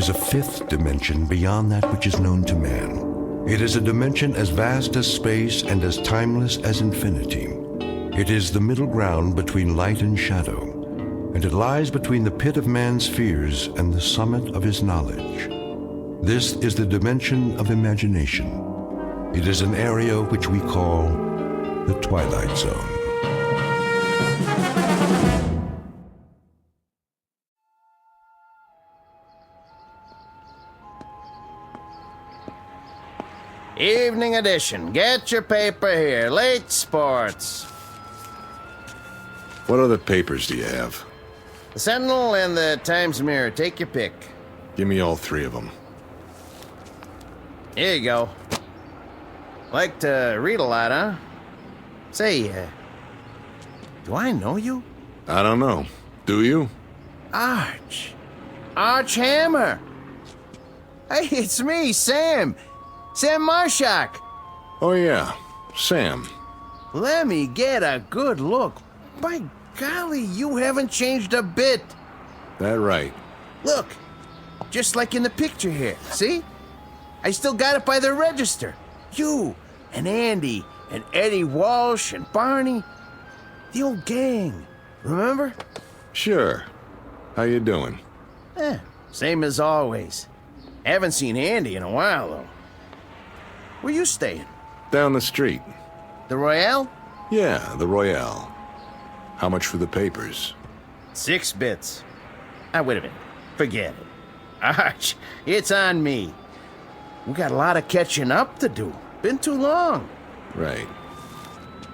is a fifth dimension beyond that which is known to man. It is a dimension as vast as space and as timeless as infinity. It is the middle ground between light and shadow, and it lies between the pit of man's fears and the summit of his knowledge. This is the dimension of imagination. It is an area which we call the Twilight Zone. Evening edition. Get your paper here. Late sports. What other papers do you have? The Sentinel and the Times Mirror. Take your pick. Give me all three of them. Here you go. Like to read a lot, huh? Say, do I know you? I don't know. Do you? Arch Hammer. Hey, it's me, Sam. Sam Marshak. Oh, yeah. Sam. Let me get a good look. By golly, you haven't changed a bit. That right. Look, just like in the picture here, see? I still got it by the register. You and Andy and Eddie Walsh and Barney. The old gang, remember? Sure. How you doing? Same as always. Haven't seen Andy in a while, though. Where you staying? Down the street. The Royale? Yeah, the Royale. How much for the papers? 6 bits. Wait a minute. Forget it. Arch, it's on me. We got a lot of catching up to do. Been too long. Right.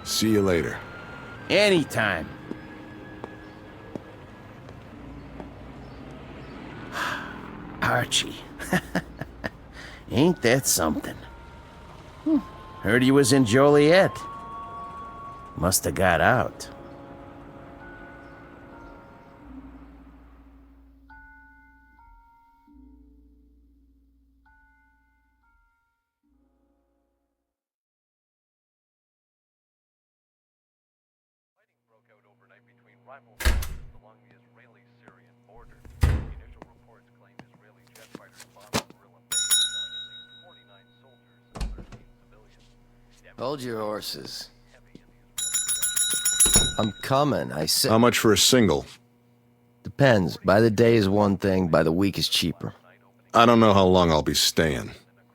See you later. Anytime. Archie. Ain't that something? Heard he was in Joliet. Must have got out. Rival forces along the Israeli-Syrian border. Initial reports claim Israeli jet fighters bombed guerrilla base, killing at least 49 soldiers and 13 civilians. Hold your horses. I'm coming, I said. How much for a single? Depends. By the day is one thing, by the week is cheaper. I don't know how long I'll be staying.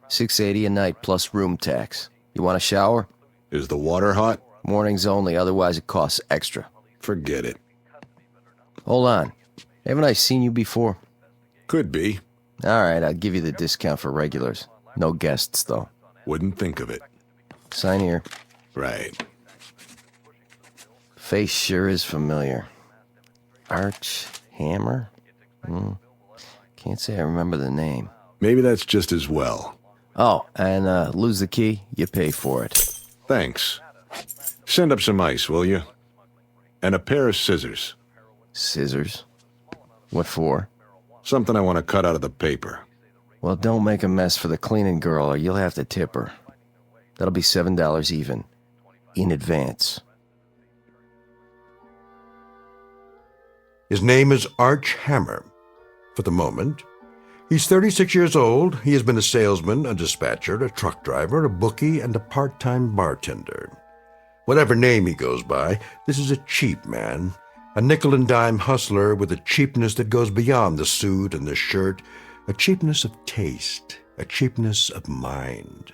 $6.80 a night plus room tax. You want a shower? Is the water hot? Mornings only, otherwise it costs extra. Forget it. Hold on. Haven't I seen you before? Could be. All right, I'll give you the discount for regulars. No guests, though. Wouldn't think of it. Sign here. Right. Face sure is familiar. Arch Hammer? Can't say I remember the name. Maybe that's just as well. Oh, and lose the key, you pay for it. Thanks. Send up some ice, will you? And a pair of scissors. Scissors? What for? Something I want to cut out of the paper. Well, don't make a mess for the cleaning girl or you'll have to tip her. That'll be $7 even. In advance. His name is Arch Hammer. For the moment, he's 36 years old. He has been a salesman, a dispatcher, a truck driver, a bookie, and a part-time bartender. Whatever name he goes by, this is a cheap man, a nickel-and-dime hustler with a cheapness that goes beyond the suit and the shirt, a cheapness of taste, a cheapness of mind.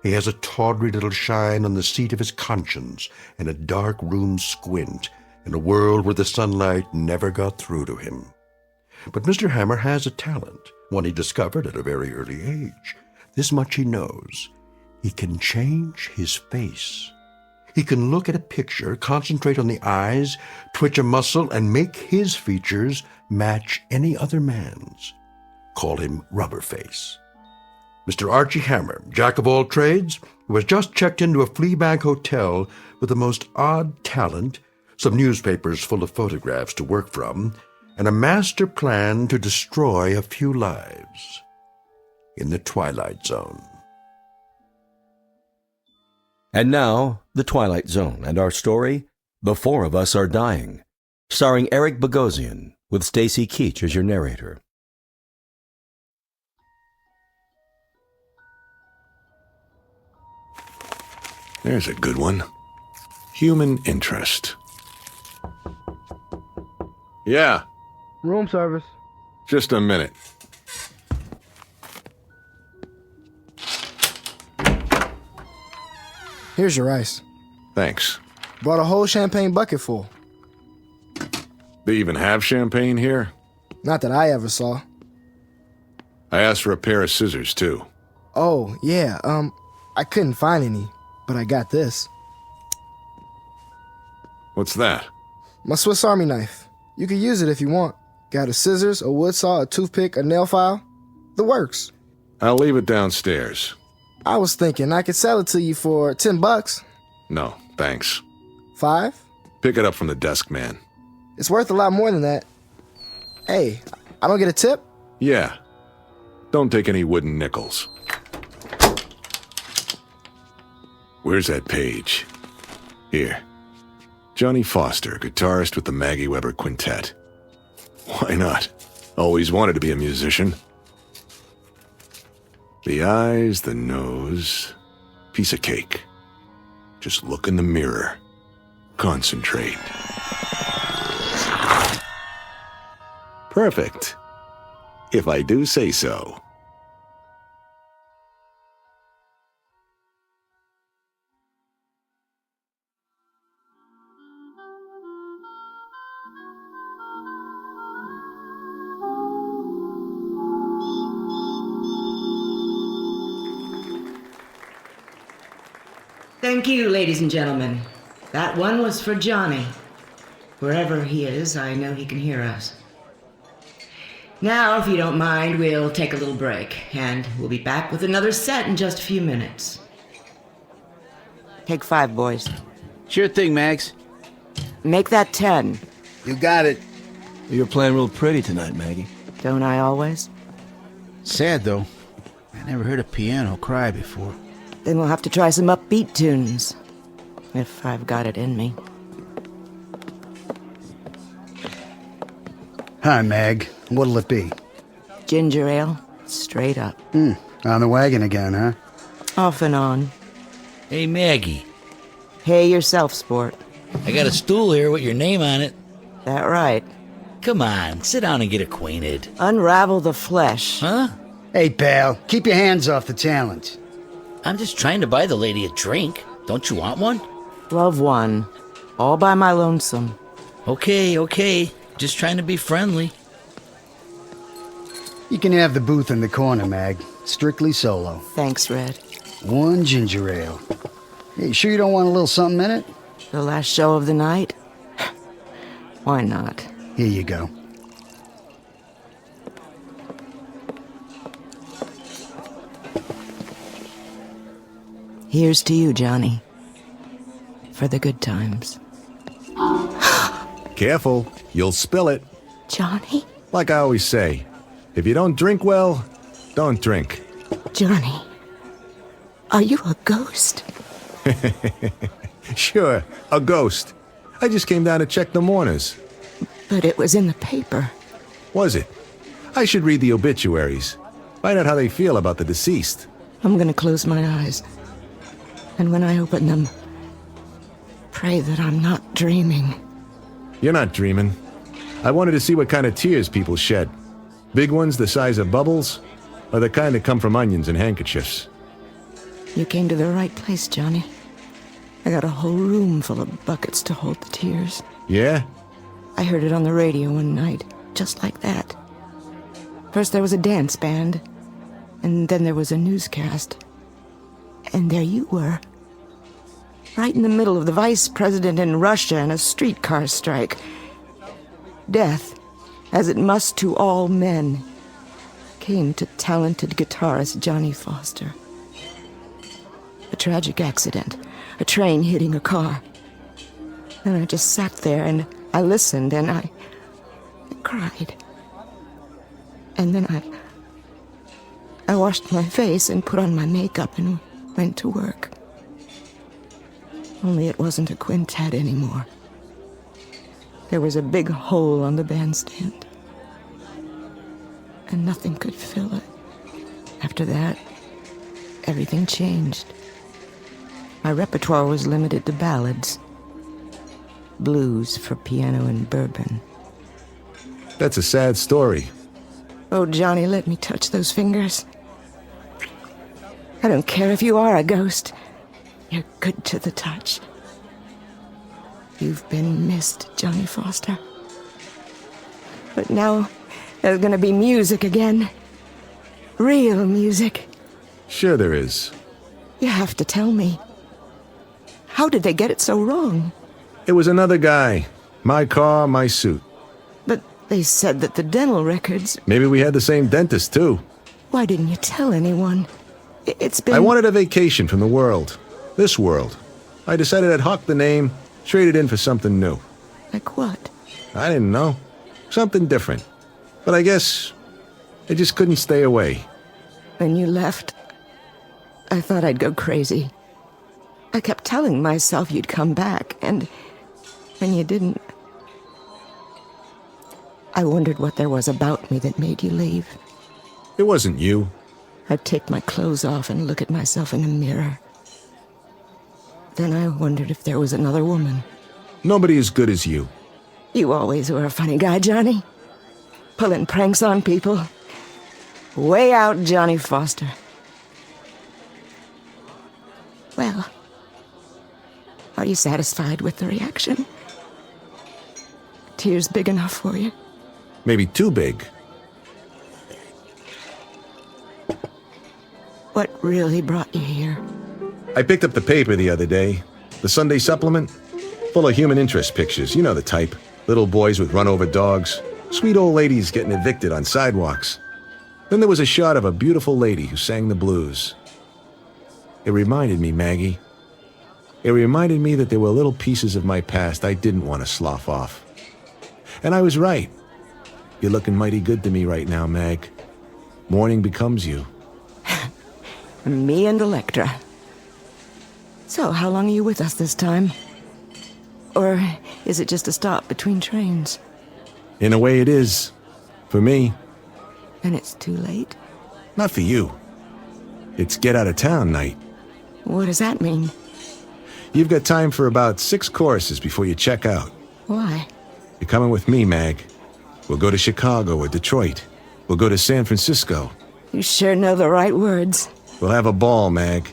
He has a tawdry little shine on the seat of his conscience and a dark room squint in a world where the sunlight never got through to him. But Mr. Hammer has a talent, one he discovered at a very early age. This much he knows. He can change his face. He can look at a picture, concentrate on the eyes, twitch a muscle, and make his features match any other man's. Call him Rubberface. Mr. Archie Hammer, jack of all trades, who has just checked into a Fleabag hotel with the most odd talent, some newspapers full of photographs to work from, and a master plan to destroy a few lives. In the Twilight Zone. And now, The Twilight Zone and our story, The Four of Us Are Dying, starring Eric Bogosian, with Stacy Keach as your narrator. There's a good one. Human interest. Yeah, Room service. just a minute. Here's your rice. Thanks. Brought a whole champagne bucket full. They even have champagne here? Not that I ever saw. I asked for a pair of scissors, too. Oh, yeah, I couldn't find any, but I got this. What's that? My Swiss Army knife. You can use it if you want. Got a scissors, a wood saw, a toothpick, a nail file. The works. I'll leave it downstairs. I was thinking I could sell it to you for $10. No, thanks. 5? Pick it up from the desk man. It's worth a lot more than that. Hey, I don't get a tip? Yeah. Don't take any wooden nickels. Where's that page? Here. Johnny Foster, guitarist with the Maggie Weber Quintet. Why not? Always wanted to be a musician. The eyes, the nose. Piece of cake. Just look in the mirror. Concentrate. Perfect. If I do say so. Thank you, ladies and gentlemen. That one was for Johnny. Wherever he is, I know he can hear us. Now, if you don't mind, we'll take a little break, and we'll be back with another set in just a few minutes. Take 5, boys. Sure thing, Max. Make that 10. You got it. You're playing real pretty tonight, Maggie. Don't I always? Sad, though. I never heard a piano cry before. Then we'll have to try some upbeat tunes. If I've got it in me. Hi, Mag. What'll it be? Ginger ale, straight up. On the wagon again, huh? Off and on. Hey, Maggie. Hey yourself, sport. I got a stool here with your name on it. That right. Come on, sit down and get acquainted. Unravel the flesh. Huh? Hey, pal, keep your hands off the talent. I'm just trying to buy the lady a drink. Don't you want one? Love one. All by my lonesome. Okay. Just trying to be friendly. You can have the booth in the corner, Mag. Strictly solo. Thanks, Red. 1 ginger ale. Hey, sure you don't want a little something in it? The last show of the night? Why not? Here you go. Here's to you, Johnny. For the good times. Careful, you'll spill it. Johnny? Like I always say, if you don't drink well, don't drink. Johnny, are you a ghost? Sure, a ghost. I just came down to check the mourners. But it was in the paper. Was it? I should read the obituaries. Find out how they feel about the deceased. I'm gonna close my eyes. And when I open them, pray that I'm not dreaming. You're not dreaming. I wanted to see what kind of tears people shed. Big ones the size of bubbles, or the kind that come from onions and handkerchiefs. You came to the right place, Johnny. I got a whole room full of buckets to hold the tears. Yeah? I heard it on the radio one night, just like that. First there was a dance band, and then there was a newscast. And there you were. Right in the middle of the vice president in Russia and a streetcar strike. Death, as it must to all men, came to talented guitarist Johnny Foster. A tragic accident, a train hitting a car. And I just sat there and I listened and I cried. And then I washed my face and put on my makeup and went to work. Only it wasn't a quintet anymore. There was a big hole on the bandstand. And nothing could fill it. After that, everything changed. My repertoire was limited to ballads. Blues for piano and bourbon. That's a sad story. Oh, Johnny, let me touch those fingers. I don't care if you are a ghost. You're good to the touch. You've been missed, Johnny Foster. But now there's gonna be music again. Real music. Sure there is. You have to tell me. How did they get it so wrong? It was another guy. My car, my suit. But they said that the dental records... Maybe we had the same dentist, too. Why didn't you tell anyone? It's been... I wanted a vacation from the world. This world. I decided I'd hawk the name, trade it in for something new. Like what? I didn't know. Something different. But I guess I just couldn't stay away. When you left, I thought I'd go crazy. I kept telling myself you'd come back, and when you didn't, I wondered what there was about me that made you leave. It wasn't you. I'd take my clothes off and look at myself in the mirror. Then I wondered if there was another woman. Nobody as good as you. You always were a funny guy, Johnny. Pulling pranks on people. Way out, Johnny Foster. Well, are you satisfied with the reaction? Tears big enough for you? Maybe too big. What really brought you here? I picked up the paper the other day. The Sunday supplement. Full of human interest pictures. You know the type. Little boys with run-over dogs. Sweet old ladies getting evicted on sidewalks. Then there was a shot of a beautiful lady who sang the blues. It reminded me, Maggie. It reminded me that there were little pieces of my past I didn't want to slough off. And I was right. You're looking mighty good to me right now, Mag. Morning becomes you. Me and Electra. So, how long are you with us this time? Or is it just a stop between trains? In a way it is. For me. And it's too late? Not for you. It's get out of town night. What does that mean? You've got time for about 6 choruses before you check out. Why? You're coming with me, Mag. We'll go to Chicago or Detroit. We'll go to San Francisco. You sure know the right words. We'll have a ball, Mag.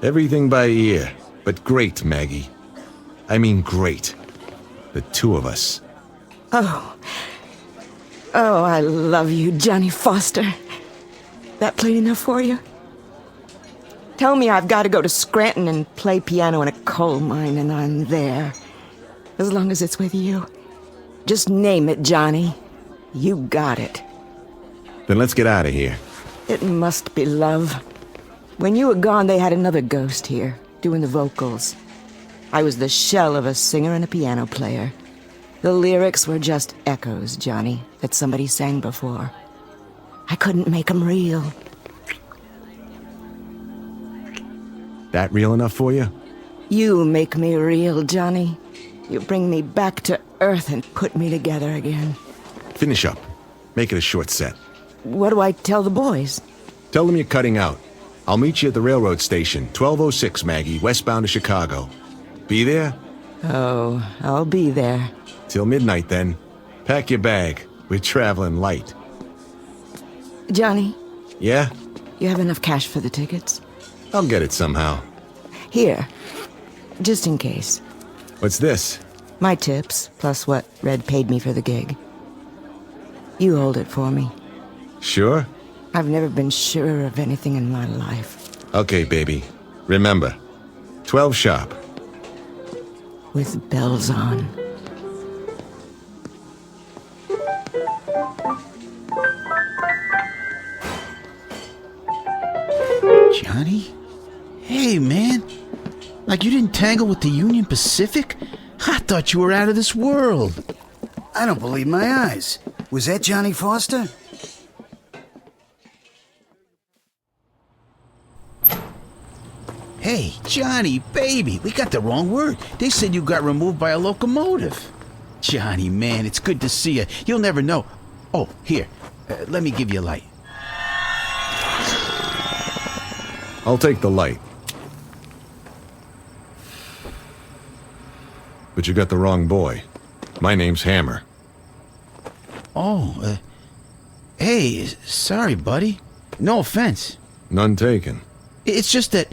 Everything by ear. But great, Maggie. I mean great. The two of us. Oh, I love you, Johnny Foster. That plain enough for you? Tell me I've got to go to Scranton and play piano in a coal mine, and I'm there. As long as it's with you. Just name it, Johnny. You got it. Then let's get out of here. It must be love. When you were gone, they had another ghost here, doing the vocals. I was the shell of a singer and a piano player. The lyrics were just echoes, Johnny, that somebody sang before. I couldn't make them real. That real enough for you? You make me real, Johnny. You bring me back to earth and put me together again. Finish up. Make it a short set. What do I tell the boys? Tell them you're cutting out. I'll meet you at the railroad station, 1206, Maggie, westbound to Chicago. Be there? Oh, I'll be there. Till midnight, then. Pack your bag. We're traveling light. Johnny? Yeah? You have enough cash for the tickets? I'll get it somehow. Here. Just in case. What's this? My tips, plus what Red paid me for the gig. You hold it for me. Sure? I've never been sure of anything in my life. Okay, baby. Remember, 12 sharp. With bells on. Johnny? Hey, man. Like you didn't tangle with the Union Pacific? I thought you were out of this world. I don't believe my eyes. Was that Johnny Foster? Hey, Johnny, baby, we got the wrong word. They said you got removed by a locomotive. Johnny, man, it's good to see you. You'll never know. Oh, here, let me give you a light. I'll take the light. But you got the wrong boy. My name's Hammer. Oh, hey, sorry, buddy. No offense. None taken. It's just that...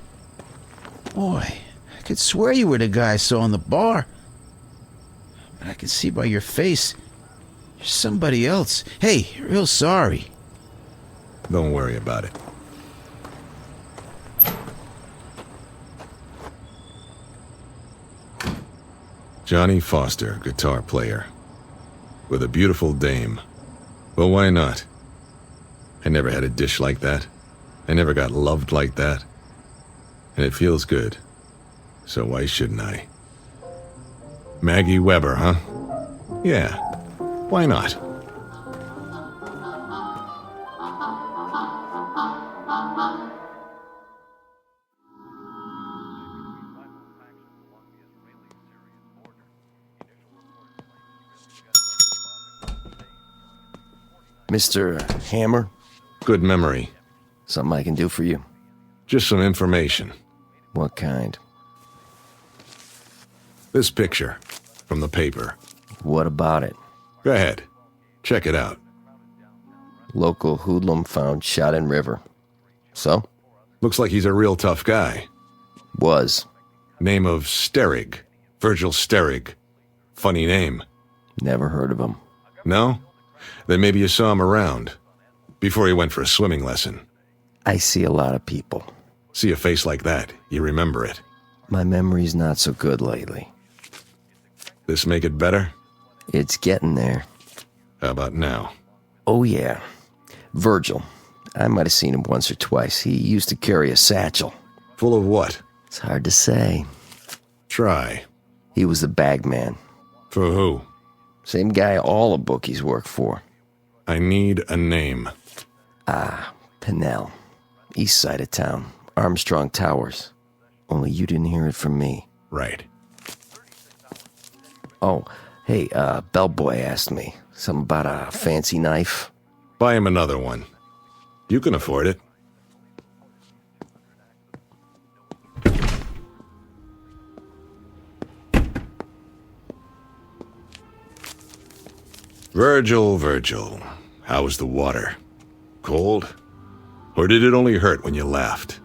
Boy, I could swear you were the guy I saw in the bar. But I can see by your face, you're somebody else. Hey, real sorry. Don't worry about it. Johnny Foster, guitar player. With a beautiful dame. Well, why not? I never had a dish like that. I never got loved like that. And it feels good. So why shouldn't I? Maggie Weber, huh? Yeah. Why not? Mr. Hammer? Good memory. Something I can do for you? Just some information. What kind? This picture from the paper. What about it? Go ahead. Check it out. Local hoodlum found shot in river. So? Looks like he's a real tough guy. Was. Name of Sterrig. Virgil Sterrig. Funny name. Never heard of him. No? Then maybe you saw him around. Before he went for a swimming lesson. I see a lot of people. See a face like that, you remember it. My memory's not so good lately. This make it better? It's getting there. How about now? Oh, yeah. Virgil. I might have seen him once or twice. He used to carry a satchel. Full of what? It's hard to say. Try. He was the bag man. For who? Same guy all the bookies work for. I need a name. Pinnell. East side of town. Armstrong Towers. Only you didn't hear it from me. Right. Oh, hey, bellboy asked me. Something about a fancy knife. Buy him another one. You can afford it. Virgil, how was the water? Cold? Or did it only hurt when you laughed?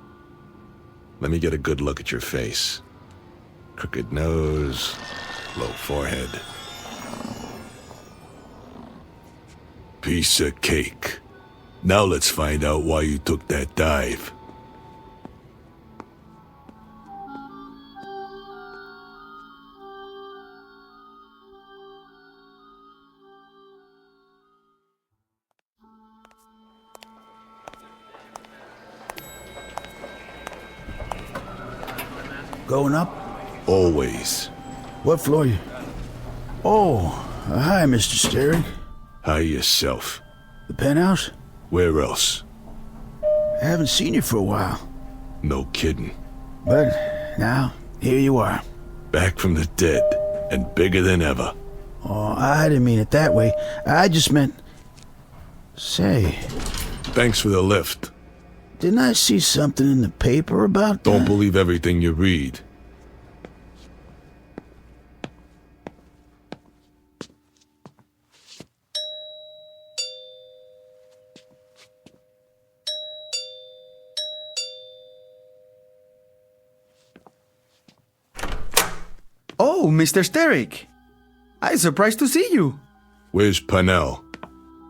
Let me get a good look at your face. Crooked nose, low forehead. Piece of cake. Now let's find out why you took that dive. Going up? Always. What floor you? Oh, hi, Mr. Sterrig. Hi yourself. The penthouse? Where else? I haven't seen you for a while. No kidding. But now, here you are. Back from the dead, and bigger than ever. Oh, I didn't mean it that way. I just meant... Say, Thanks for the lift. didn't I see something in the paper about that? Don't believe everything you read. Oh, Mr. Sterrig. I'm surprised to see you. Where's Pennell?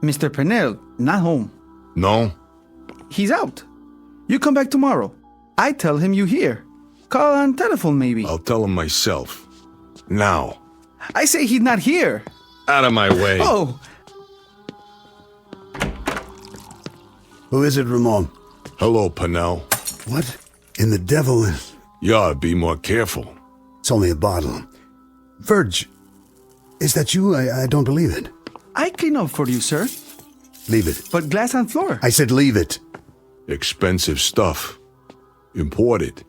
Mr. Pennell, not home. No? He's out. You come back tomorrow. I tell him you here. Call on telephone, maybe. I'll tell him myself. Now. I say he's not here. Out of my way. Oh! Who is it, Ramon? Hello, Pennell. What in the devil is... You ought to be more careful. It's only a bottle. Virg, is that you? I don't believe it. I clean up for you, sir. Leave it. But glass on floor. I said leave it. Expensive stuff. Imported.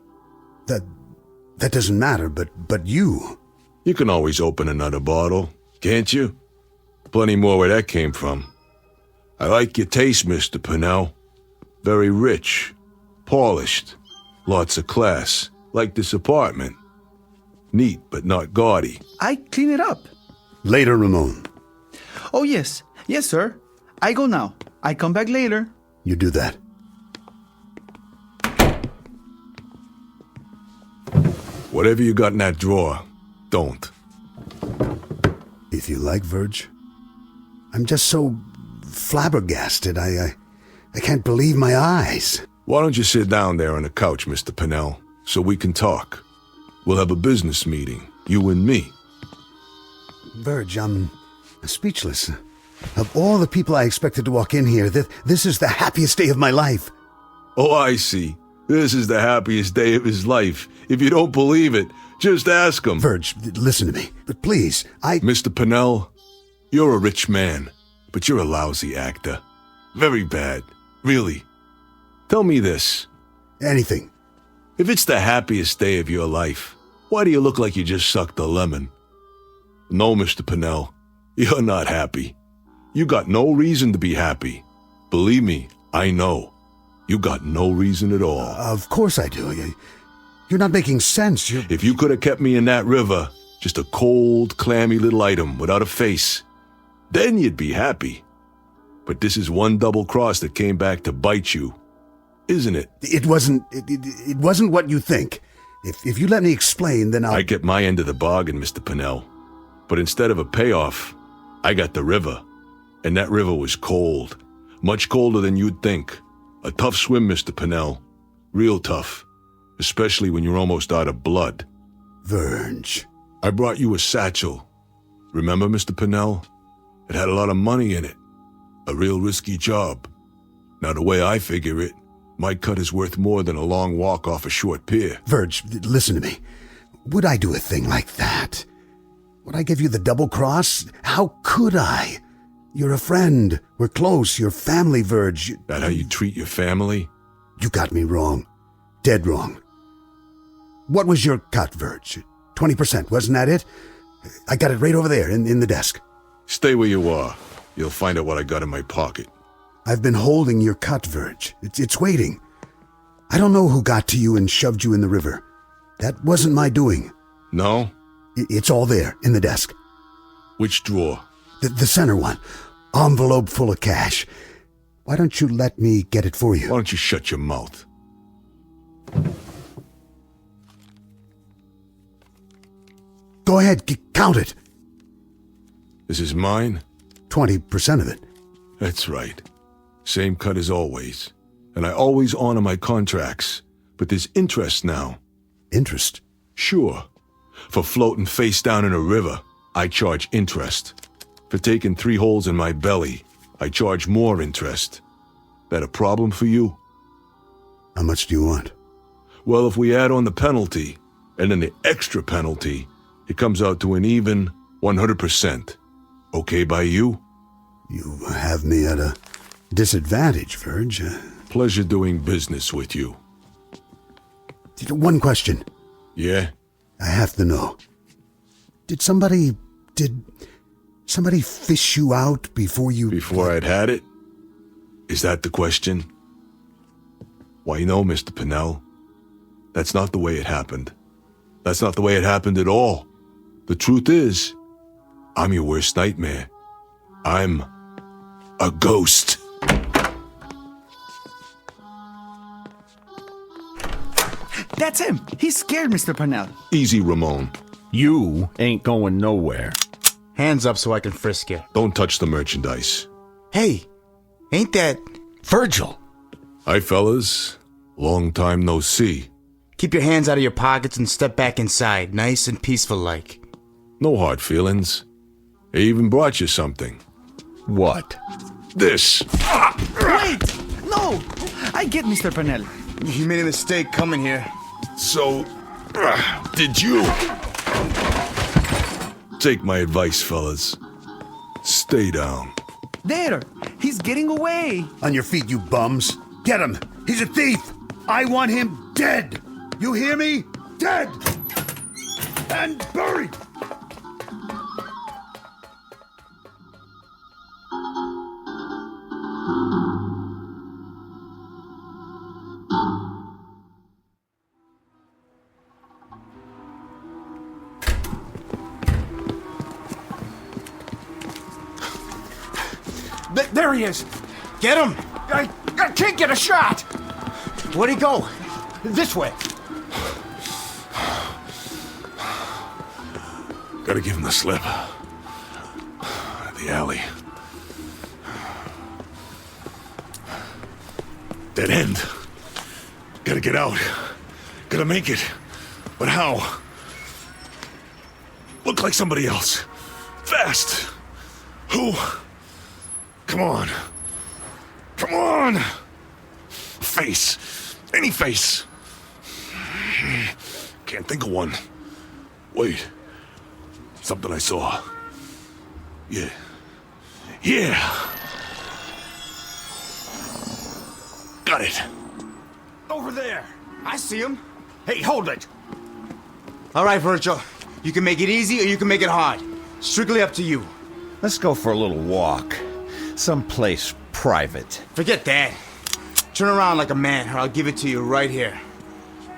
That doesn't matter, but you... You can always open another bottle, can't you? Plenty more where that came from. I like your taste, Mr. Pennell. Very rich. Polished. Lots of class. Like this apartment. Neat, but not gaudy. I clean it up. Later, Ramon. Oh, yes. Yes, sir. I go now. I come back later. You do that. Whatever you got in that drawer, don't. If you like, Verge. I'm just so flabbergasted. I can't believe my eyes. Why don't you sit down there on the couch, Mr. Pennell, so we can talk? We'll have a business meeting, you and me. Verge, I'm speechless. Of all the people I expected to walk in here, this is the happiest day of my life. Oh, I see. This is the happiest day of his life. If you don't believe it, just ask him. Verge, listen to me. But please, Mr. Pennell, you're a rich man, but you're a lousy actor. Very bad. Really. Tell me this. Anything. If it's the happiest day of your life, why do you look like you just sucked a lemon? No, Mr. Pennell, you're not happy. You got no reason to be happy. Believe me, I know. You got no reason at all. Of course I do. You're not making sense. If you could have kept me in that river, just a cold, clammy little item without a face, then you'd be happy. But this is one double cross that came back to bite you, isn't it? It wasn't what you think. If you let me explain, then I get my end of the bargain, Mr. Pennell. But instead of a payoff, I got the river. And that river was cold. Much colder than you'd think. A tough swim, Mr. Pennell. Real tough. Especially when you're almost out of blood. Verge. I brought you a satchel. Remember, Mr. Pennell? It had a lot of money in it. A real risky job. Now, the way I figure it, my cut is worth more than a long walk off a short pier. Verge, listen to me. Would I do a thing like that? Would I give you the double cross? How could I? You're a friend. We're close. You're family, Verge. That how you treat your family? You got me wrong. Dead wrong. What was your cut, Verge? 20%, wasn't that it? I got it right over there in the desk. Stay where you are. You'll find out what I got in my pocket. I've been holding your cut, Verge. It's waiting. I don't know who got to you and shoved you in the river. That wasn't my doing. No? It's all there in the desk. Which drawer? The center one. Envelope full of cash. Why don't you let me get it for you? Why don't you shut your mouth? Go ahead, count it. This is mine? 20% of it. That's right. Same cut as always. And I always honor my contracts. But there's interest now. Interest? Sure. For floating face down in a river, I charge interest. For taking 3 holes in my belly, I charge more interest. That a problem for you? How much do you want? Well, if we add on the penalty, and then the extra penalty, it comes out to an even 100%. Okay by you? You have me at a disadvantage, Verge. Pleasure doing business with you. One question. Yeah? I have to know. Did somebody fish you out before you... Before I'd had it? Is that the question? Why, no, Mr. Pennell. That's not the way it happened. That's not the way it happened at all. The truth is, I'm your worst nightmare. I'm a ghost. That's him. He's scared, Mr. Pennell. Easy, Ramon. You ain't going nowhere. Hands up so I can frisk you. Don't touch the merchandise. Hey, ain't that... Virgil! Hi, fellas. Long time no see. Keep your hands out of your pockets and step back inside, nice and peaceful like. No hard feelings. I even brought you something. What? This. Wait! No! I get Mr. Pennell. You made a mistake coming here. So, did you? Take my advice, fellas. Stay down. There! He's getting away! On your feet, you bums. Get him! He's a thief! I want him dead! You hear me? Dead! And buried! There he is. Get him. I can't get a shot. Where'd he go? This way. Gotta give him the slip. The alley. Dead end. Gotta get out. Gotta make it. But how? Look like somebody else. Fast. Who? Come on. Come on. Face. Any face. Can't think of one. Wait. Something I saw. Yeah. Yeah. Got it. Over there. I see him. Hey, hold it. All right, Virgil. You can make it easy or you can make it hard. Strictly up to you. Let's go for a little walk. Someplace private. Forget that. Turn around like a man or I'll give it to you right here.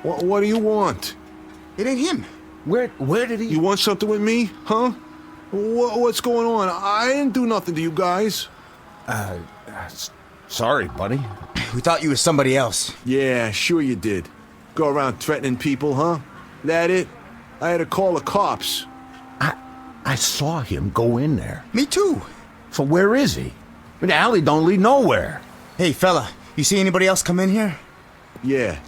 What do you want? It ain't him. Where did he... You want something with me, huh? What's going on? I didn't do nothing to you guys. Sorry, buddy. We thought you was somebody else. Yeah, sure you did. Go around threatening people, huh? That it? I had to call the cops. I saw him go in there. Me too. So where is he? The alley don't lead nowhere. Hey, fella, you see anybody else come in here? Yeah,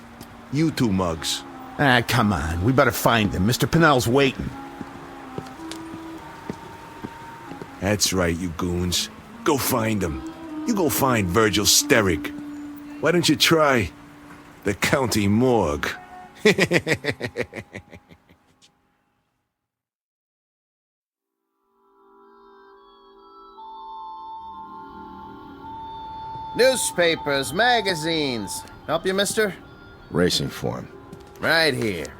you two mugs. Come on. We better find him. Mr. Pinnell's waiting. That's right, you goons. Go find him. You go find Virgil Steric. Why don't you try the county morgue? Newspapers, magazines. Help you, mister? Racing form. Right here.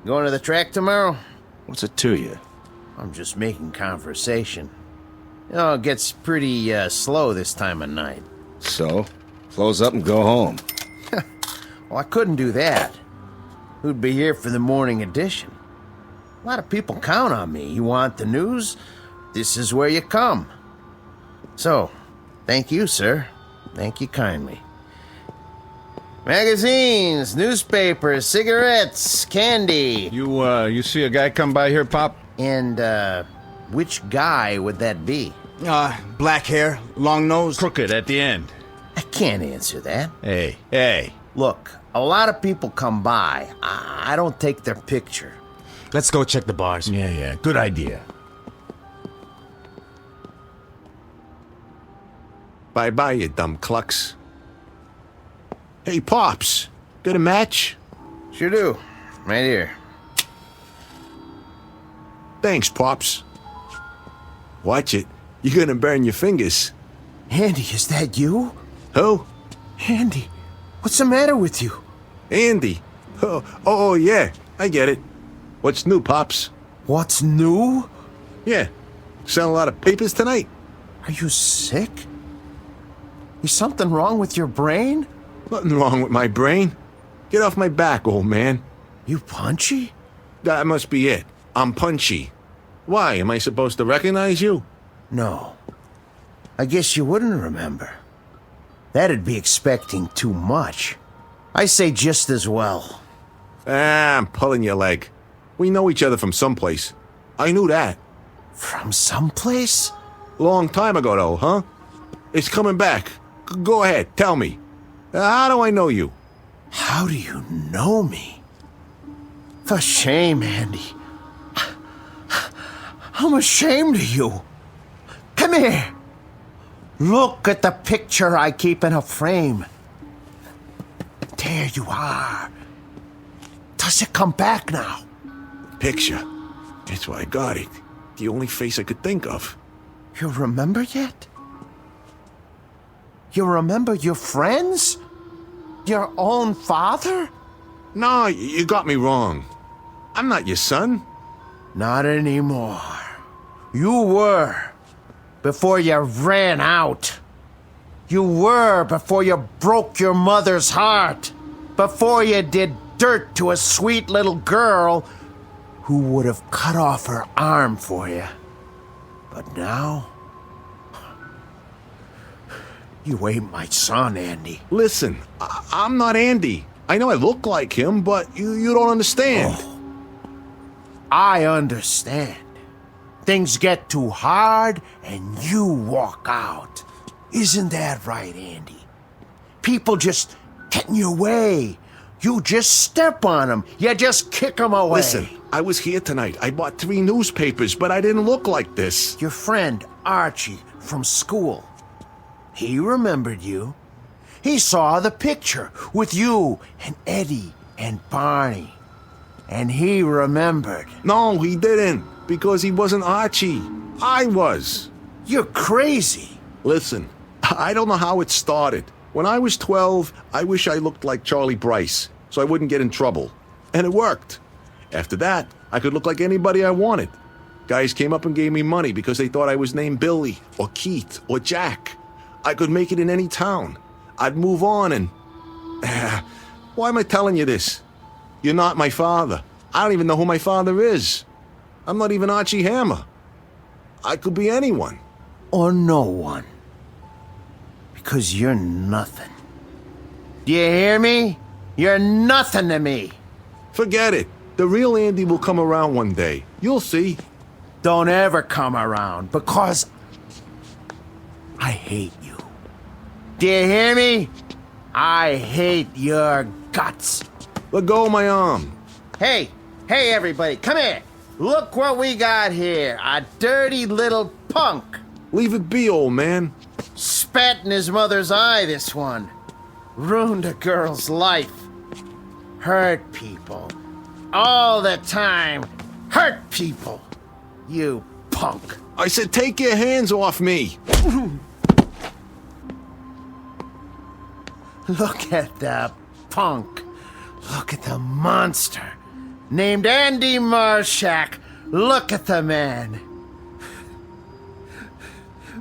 Going to the track tomorrow? What's it to you? I'm just making conversation. You know, it gets pretty slow this time of night. So? Close up and go home. Well, I couldn't do that. Who'd be here for the morning edition? A lot of people count on me. You want the news? This is where you come. So, thank you, sir. Thank you kindly. Magazines, newspapers, cigarettes, candy. You see a guy come by here, Pop? And, which guy would that be? Black hair, long nose. Crooked at the end. I can't answer that. Hey. Look, a lot of people come by. I don't take their picture. Let's go check the bars. Yeah. Good idea. Bye-bye, you dumb clucks. Hey, Pops. Got a match? Sure do. Right here. Thanks, Pops. Watch it. You're gonna burn your fingers. Andy, is that you? Who? Andy, what's the matter with you? Andy. Oh, yeah. I get it. What's new, Pops? What's new? Yeah. Selling a lot of papers tonight? Are you sick? Is something wrong with your brain? Nothing wrong with my brain. Get off my back, old man. You punchy? That must be it. I'm punchy. Why? Am I supposed to recognize you? No. I guess you wouldn't remember. That'd be expecting too much. I say just as well. I'm pulling your leg. We know each other from someplace. I knew that. From someplace? Long time ago, though, huh? It's coming back. Go ahead, tell me. How do I know you? How do you know me? For shame, Andy. I'm ashamed of you. Come here. Look at the picture I keep in a frame. There you are. Does it come back now? Picture. That's why I got it. The only face I could think of. You remember yet? You remember your friends? Your own father? No, you got me wrong. I'm not your son. Not anymore. You were. Before you ran out. You were before you broke your mother's heart. Before you did dirt to a sweet little girl who would have cut off her arm for you. But now, You ain't my son, Andy. Listen, I'm not Andy. I know I look like him, but you don't understand. Oh. I understand. Things get too hard and you walk out. Isn't that right, Andy? People just get in your way. You just step on them. You just kick them away. Listen, I was here tonight. I bought 3 newspapers, but I didn't look like this. Your friend, Archie, from school. He remembered you. He saw the picture with you and Eddie and Barney. And he remembered. No, he didn't. Because he wasn't Archie. I was. You're crazy. Listen, I don't know how it started. When I was 12, I wish I looked like Charlie Bryce, so I wouldn't get in trouble. And it worked. After that, I could look like anybody I wanted. Guys came up and gave me money because they thought I was named Billy, or Keith, or Jack. I could make it in any town. I'd move on and... Why am I telling you this? You're not my father. I don't even know who my father is. I'm not even Archie Hammer. I could be anyone. Or no one. Because you're nothing. Do you hear me? You're nothing to me. Forget it. The real Andy will come around one day. You'll see. Don't ever come around, because I hate you. Do you hear me? I hate your guts. Let go of my arm. Hey, everybody, come here. Look what we got here. A dirty little punk. Leave it be, old man. Spat in his mother's eye, this one. Ruined a girl's life. Hurt people. All the time. Hurt people. You punk. I said take your hands off me. Look at the punk. Look at the monster. Named Andy Marshak. Look at the man.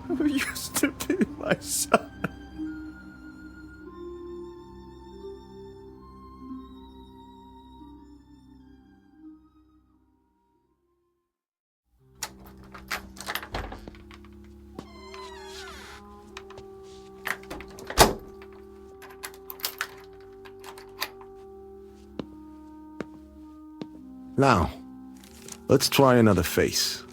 Who used to be my son. Now, let's try another face.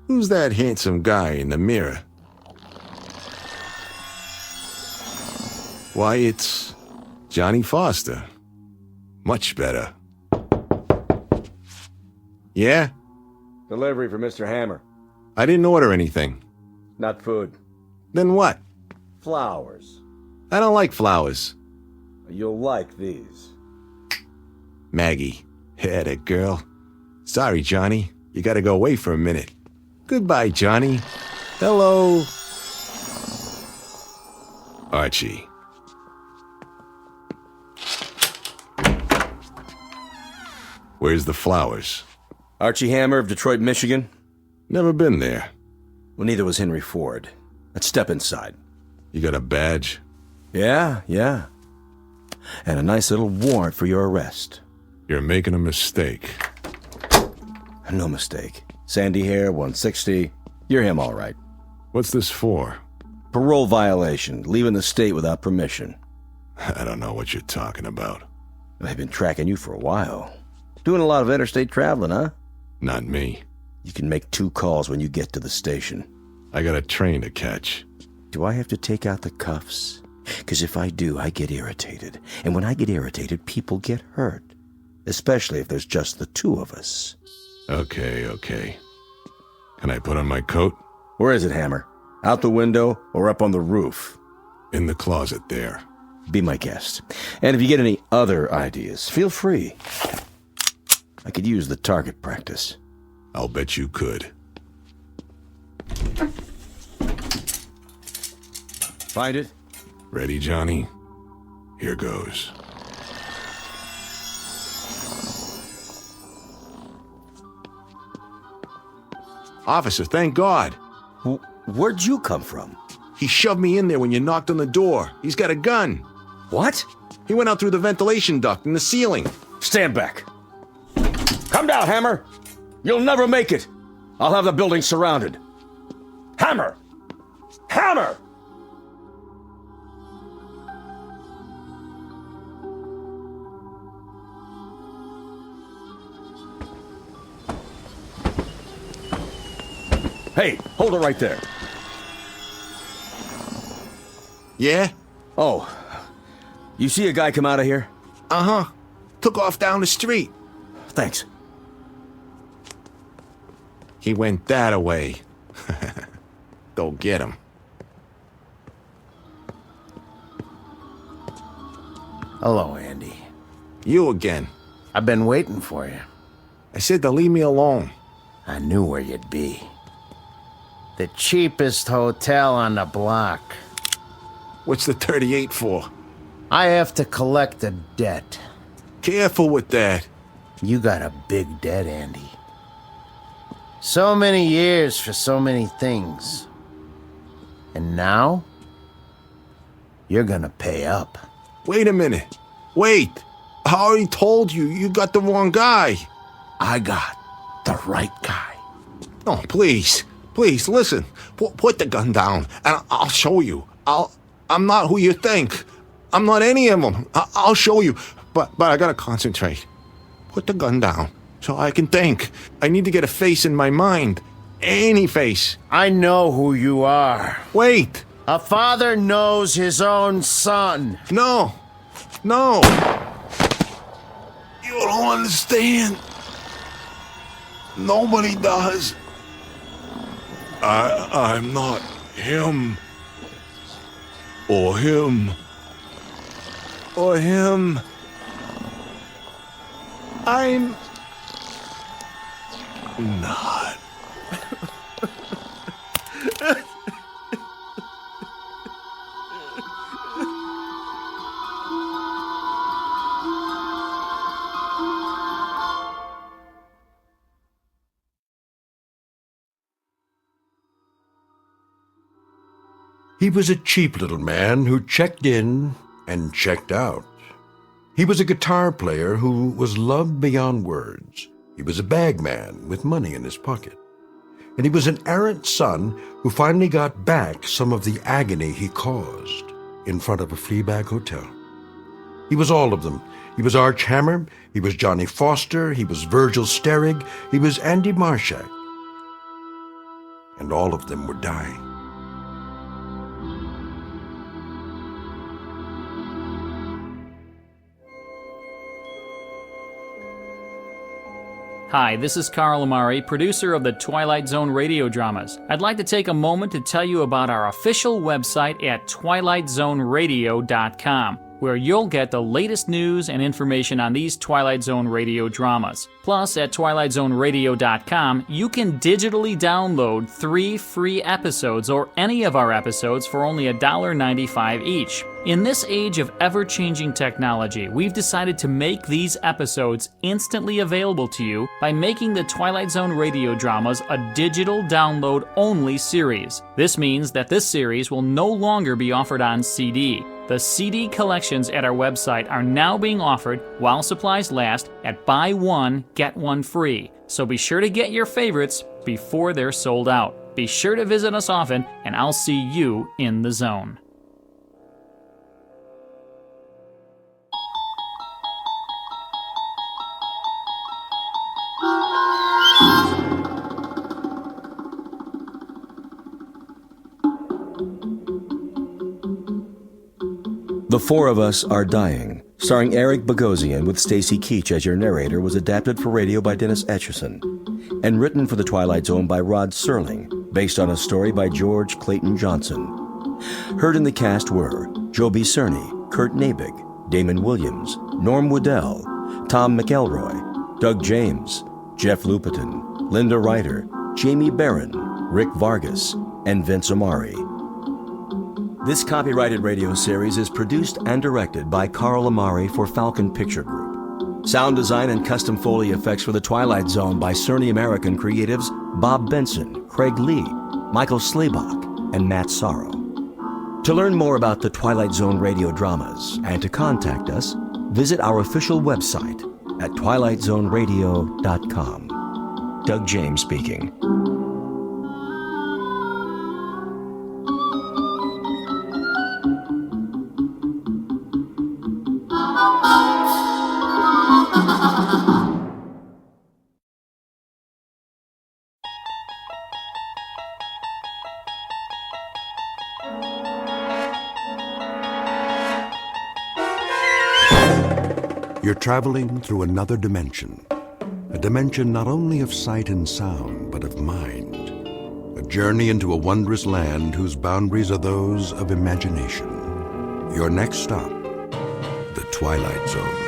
Who's that handsome guy in the mirror? Why, it's Johnny Foster. Much better. Yeah? Delivery for Mr. Hammer. I didn't order anything. Not food. Then what? Flowers. I don't like flowers. You'll like these. Maggie. Yeah, that girl. Sorry, Johnny. You gotta go away for a minute. Goodbye, Johnny. Hello. Archie. Where's the flowers? Archie Hammer of Detroit, Michigan. Never been there. Well, neither was Henry Ford. Let's step inside. You got a badge? Yeah. And a nice little warrant for your arrest. You're making a mistake. No mistake. Sandy hair, 160. You're him, all right. What's this for? Parole violation. Leaving the state without permission. I don't know what you're talking about. I've been tracking you for a while. Doing a lot of interstate traveling, huh? Not me. You can make 2 calls when you get to the station. I got a train to catch. Do I have to take out the cuffs? Because if I do, I get irritated. And when I get irritated, people get hurt. Especially if there's just the 2 of us. Okay. Can I put on my coat? Where is it, Hammer? Out the window or up on the roof? In the closet there. Be my guest. And if you get any other ideas, feel free. I could use the target practice. I'll bet you could. Find it? Ready, Johnny? Here goes. Officer, thank God. Where'd you come from? He shoved me in there when you knocked on the door. He's got a gun. What? He went out through the ventilation duct in the ceiling. Stand back. Come down, Hammer. You'll never make it. I'll have the building surrounded. Hammer! Hammer! Hey, hold it right there. Yeah? Oh, you see a guy come out of here? Uh-huh. Took off down the street. Thanks. He went that way. Go get him. Hello, Andy. You again. I've been waiting for you. I said to leave me alone. I knew where you'd be. The cheapest hotel on the block. What's the 38 for? I have to collect a debt. Careful with that. You got a big debt, Andy. So many years for so many things. And now, you're gonna pay up. Wait a minute. Wait. I already told you, you got the wrong guy. I got the right guy. Oh, please. Please, listen. Put the gun down, and I'll show you. I'm not who you think. I'm not any of them. I'll show you. But I gotta concentrate. Put the gun down so I can think. I need to get a face in my mind. Any face. I know who you are. Wait. A father knows his own son. No. No. You don't understand. Nobody does. I'm not him. Or him. Or him. I'm not. He was a cheap little man who checked in and checked out. He was a guitar player who was loved beyond words. He was a bagman with money in his pocket. And he was an errant son who finally got back some of the agony he caused in front of a Fleabag hotel. He was all of them. He was Arch Hammer, he was Johnny Foster, he was Virgil Sterrig, he was Andy Marshak. And all of them were dying. Hi, this is Carl Amari, producer of the Twilight Zone radio dramas. I'd like to take a moment to tell you about our official website at twilightzoneradio.com, where you'll get the latest news and information on these Twilight Zone radio dramas. Plus, at twilightzoneradio.com, you can digitally download 3 free episodes or any of our episodes for only $1.95 each. In this age of ever-changing technology, we've decided to make these episodes instantly available to you by making the Twilight Zone radio dramas a digital download-only series. This means that this series will no longer be offered on CD. The CD collections at our website are now being offered while supplies last at buy one, get one free. So be sure to get your favorites before they're sold out. Be sure to visit us often, and I'll see you in the zone. The Four of Us Are Dying, starring Eric Bogosian with Stacy Keach as your narrator, was adapted for radio by Dennis Etchison and written for The Twilight Zone by Rod Serling, based on a story by George Clayton Johnson. Heard in the cast were Joby Cerny, Kurt Nabig, Damon Williams, Norm Woodell, Tom McElroy, Doug James, Jeff Lupiton, Linda Ryder, Jamie Barron, Rick Vargas, and Vince Amari. This copyrighted radio series is produced and directed by Carl Amari for Falcon Picture Group. Sound design and custom Foley effects for The Twilight Zone by Cerny American creatives Bob Benson, Craig Lee, Michael Slaybach, and Matt Sorrow. To learn more about the Twilight Zone radio dramas and to contact us, visit our official website at twilightzoneradio.com. Doug James speaking. traveling through another dimension. A dimension not only of sight and sound, but of mind. A journey into a wondrous land whose boundaries are those of imagination. Your next stop, the Twilight Zone.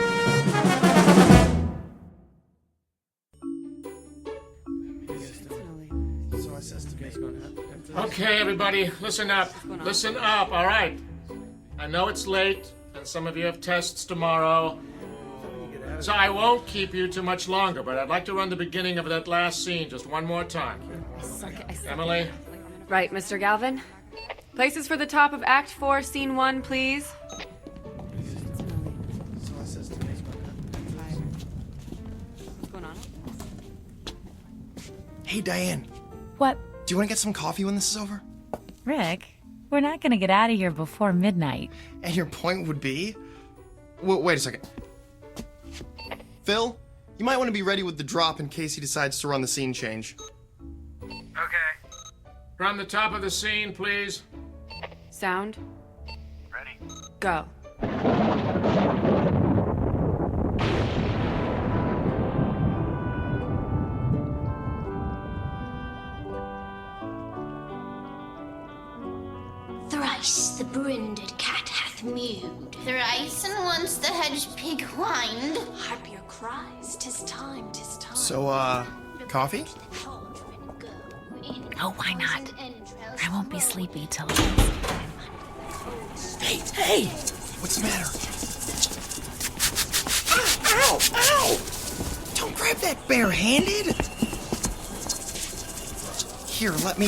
Okay, everybody, listen up. Listen up, all right? I know it's late, and some of you have tests tomorrow, so I won't keep you too much longer, but I'd like to run the beginning of that last scene just one more time. Emily? Right, Mr. Galvin. Places for the top of Act 4, Scene 1, please. Hey, Diane. What? Do you want to get some coffee when this is over? Rick, we're not gonna get out of here before midnight. And your point would be? Wait a second. Phil, you might want to be ready with the drop in case he decides to run the scene change. Okay. From the top of the scene, please. Sound. Ready. Go. Thrice the brinded cat hath mewed. Thrice and once the hedge pig whined. Harp your cries, 'tis time, 'tis time. So, coffee? Oh, why not? I won't be sleepy till... Hey! What's the matter? Ow! Ow! Don't grab that bare-handed! Here, let me...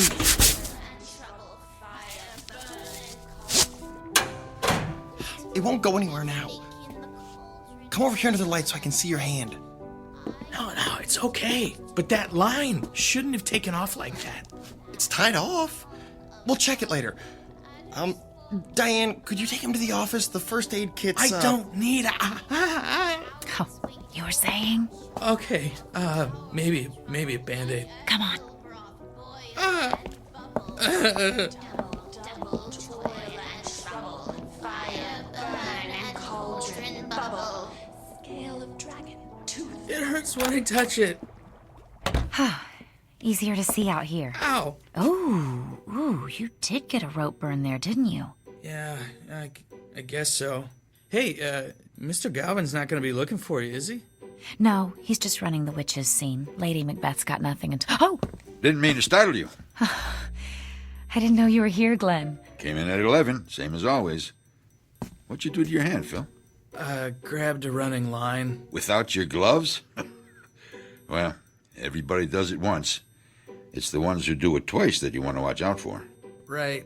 It won't go anywhere now. Come over here under the light so I can see your hand. No, it's okay. But that line shouldn't have taken off like that. It's tied off. We'll check it later. Diane, could you take him to the office? The first aid kit's... I don't need a... Oh, you were saying? Okay, maybe a Band-Aid. Come on. Cauldron Bubble. Scale of dragon. Tooth. It hurts when I touch it. Easier to see out here. Ow! Ooh, you did get a rope burn there, didn't you? Yeah, I guess so. Hey, Mr. Galvin's not gonna be looking for you, is he? No, he's just running the witches scene. Lady Macbeth's got nothing until... Oh! Didn't mean to startle you. I didn't know you were here, Glenn. Came in at 11, same as always. What'd you do to your hand, Phil? Grabbed a running line. Without your gloves? Well, everybody does it once. It's the ones who do it twice that you want to watch out for. Right.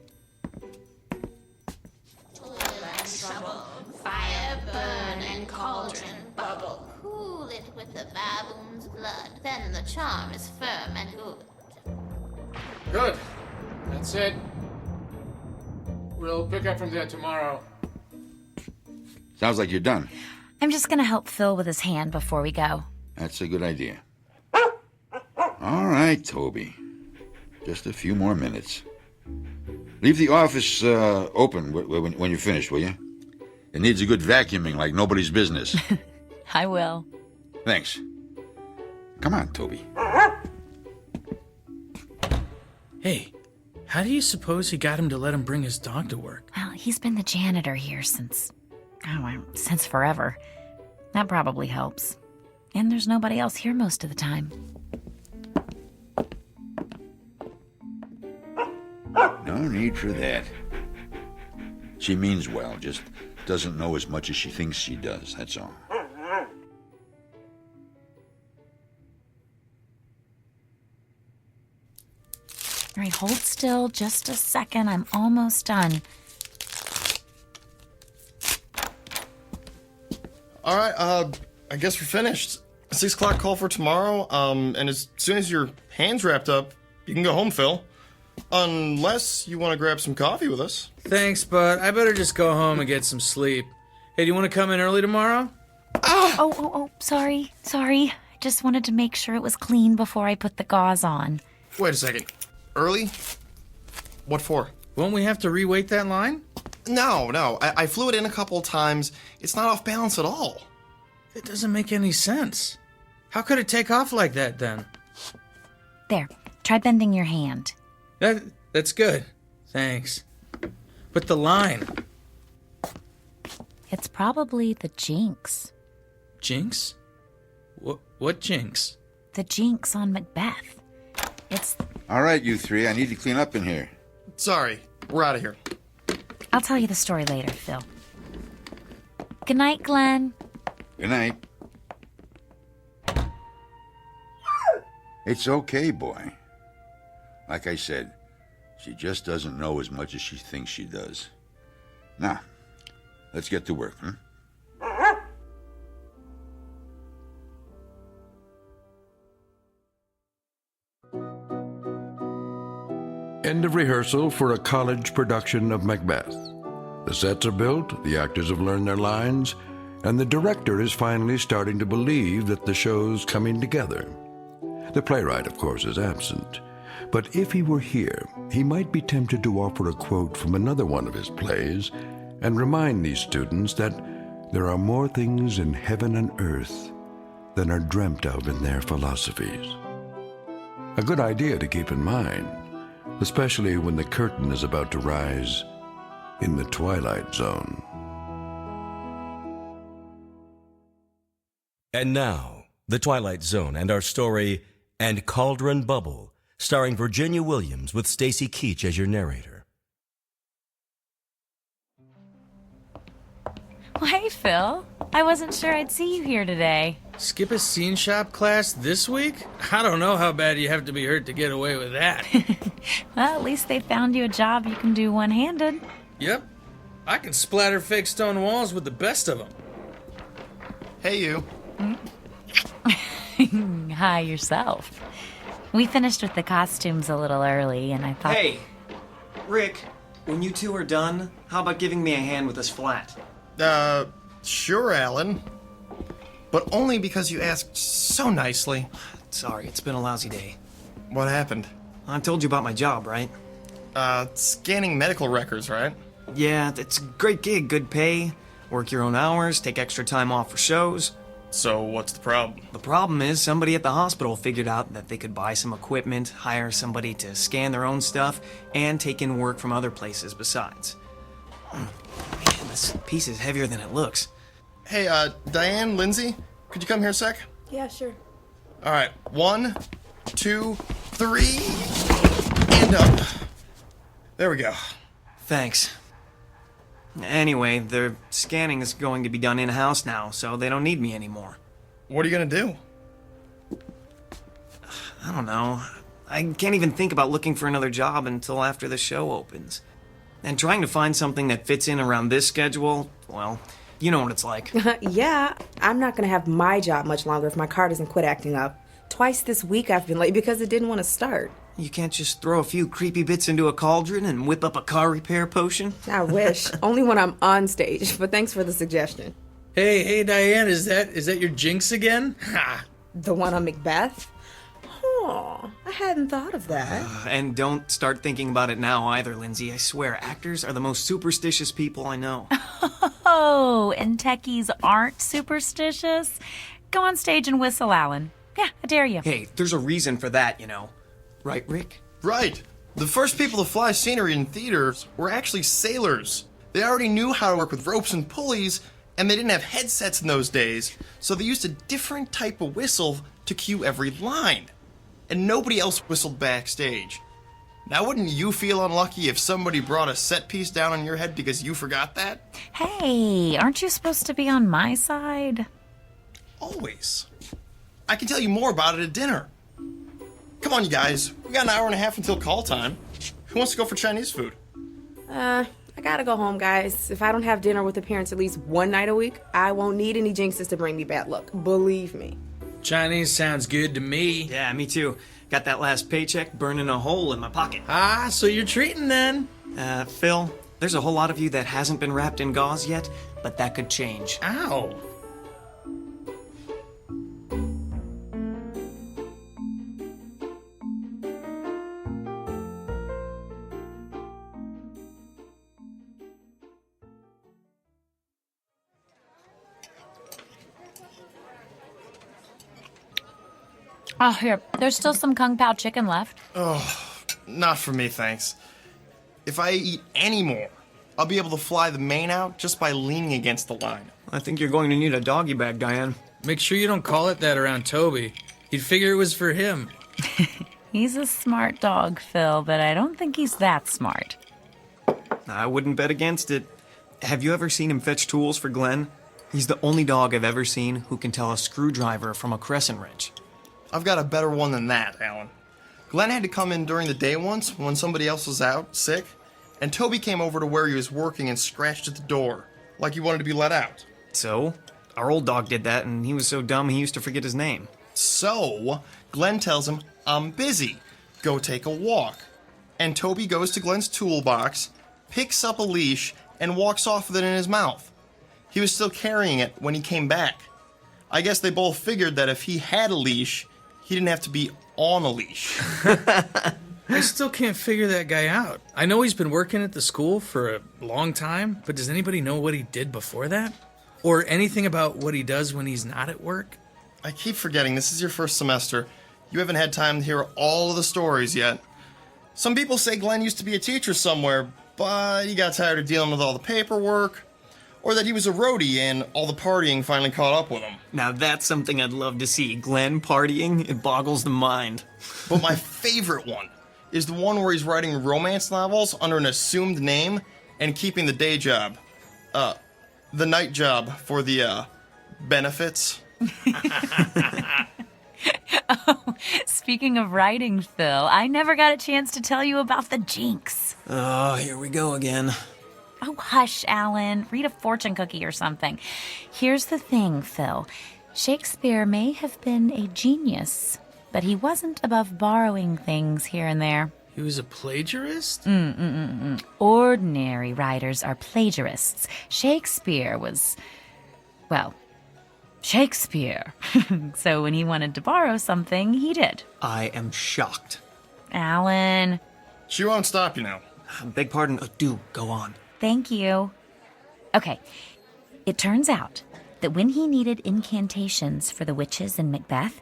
Fire burn and cauldron bubble. Cool it with the baboon's blood. Then the charm is firm and good. Good. That's it. We'll pick up from there tomorrow. Sounds like you're done. I'm just gonna help Phil with his hand before we go. That's a good idea. All right, Toby. Just a few more minutes. Leave the office open when you're finished, will you? It needs a good vacuuming like nobody's business. I will. Thanks. Come on, Toby. Hey, how do you suppose he got him to let him bring his dog to work? Well, he's been the janitor here since forever. That probably helps. And there's nobody else here most of the time. No need for that. She means well, just doesn't know as much as she thinks she does, that's all. All right, hold still just a second. I'm almost done. All right, I guess we're finished. 6 o'clock call for tomorrow, and as soon as your hand's wrapped up, you can go home, Phil. Unless you want to grab some coffee with us. Thanks, but I better just go home and get some sleep. Hey, do you want to come in early tomorrow? Oh, sorry. I just wanted to make sure it was clean before I put the gauze on. Wait a second. Early? What for? Won't we have to reweight that line? No. I flew it in a couple of times. It's not off balance at all. It doesn't make any sense. How could it take off like that then? There, try bending your hand. That's good. Thanks. But the line. It's probably the jinx. Jinx? What jinx? The jinx on Macbeth. It's... All right, you three. I need to clean up in here. Sorry, we're out of here. I'll tell you the story later, Phil. Good night, Glenn. Good night. It's okay, boy. Like I said, she just doesn't know as much as she thinks she does. Now, let's get to work, huh? End of rehearsal for a college production of Macbeth. The sets are built, the actors have learned their lines, and the director is finally starting to believe that the show's coming together. The playwright, of course, is absent. But if he were here, he might be tempted to offer a quote from another one of his plays and remind these students that there are more things in heaven and earth than are dreamt of in their philosophies. A good idea to keep in mind, especially when the curtain is about to rise in the Twilight Zone. And now, The Twilight Zone and our story, And Cauldron Bubble, starring Virginia Williams with Stacy Keach as your narrator. Well, hey, Phil. I wasn't sure I'd see you here today. Skip a scene shop class this week? I don't know how bad you have to be hurt to get away with that. Well, at least they found you a job you can do one-handed. Yep. I can splatter fake stone walls with the best of them. Hey, you. Hi, yourself. We finished with the costumes a little early, and I thought... Hey, Rick, when you two are done, how about giving me a hand with this flat? Sure, Alan. But only because you asked so nicely. Sorry, it's been a lousy day. What happened? I told you about my job, right? Scanning medical records, right? Yeah, it's a great gig, good pay. Work your own hours, take extra time off for shows. So what's the problem? The problem is somebody at the hospital figured out that they could buy some equipment, hire somebody to scan their own stuff, and take in work from other places besides. Man, this piece is heavier than it looks. Hey, Diane, Lindsay, could you come here a sec? Yeah, sure. All right, 1, 2, 3, and up. There we go. Thanks. Anyway, their scanning is going to be done in-house now, so they don't need me anymore. What are you gonna do? I don't know. I can't even think about looking for another job until after the show opens. And trying to find something that fits in around this schedule, well, you know what it's like. Yeah, I'm not gonna have my job much longer if my car doesn't quit acting up. Twice this week I've been late because it didn't want to start. You can't just throw a few creepy bits into a cauldron and whip up a car repair potion? I wish. Only when I'm on stage, but thanks for the suggestion. Hey, Diane, is that your jinx again? Ha! The one on Macbeth? Oh, I hadn't thought of that. And don't start thinking about it now either, Lindsay. I swear, actors are the most superstitious people I know. Oh, and techies aren't superstitious? Go on stage and whistle, Alan. Yeah, I dare you. Hey, there's a reason for that, you know. Right, Rick? Right. The first people to fly scenery in theaters were actually sailors. They already knew how to work with ropes and pulleys, and they didn't have headsets in those days, so they used a different type of whistle to cue every line. And nobody else whistled backstage. Now, wouldn't you feel unlucky if somebody brought a set piece down on your head because you forgot that? Hey, aren't you supposed to be on my side? Always. I can tell you more about it at dinner. Come on, you guys. We got an hour and a half until call time. Who wants to go for Chinese food? I gotta go home, guys. If I don't have dinner with the parents at least one night a week, I won't need any jinxes to bring me bad luck. Believe me. Chinese sounds good to me. Yeah, me too. Got that last paycheck burning a hole in my pocket. Ah, so you're treating then? Phil, there's a whole lot of you that hasn't been wrapped in gauze yet, but that could change. Ow. Oh, here. There's still some Kung Pao chicken left. Oh, not for me, thanks. If I eat any more, I'll be able to fly the mane out just by leaning against the line. I think you're going to need a doggy bag, Diane. Make sure you don't call it that around Toby. He'd figure it was for him. He's a smart dog, Phil, but I don't think he's that smart. I wouldn't bet against it. Have you ever seen him fetch tools for Glenn? He's the only dog I've ever seen who can tell a screwdriver from a crescent wrench. I've got a better one than that, Alan. Glenn had to come in during the day once when somebody else was out, sick, and Toby came over to where he was working and scratched at the door, like he wanted to be let out. So? Our old dog did that, and he was so dumb he used to forget his name. So, Glenn tells him, "I'm busy. Go take a walk." And Toby goes to Glenn's toolbox, picks up a leash, and walks off with it in his mouth. He was still carrying it when he came back. I guess they both figured that if he had a leash, he didn't have to be on a leash. I still can't figure that guy out. I know he's been working at the school for a long time, but does anybody know what he did before that? Or anything about what he does when he's not at work? I keep forgetting this is your first semester. You haven't had time to hear all of the stories yet. Some people say Glenn used to be a teacher somewhere, but he got tired of dealing with all the paperwork. Or that he was a roadie and all the partying finally caught up with him. Now that's something I'd love to see. Glenn partying, it boggles the mind. But my favorite one is the one where he's writing romance novels under an assumed name and keeping the day job. The night job for the, benefits. Oh, speaking of writing, Phil, I never got a chance to tell you about the jinx. Oh, here we go again. Oh, hush, Alan. Read a fortune cookie or something. Here's the thing, Phil. Shakespeare may have been a genius, but he wasn't above borrowing things here and there. He was a plagiarist? Ordinary writers are plagiarists. Shakespeare was, well, Shakespeare. So when he wanted to borrow something, he did. I am shocked. Alan. She won't stop you now. Beg pardon. Do go on. Thank you. Okay, it turns out that when he needed incantations for the witches in Macbeth,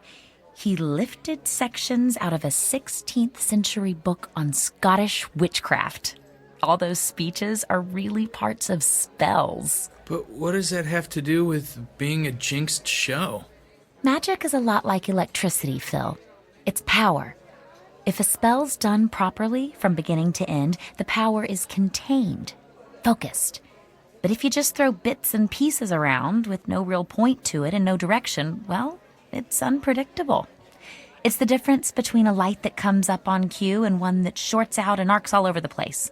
he lifted sections out of a 16th century book on Scottish witchcraft. All those speeches are really parts of spells. But what does that have to do with being a jinxed show? Magic is a lot like electricity, Phil. It's power. If a spell's done properly from beginning to end, the power is contained, focused. But if you just throw bits and pieces around with no real point to it and no direction, well, it's unpredictable. It's the difference between a light that comes up on cue and one that shorts out and arcs all over the place.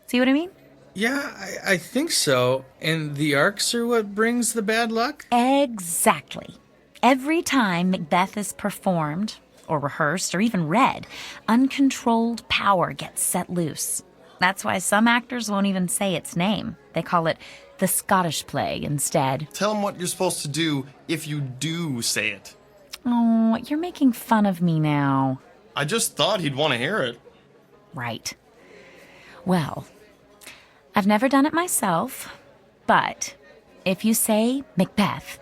See what I mean? Yeah, I think so. And the arcs are what brings the bad luck? Exactly. Every time Macbeth is performed, or rehearsed, or even read, uncontrolled power gets set loose. That's why some actors won't even say its name. They call it the Scottish play instead. Tell him what you're supposed to do if you do say it. Oh, you're making fun of me now. I just thought he'd want to hear it. Right. Well, I've never done it myself, but if you say Macbeth,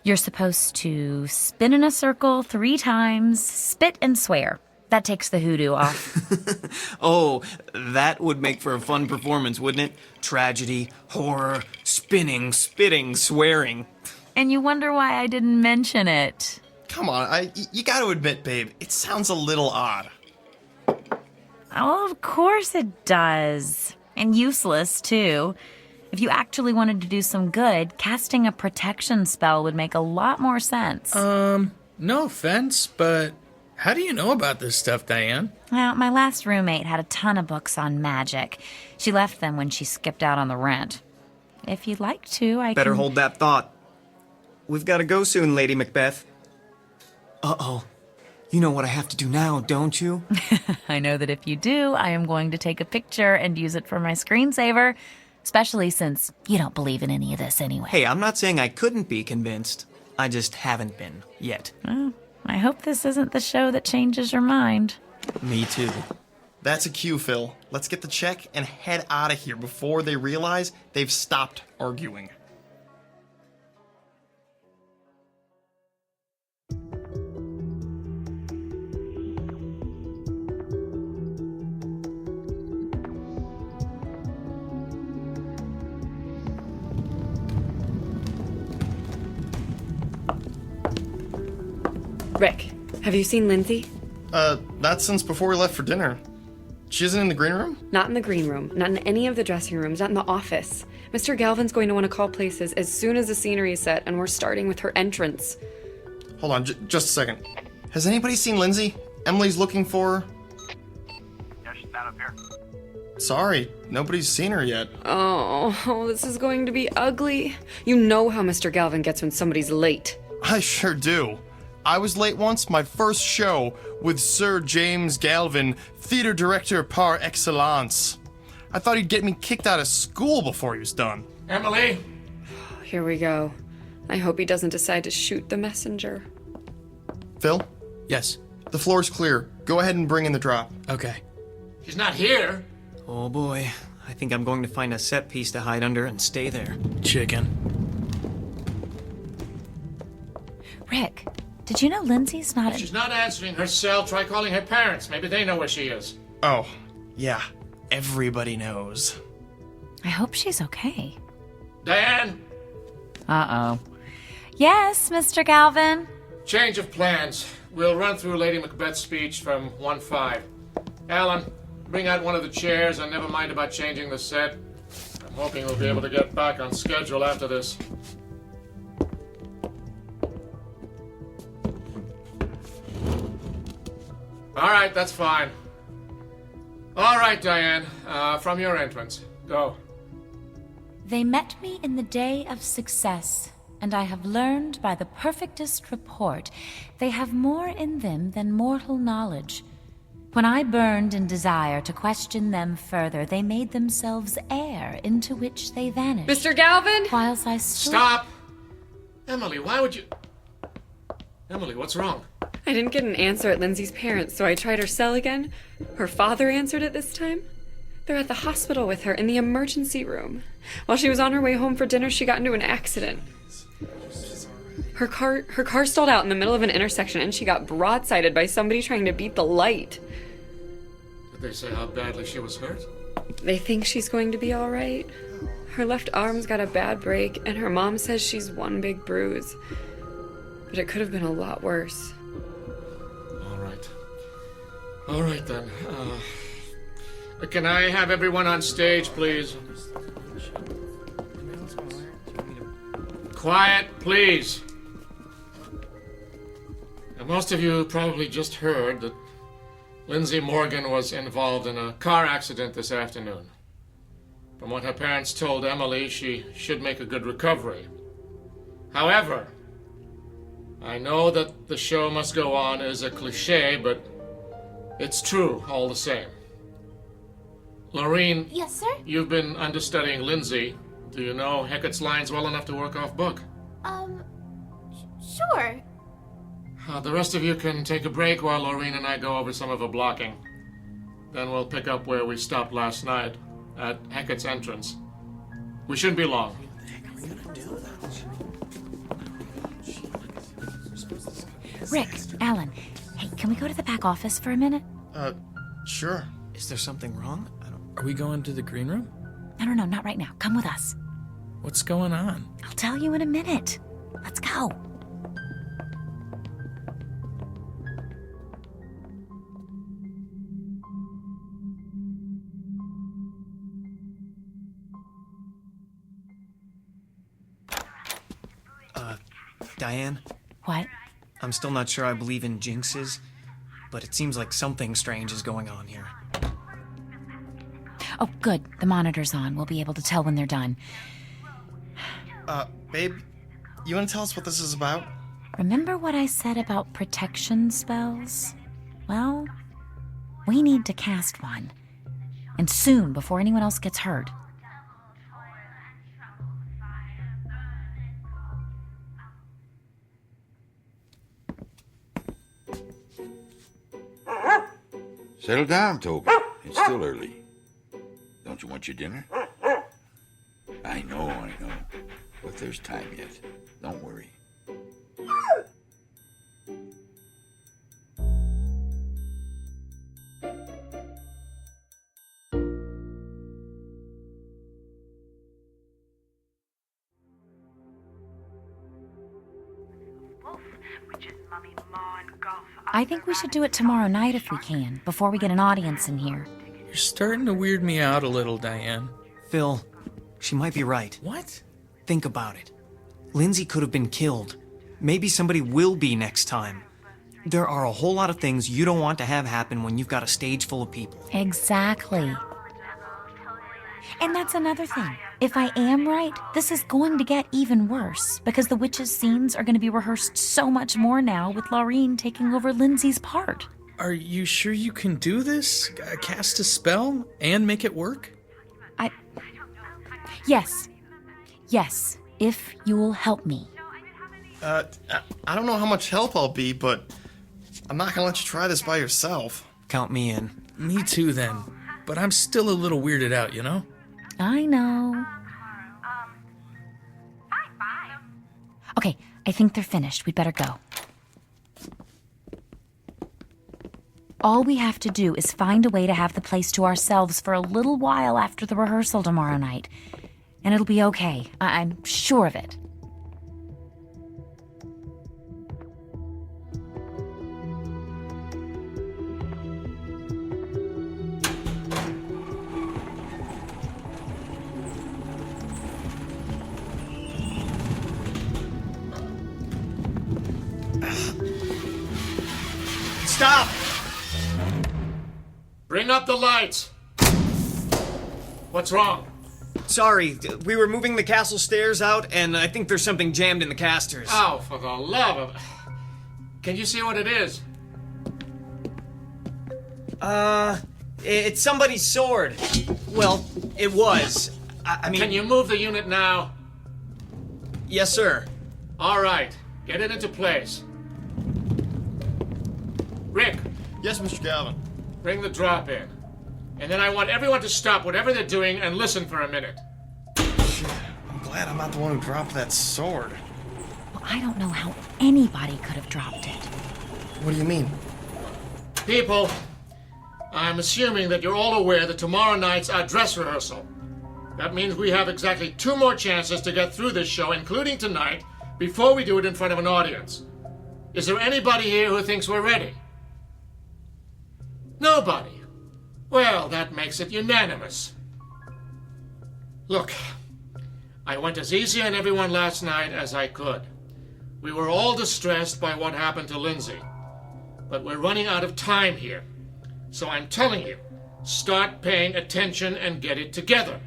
you're supposed to spin in a circle 3 times, spit and swear. That takes the hoodoo off. Oh, that would make for a fun performance, wouldn't it? Tragedy, horror, spinning, spitting, swearing. And you wonder why I didn't mention it. Come on, you gotta admit, babe, it sounds a little odd. Oh, of course it does. And useless, too. If you actually wanted to do some good, casting a protection spell would make a lot more sense. No offense, but how do you know about this stuff, Diane? Well, my last roommate had a ton of books on magic. She left them when she skipped out on the rent. If you'd like to, I Better can... hold that thought. We've got to go soon, Lady Macbeth. Uh-oh. You know what I have to do now, don't you? I know that if you do, I am going to take a picture and use it for my screensaver, especially since you don't believe in any of this anyway. Hey, I'm not saying I couldn't be convinced. I just haven't been, yet. Well, I hope this isn't the show that changes your mind. Me too. That's a cue, Phil. Let's get the check and head out of here before they realize they've stopped arguing. Rick, have you seen Lindsay? Not since before we left for dinner. She isn't in the green room? Not in the green room, not in any of the dressing rooms, not in the office. Mr. Galvin's going to want to call places as soon as the scenery is set, and we're starting with her entrance. Hold on, just a second. Has anybody seen Lindsay? Emily's looking for her. Yeah, she's not up here. Sorry, nobody's seen her yet. Oh, this is going to be ugly. You know how Mr. Galvin gets when somebody's late. I sure do. I was late once, my first show, with Sir James Galvin, theater director par excellence. I thought he'd get me kicked out of school before he was done. Emily! Here we go. I hope he doesn't decide to shoot the messenger. Phil? Yes? The floor's clear. Go ahead and bring in the drop. Okay. She's not here. Oh boy, I think I'm going to find a set piece to hide under and stay there. Chicken. Rick, did you know Lindsay's not If she's not answering her cell, try calling her parents. Maybe they know where she is. Oh, yeah. Everybody knows. I hope she's okay. Diane! Uh-oh. Yes, Mr. Galvin? Change of plans. We'll run through Lady Macbeth's speech from 1-5. Alan, bring out one of the chairs and never mind about changing the set. I'm hoping we'll be able to get back on schedule after this. All right, that's fine. All right, Diane, from your entrance. Go. They met me in the day of success, and I have learned by the perfectest report they have more in them than mortal knowledge. When I burned in desire to question them further, they made themselves air into which they vanished. Mr. Galvin! Whilst I stood... Stop! Emily, why would you... Emily, what's wrong? I didn't get an answer at Lindsay's parents, so I tried her cell again. Her father answered it this time. They're at the hospital with her in the emergency room. While she was on her way home for dinner, she got into an accident. Her car stalled out in the middle of an intersection, and she got broadsided by somebody trying to beat the light. Did they say how badly she was hurt? They think she's going to be all right. Her left arm's got a bad break, and her mom says she's one big bruise. But it could have been a lot worse. All right, then. Can I have everyone on stage, please? Quiet, please. Now, most of you probably just heard that Lindsay Morgan was involved in a car accident this afternoon. From what her parents told Emily, she should make a good recovery. However, I know that the show must go on is a cliche, but it's true all the same. Laureen. Yes, sir? You've been understudying Lindsay. Do you know Hecat's lines well enough to work off book? Sure. The rest of you can take a break while Laureen and I go over some of the blocking. Then we'll pick up where we stopped last night, at Hecat's entrance. We shouldn't be long. Rick, Alan, hey, can we go to the back office for a minute? Sure. Is there something wrong? Are we going to the green room? No, not right now. Come with us. What's going on? I'll tell you in a minute. Let's go. Diane? What? I'm still not sure I believe in jinxes, but it seems like something strange is going on here. Oh, good. The monitor's on. We'll be able to tell when they're done. Babe, you want to tell us what this is about? Remember what I said about protection spells? Well, we need to cast one. And soon, before anyone else gets hurt. Settle down, Toby. It's still early. Don't you want your dinner? I know. But there's time yet. Don't worry. Wolf, which is I think we should do it tomorrow night if we can, before we get an audience in here. You're starting to weird me out a little, Diane. Phil, she might be right. What? Think about it. Lindsay could have been killed. Maybe somebody will be next time. There are a whole lot of things you don't want to have happen when you've got a stage full of people. Exactly. And that's another thing. If I am right, this is going to get even worse, because the witches' scenes are going to be rehearsed so much more now with Laureen taking over Lindsay's part. Are you sure you can do this? Cast a spell and make it work? Yes. Yes, if you'll help me. I don't know how much help I'll be, but I'm not gonna let you try this by yourself. Count me in. Me too, then. But I'm still a little weirded out, you know? I know. Okay, I think they're finished. We'd better go. All we have to do is find a way to have the place to ourselves for a little while after the rehearsal tomorrow night. And it'll be okay. I'm sure of it. Stop! Bring up the lights. What's wrong? Sorry, we were moving the castle stairs out, and I think there's something jammed in the casters. Oh, for the love of... Can you see what it is? It's somebody's sword. Well, it was. I mean... Can you move the unit now? Yes, sir. All right, get it into place. Rick. Yes, Mr. Galvin. Bring the drop in. And then I want everyone to stop whatever they're doing and listen for a minute. Shit, I'm glad I'm not the one who dropped that sword. Well, I don't know how anybody could have dropped it. What do you mean? People, I'm assuming that you're all aware that tomorrow night's our dress rehearsal. That means we have exactly 2 more chances to get through this show, including tonight, before we do it in front of an audience. Is there anybody here who thinks we're ready? Nobody. Well, that makes it unanimous. Look, I went as easy on everyone last night as I could. We were all distressed by what happened to Lindsay. But we're running out of time here. So I'm telling you, start paying attention and get it together.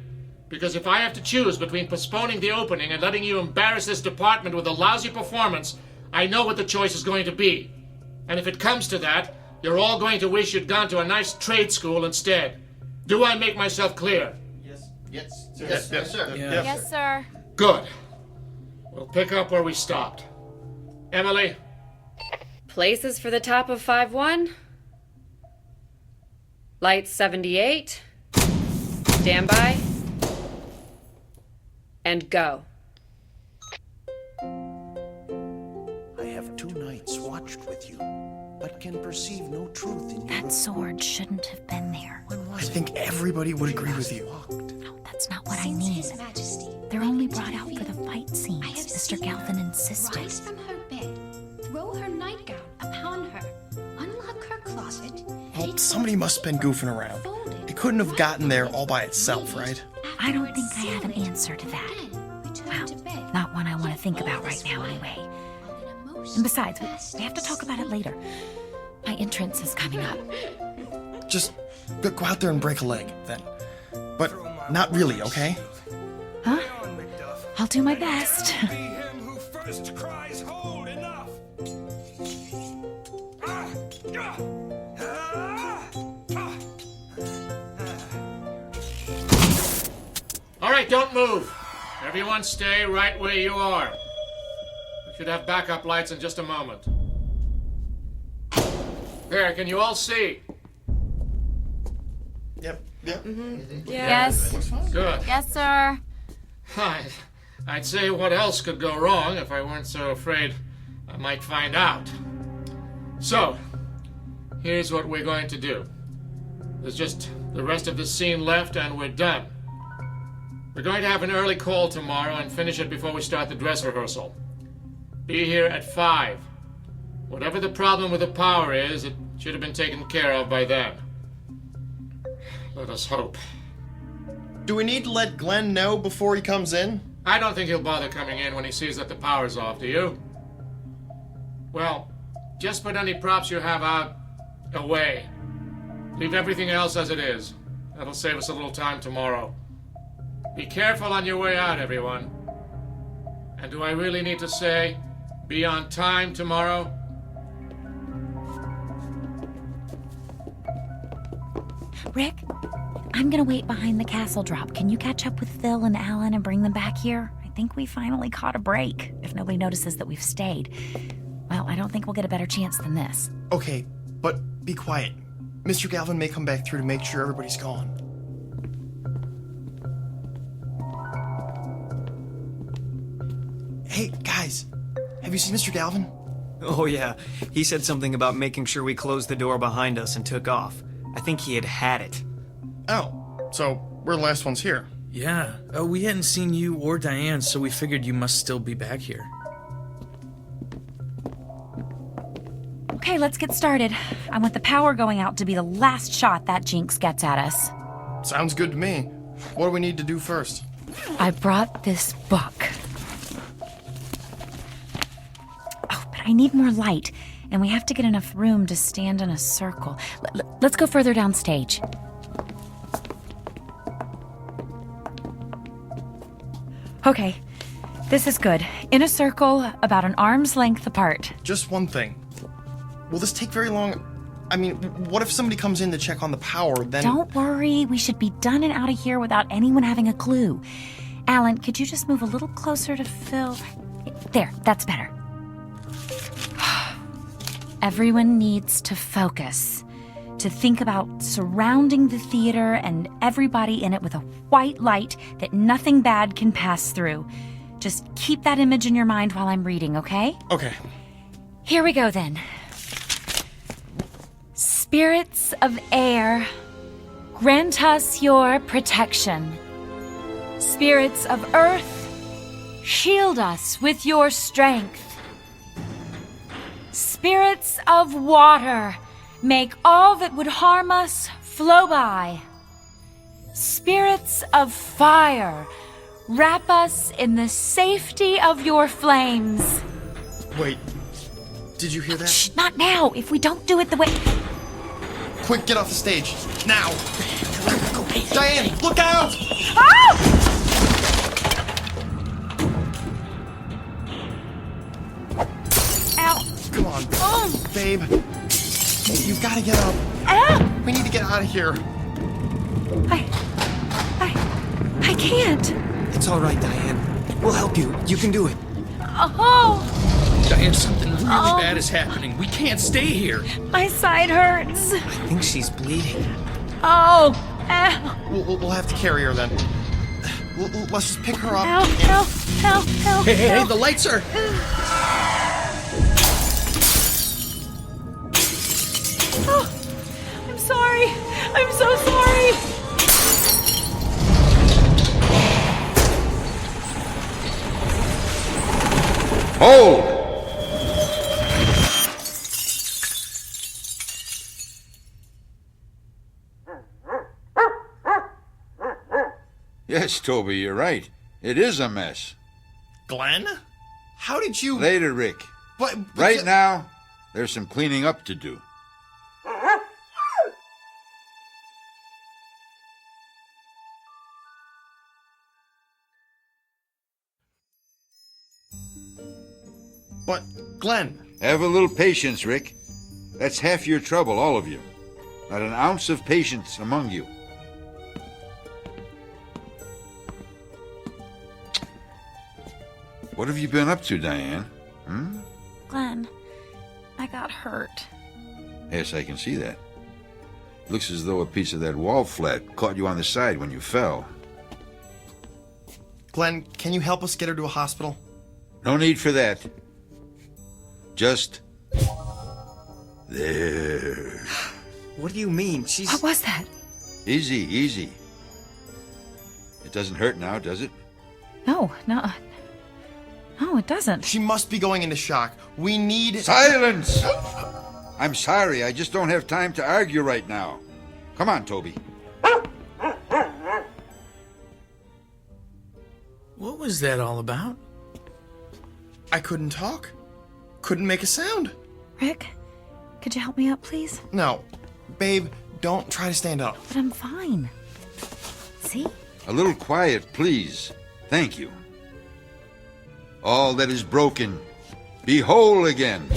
Because if I have to choose between postponing the opening and letting you embarrass this department with a lousy performance, I know what the choice is going to be. And if it comes to that, you're all going to wish you'd gone to a nice trade school instead. Do I make myself clear? Yes. Yes, sir. Yes, sir. Good. We'll pick up where we stopped. Emily? Places for the top of 5-1. Lights 78. Stand by. And go. I have 2 nights watched with you, but can perceive no truth in That sword shouldn't have been there. I think everybody would agree with you. No, that's not what I mean. They're only brought out for the fight scenes, Mr. Galvin insisted. Rise from her bed, throw her nightgown upon her, unlock her closet. Well, somebody must have been goofing around. It couldn't have gotten there all by itself, right? I don't think I have an answer to that. Well, not one I want to think about right now anyway. And besides, we have to talk about it later. My entrance is coming up. Just go out there and break a leg, then. But not really, okay? Huh? I'll do my best. All right, don't move. Everyone stay right where you are. We should have backup lights in just a moment. There, can you all see? Yep. Yes. Good. Yes, sir. I'd say what else could go wrong if I weren't so afraid I might find out. So, here's what we're going to do. There's just the rest of the scene left and we're done. We're going to have an early call tomorrow and finish it before we start the dress rehearsal. Be here at 5. Whatever the problem with the power is, it should have been taken care of by then. Let us hope. Do we need to let Glenn know before he comes in? I don't think he'll bother coming in when he sees that the power's off, do you? Well, just put any props you have out away. Leave everything else as it is. That'll save us a little time tomorrow. Be careful on your way out, everyone. And do I really need to say, be on time tomorrow? Rick, I'm gonna wait behind the castle drop. Can you catch up with Phil and Alan and bring them back here? I think we finally caught a break, if nobody notices that we've stayed. Well, I don't think we'll get a better chance than this. Okay, but be quiet. Mr. Galvin may come back through to make sure everybody's gone. Hey, guys, have you seen Mr. Galvin? Oh yeah, he said something about making sure we closed the door behind us and took off. I think he had it. Oh, so we're the last ones here. Yeah, we hadn't seen you or Diane, so we figured you must still be back here. Okay, let's get started. I want the power going out to be the last shot that jinx gets at us. Sounds good to me. What do we need to do first? I brought this book. Oh, but I need more light, and we have to get enough room to stand in a circle. Let's go further downstage. Okay, this is good. In a circle, about an arm's length apart. Just one thing. Will this take very long? I mean, what if somebody comes in to check on the power, then... Don't worry, we should be done and out of here without anyone having a clue. Alan, could you just move a little closer to Phil? There, that's better. Everyone needs to focus, to think about surrounding the theater and everybody in it with a white light that nothing bad can pass through. Just keep that image in your mind while I'm reading, okay? Okay. Here we go then. Spirits of air, grant us your protection. Spirits of earth, shield us with your strength. Spirits of water, make all that would harm us flow by. Spirits of fire, wrap us in the safety of your flames. Wait, did you hear that? Shh, not now. If we don't do it the way... Quick, get off the stage. Now! Diane, look out! Oh! Ow. Come on, Oh. babe. You've got to get up. Ow! We need to get out of here. I can't. It's all right, Diane. We'll help you. You can do it. Oh! Diane, something really bad is happening. We can't stay here. My side hurts. I think she's bleeding. Oh! Ow! We'll have to carry her then. Let's just pick her up. Ow! Ow! Ow! Ow! Hey, the lights are... Oh, I'm sorry. I'm so sorry. Hold! Yes, Toby, you're right. It is a mess. Glenn? How did you... Later, Rick. But right now, there's some cleaning up to do. But, Glenn... Have a little patience, Rick. That's half your trouble, all of you. Not an ounce of patience among you. What have you been up to, Diane? Glenn, I got hurt. Yes, I can see that. Looks as though a piece of that wall flat caught you on the side when you fell. Glenn, can you help us get her to a hospital? No need for that. Just... there. What do you mean? She's... What was that? Easy, easy. It doesn't hurt now, does it? No. No, it doesn't. She must be going into shock. We need... Silence! I'm sorry, I just don't have time to argue right now. Come on, Toby. What was that all about? I couldn't talk. Couldn't make a sound. Rick, could you help me up, please? No. Babe, don't try to stand up. But I'm fine. See? A little quiet, please. Thank you. All that is broken, be whole again.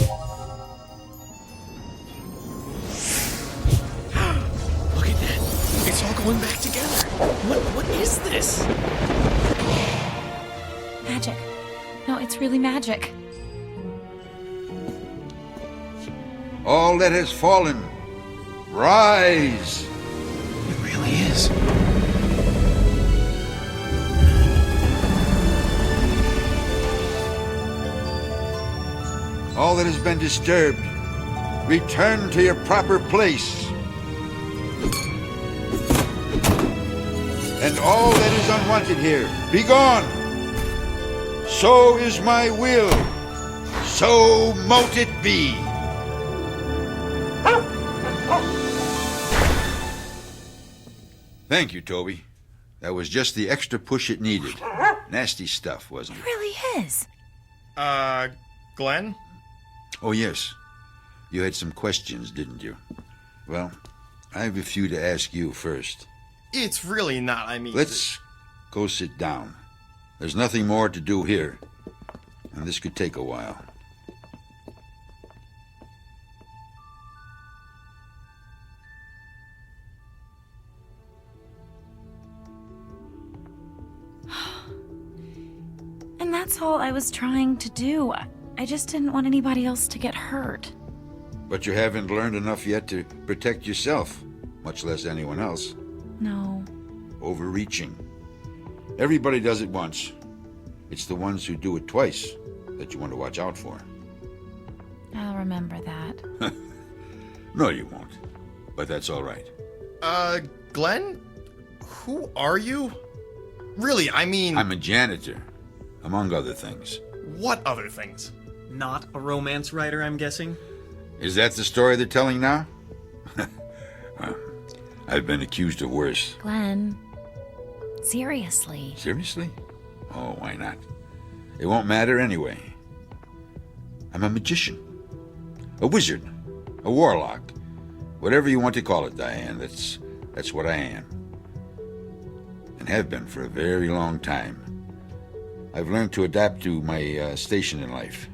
Look at that. It's all going back together. What is this? Magic. No, it's really magic. All that has fallen, rise. It really is. All that has been disturbed, return to your proper place. And all that is unwanted here, be gone. So is my will. So mote it be. Thank you, Toby. That was just the extra push it needed. Nasty stuff, wasn't it? It really is. Glenn? Oh, yes. You had some questions, didn't you? Well, I have a few to ask you first. It's really not, I mean... Let's go sit down. There's nothing more to do here, and this could take a while. And that's all I was trying to do. I just didn't want anybody else to get hurt. But you haven't learned enough yet to protect yourself, much less anyone else. No. Overreaching. Everybody does it once. It's the ones who do it twice that you want to watch out for. I'll remember that. No, you won't. But that's all right. Glenn? Who are you? Really, I mean... I'm a janitor, among other things. What other things? Not a romance writer, I'm guessing? Is that the story they're telling now? Well, I've been accused of worse. Glenn, seriously. Seriously? Oh, why not? It won't matter anyway. I'm a magician. A wizard. A warlock. Whatever you want to call it, Diane, that's what I am. And have been for a very long time. I've learned to adapt to my station in life.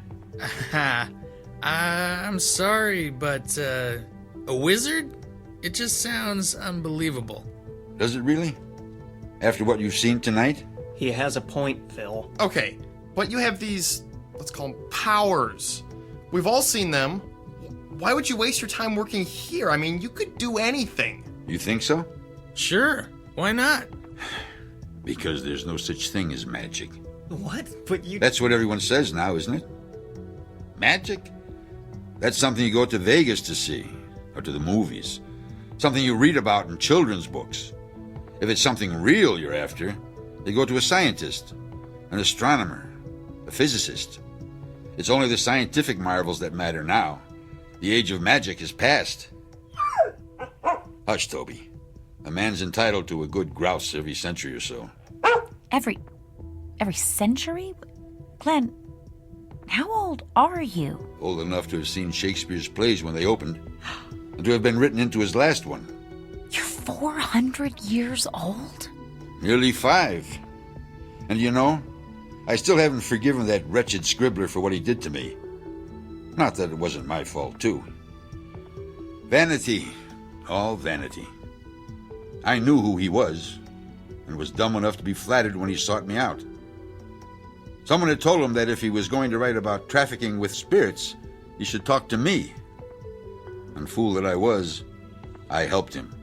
I'm sorry, but a wizard? It just sounds unbelievable. Does it really? After what you've seen tonight? He has a point, Phil. Okay, but you have these, let's call them powers. We've all seen them. Why would you waste your time working here? I mean, you could do anything. You think so? Sure, why not? Because there's no such thing as magic. What? But you... That's what everyone says now, isn't it? Magic? That's something you go to Vegas to see, or to the movies. Something you read about in children's books. If it's something real you're after, you go to a scientist, an astronomer, a physicist. It's only the scientific marvels that matter now. The age of magic is past. Hush, Toby. A man's entitled to a good grouse every century or so. Every century? Glenn, how old are you? Old enough to have seen Shakespeare's plays when they opened, and to have been written into his last one. You're 400 years old? Nearly 5. And you know, I still haven't forgiven that wretched scribbler for what he did to me. Not that it wasn't my fault, too. Vanity. All vanity. I knew who he was, and was dumb enough to be flattered when he sought me out. Someone had told him that if he was going to write about trafficking with spirits, he should talk to me. And fool that I was, I helped him.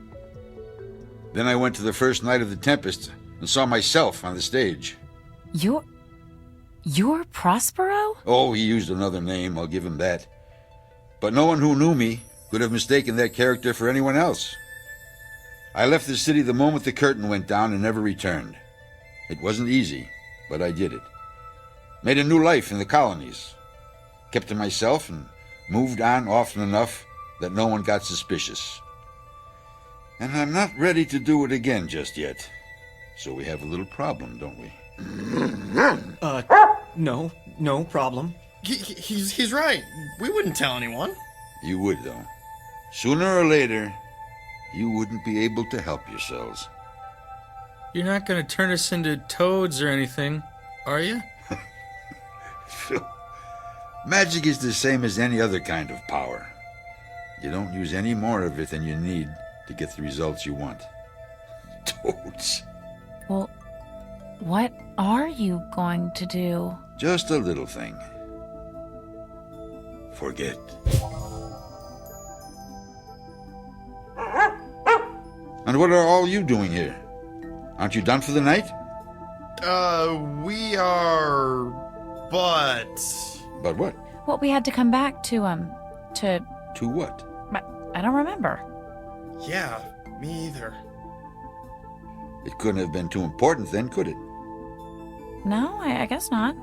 Then I went to the first night of the Tempest and saw myself on the stage. You're Prospero? Oh, he used another name, I'll give him that. But no one who knew me could have mistaken that character for anyone else. I left the city the moment the curtain went down and never returned. It wasn't easy, but I did it. Made a new life in the colonies. Kept to myself and moved on often enough that no one got suspicious. And I'm not ready to do it again just yet. So we have a little problem, don't we? No problem. He's right. We wouldn't tell anyone. You would, though. Sooner or later, you wouldn't be able to help yourselves. You're not going to turn us into toads or anything, are you? Phil, magic is the same as any other kind of power. You don't use any more of it than you need to get the results you want. Toads. Well, what are you going to do? Just a little thing. Forget. And what are all you doing here? Aren't you done for the night? We are... But what? Well, we had to come back to To what? I don't remember. Yeah, me either. It couldn't have been too important then, could it? No, I guess not.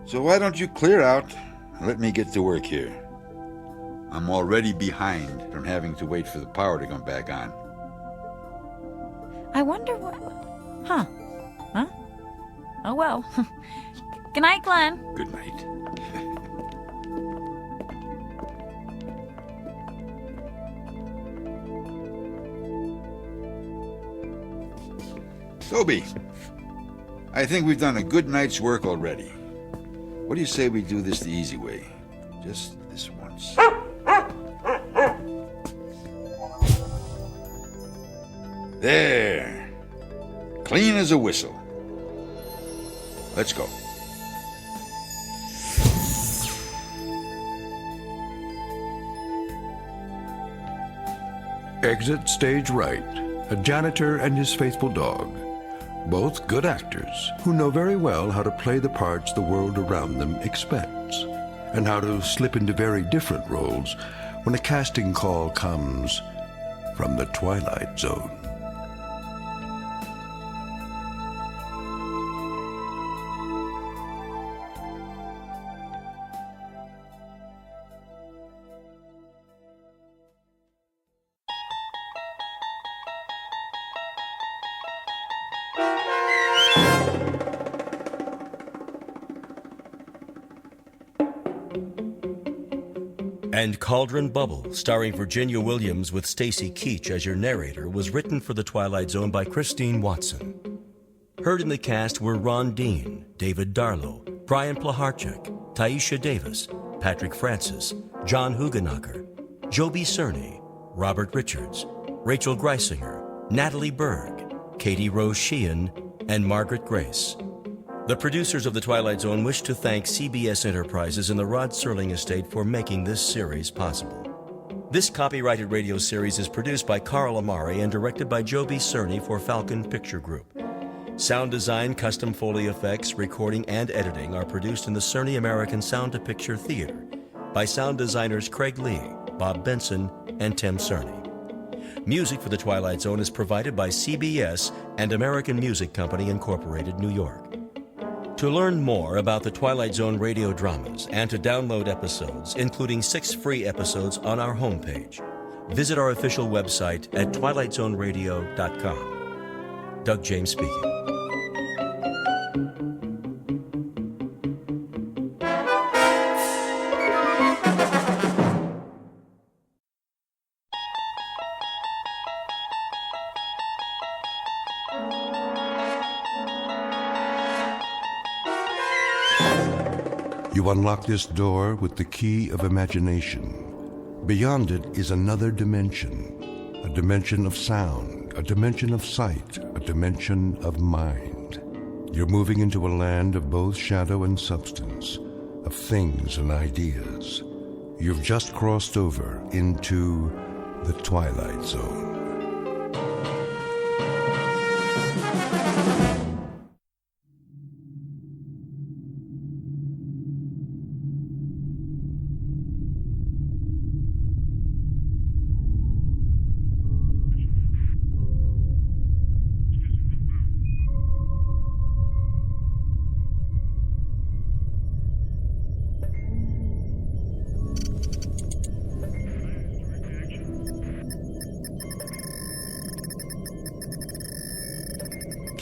So why don't you clear out and let me get to work here? I'm already behind from having to wait for the power to come back on. I wonder what... Huh? Oh, well. Good night, Glenn. Good night. Toby, I think we've done a good night's work already. What do you say we do this the easy way? Just this once. There. Clean as a whistle. Let's go. Exit stage right. A janitor and his faithful dog. Both good actors who know very well how to play the parts the world around them expects, and how to slip into very different roles when a casting call comes from the Twilight Zone. And Cauldron Bubble, starring Virginia Williams with Stacy Keach as your narrator, was written for The Twilight Zone by Christine Watson. Heard in the cast were Ron Dean, David Darlow, Brian Plaharchuk, Taisha Davis, Patrick Francis, John Hugenacher, Joby Cerny, Robert Richards, Rachel Greisinger, Natalie Berg, Katie Rose Sheehan, and Margaret Grace. The producers of The Twilight Zone wish to thank CBS Enterprises and the Rod Serling Estate for making this series possible. This copyrighted radio series is produced by Carl Amari and directed by Joby Cerny for Falcon Picture Group. Sound design, custom Foley effects, recording, and editing are produced in the Cerny American Sound to Picture Theater by sound designers Craig Lee, Bob Benson, and Tim Cerny. Music for The Twilight Zone is provided by CBS and American Music Company, Incorporated, New York. To learn more about the Twilight Zone radio dramas and to download episodes, including 6 free episodes on our homepage, visit our official website at twilightzoneradio.com. Doug James speaking. You unlock this door with the key of imagination. Beyond it is another dimension, a dimension of sound, a dimension of sight, a dimension of mind. You're moving into a land of both shadow and substance, of things and ideas. You've just crossed over into the Twilight Zone.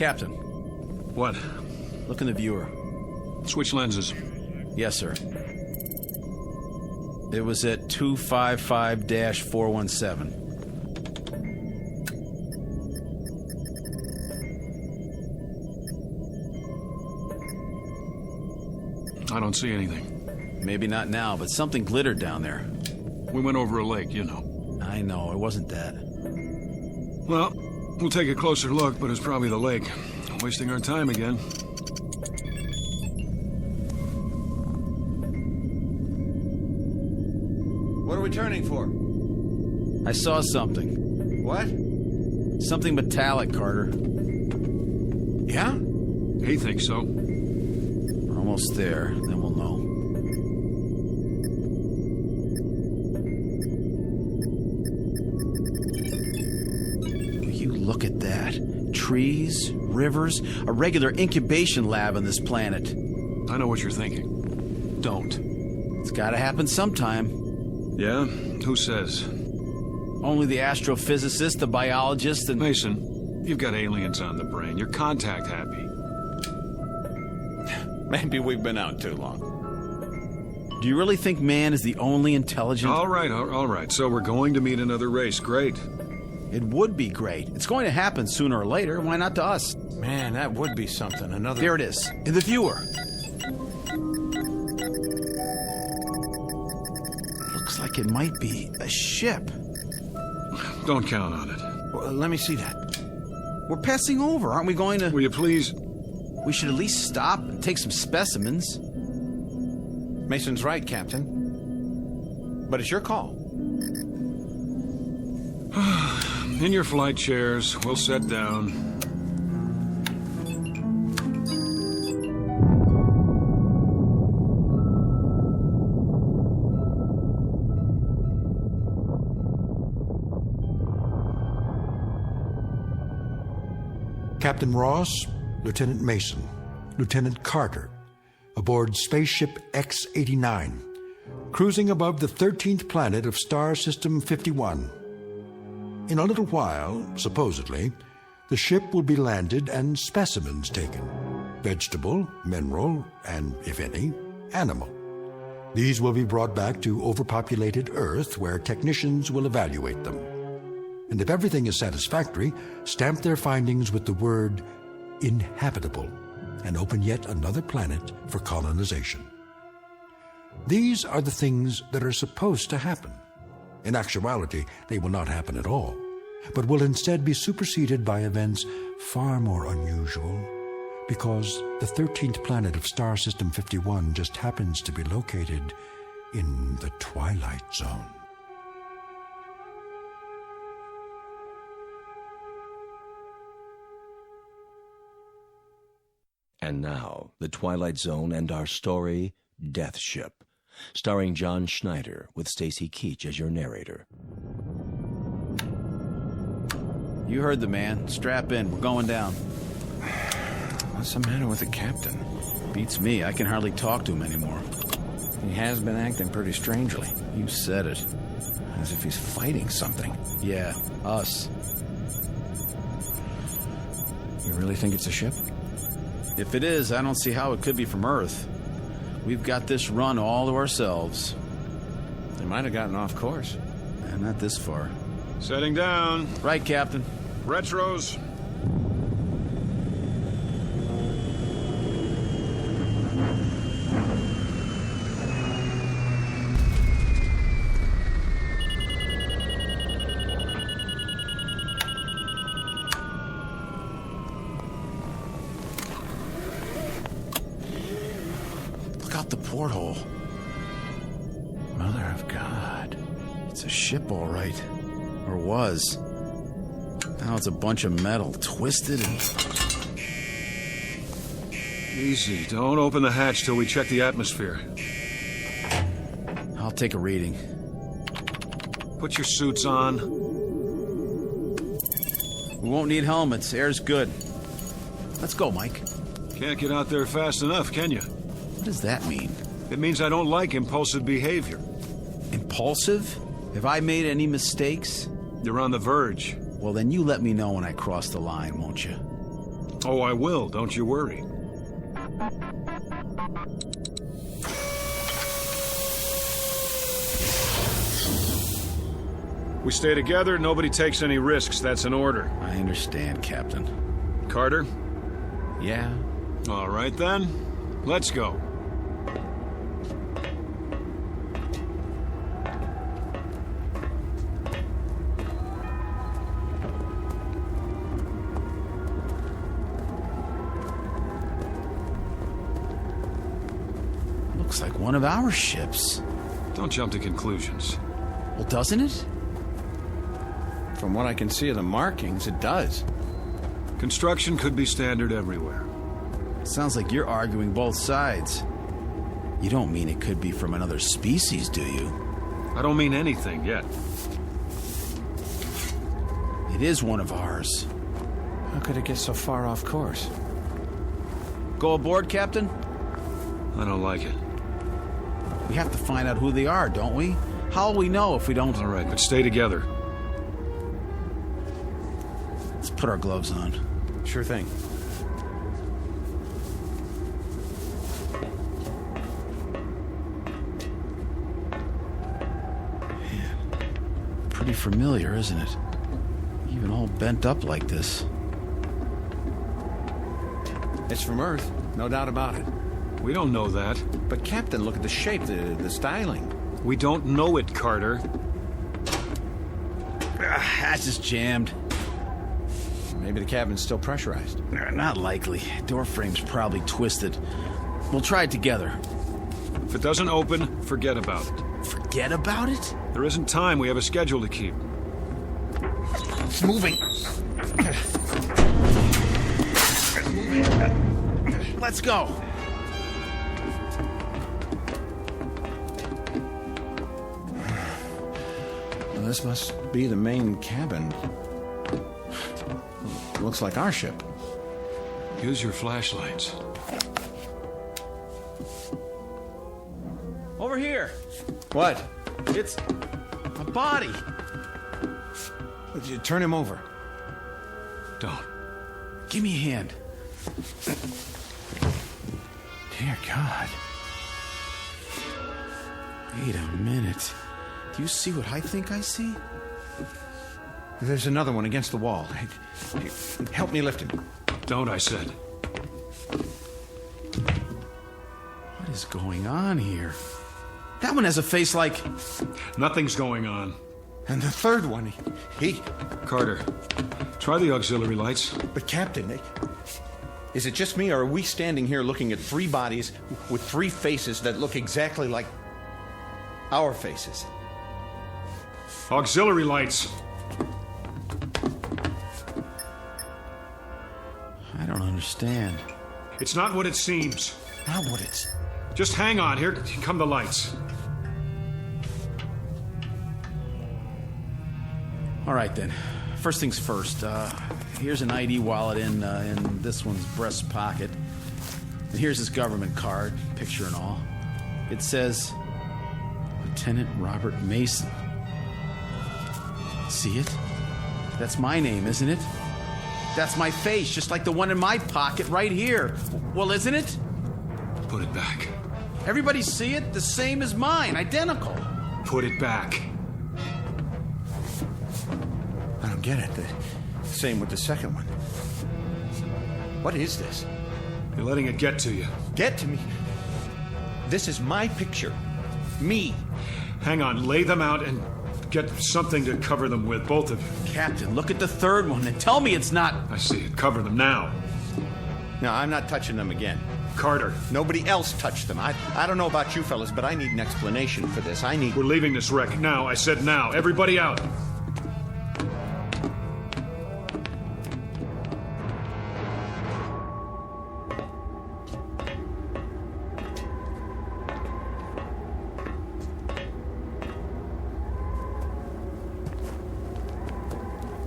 Captain. What? Look in the viewer. Switch lenses. Yes, sir. It was at 255-417. I don't see anything. Maybe not now, but something glittered down there. We went over a lake, you know. I know, it wasn't that. Well, we'll take a closer look, but it's probably the lake. Wasting our time again. What are we turning for? I saw something. What? Something metallic, Carter. Yeah? He thinks so. We're almost there, then we'll know. Will you look at that? Trees, rivers, a regular incubation lab on this planet. I know what you're thinking. Don't. It's gotta happen sometime. Yeah? Who says? Only the astrophysicist, the biologist, and... Mason, you've got aliens on the brain. You're contact happy. Maybe we've been out too long. Do you really think man is the only intelligent... All right. So we're going to meet another race. Great. It would be great. It's going to happen sooner or later. Why not to us? Man, that would be something. Another... There it is, in the viewer. Looks like it might be a ship. Don't count on it. Well, let me see that. We're passing over. Aren't we going to... Will you please... We should at least stop and take some specimens. Mason's right, Captain. But it's your call. In your flight chairs, we'll set down. Captain Ross, Lieutenant Mason, Lieutenant Carter, aboard spaceship X-89, cruising above the 13th planet of Star System 51. In a little while, supposedly, the ship will be landed and specimens taken. Vegetable, mineral, and, if any, animal. These will be brought back to overpopulated Earth, where technicians will evaluate them. And if everything is satisfactory, stamp their findings with the word inhabitable and open yet another planet for colonization. These are the things that are supposed to happen. In actuality, they will not happen at all, but will instead be superseded by events far more unusual, because the 13th planet of Star System 51 just happens to be located in the Twilight Zone. And now, The Twilight Zone and our story, Death Ship, starring John Schneider with Stacy Keach as your narrator. You heard the man. Strap in. We're going down. What's the matter with the captain? Beats me. I can hardly talk to him anymore. He has been acting pretty strangely. You said it. As if he's fighting something. Yeah, us. You really think it's a ship? If it is, I don't see how it could be from Earth. We've got this run all to ourselves. They might have gotten off course. And not this far. Setting down. Right, Captain. Retros. The porthole. Mother of God. It's a ship, all right. Or was. Now it's a bunch of metal, twisted and... Easy. Don't open the hatch till we check the atmosphere. I'll take a reading. Put your suits on. We won't need helmets. Air's good. Let's go, Mike. Can't get out there fast enough, can you? What does that mean? It means I don't like impulsive behavior. Impulsive? Have I made any mistakes? You're on the verge. Well, then you let me know when I cross the line, won't you? Oh, I will, don't you worry. We stay together, nobody takes any risks. That's an order. I understand, Captain. Carter? Yeah? All right, then. Let's go. Looks like one of our ships. Don't jump to conclusions. Well, doesn't it? From what I can see of the markings, it does. Construction could be standard everywhere. Sounds like you're arguing both sides. You don't mean it could be from another species, do you? I don't mean anything yet. It is one of ours. How could it get so far off course? Go aboard, Captain? I don't like it. We have to find out who they are, don't we? How will we know if we don't? All right, but stay together. Let's put our gloves on. Sure thing. Man, pretty familiar, isn't it? Even all bent up like this. It's from Earth, no doubt about it. We don't know that. But Captain, look at the shape, the styling. We don't know it, Carter. That's just jammed. Maybe the cabin's still pressurized. Not likely. Door frame's probably twisted. We'll try it together. If it doesn't open, forget about it. Forget about it? There isn't time. We have a schedule to keep. It's moving. Let's go. Well, this must be the main cabin. Looks like our ship. Use your flashlights. Over here. What? It's a body. Would you turn him over? Don't. Give me a hand. Dear God. Wait a minute. Do you see what I think I see? There's another one against the wall. Help me lift him. Don't, I said. What is going on here? That one has a face like... Nothing's going on. And the third one, he... Carter, try the auxiliary lights. But Captain, is it just me, or are we standing here looking at three bodies with three faces that look exactly like our faces? Auxiliary lights. I don't understand. It's not what it seems. Not what it's... Just hang on. Here come the lights. All right, then. First things first. Here's an ID wallet in this one's breast pocket. And here's his government card, picture and all. It says, Lieutenant Robert Mason. See it? That's my name, isn't it? That's my face, just like the one in my pocket right here. Well, isn't it? Put it back. Everybody see it? The same as mine, identical. Put it back. I don't get it. The same with the second one. What is this? You're letting it get to you. Get to me? This is my picture. Me. Hang on, lay them out and get something to cover them with, both of you. Captain, look at the third one and tell me it's not... I see it. Cover them now. No, I'm not touching them again. Carter. Nobody else touched them. I don't know about you fellas, but I need an explanation for this. We're leaving this wreck now. I said now. Everybody out.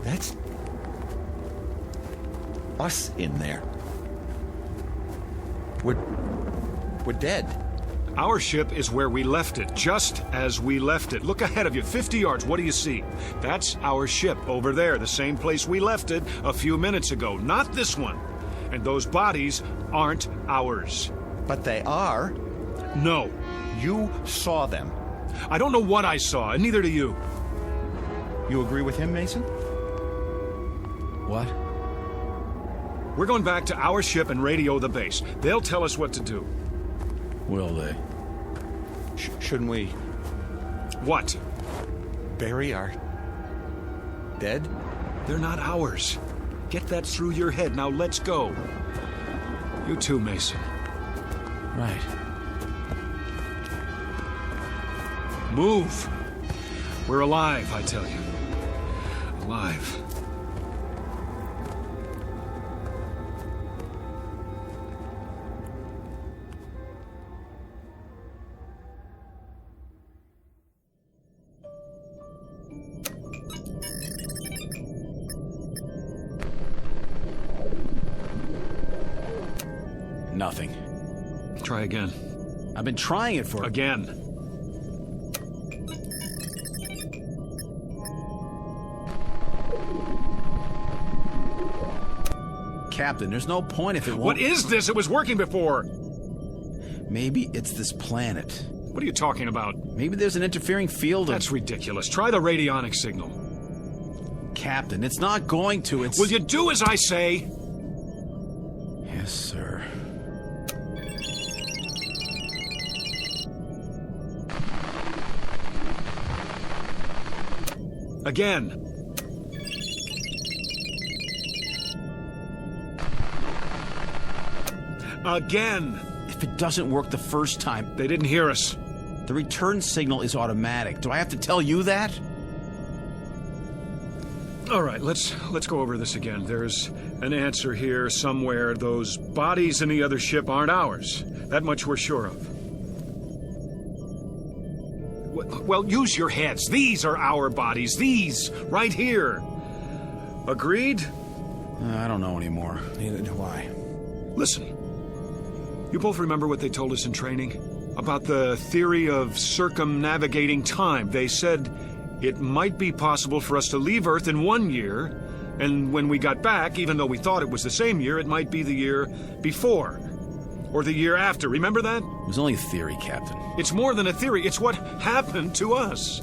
That's us in there. We're dead. Our ship is where we left it, just as we left it. Look ahead of you, 50 yards. What do you see? That's our ship over there, the same place we left it a few minutes ago. Not this one. And those bodies aren't ours. But they are. No. You saw them. I don't know what I saw, and neither do you. You agree with him, Mason? What? We're going back to our ship and radio the base. They'll tell us what to do. Will they? Shouldn't we... What? Bury our... dead? They're not ours. Get that through your head. Now let's go. You too, Mason. Right. Move. We're alive, I tell you. Alive. Nothing. Try again. I've been trying it for... Again. Captain, there's no point if it won't... What is this? It was working before. Maybe it's this planet. What are you talking about? Maybe there's an interfering field of... That's ridiculous. Try the radionic signal. Captain, it's not going to. It's... Will you do as I say? Yes, sir. Again. Again. If it doesn't work the first time... They didn't hear us. The return signal is automatic. Do I have to tell you that? All right, let's go over this again. There's an answer here somewhere. Those bodies in the other ship aren't ours. That much we're sure of. Well, use your heads. These are our bodies. These, right here. Agreed? I don't know anymore. Neither do I. Listen. You both remember what they told us in training? About the theory of circumnavigating time. They said it might be possible for us to leave Earth in 1 year, and when we got back, even though we thought it was the same year, it might be the year before. Or the year after. Remember that? It was only a theory, Captain. It's more than a theory. It's what happened to us.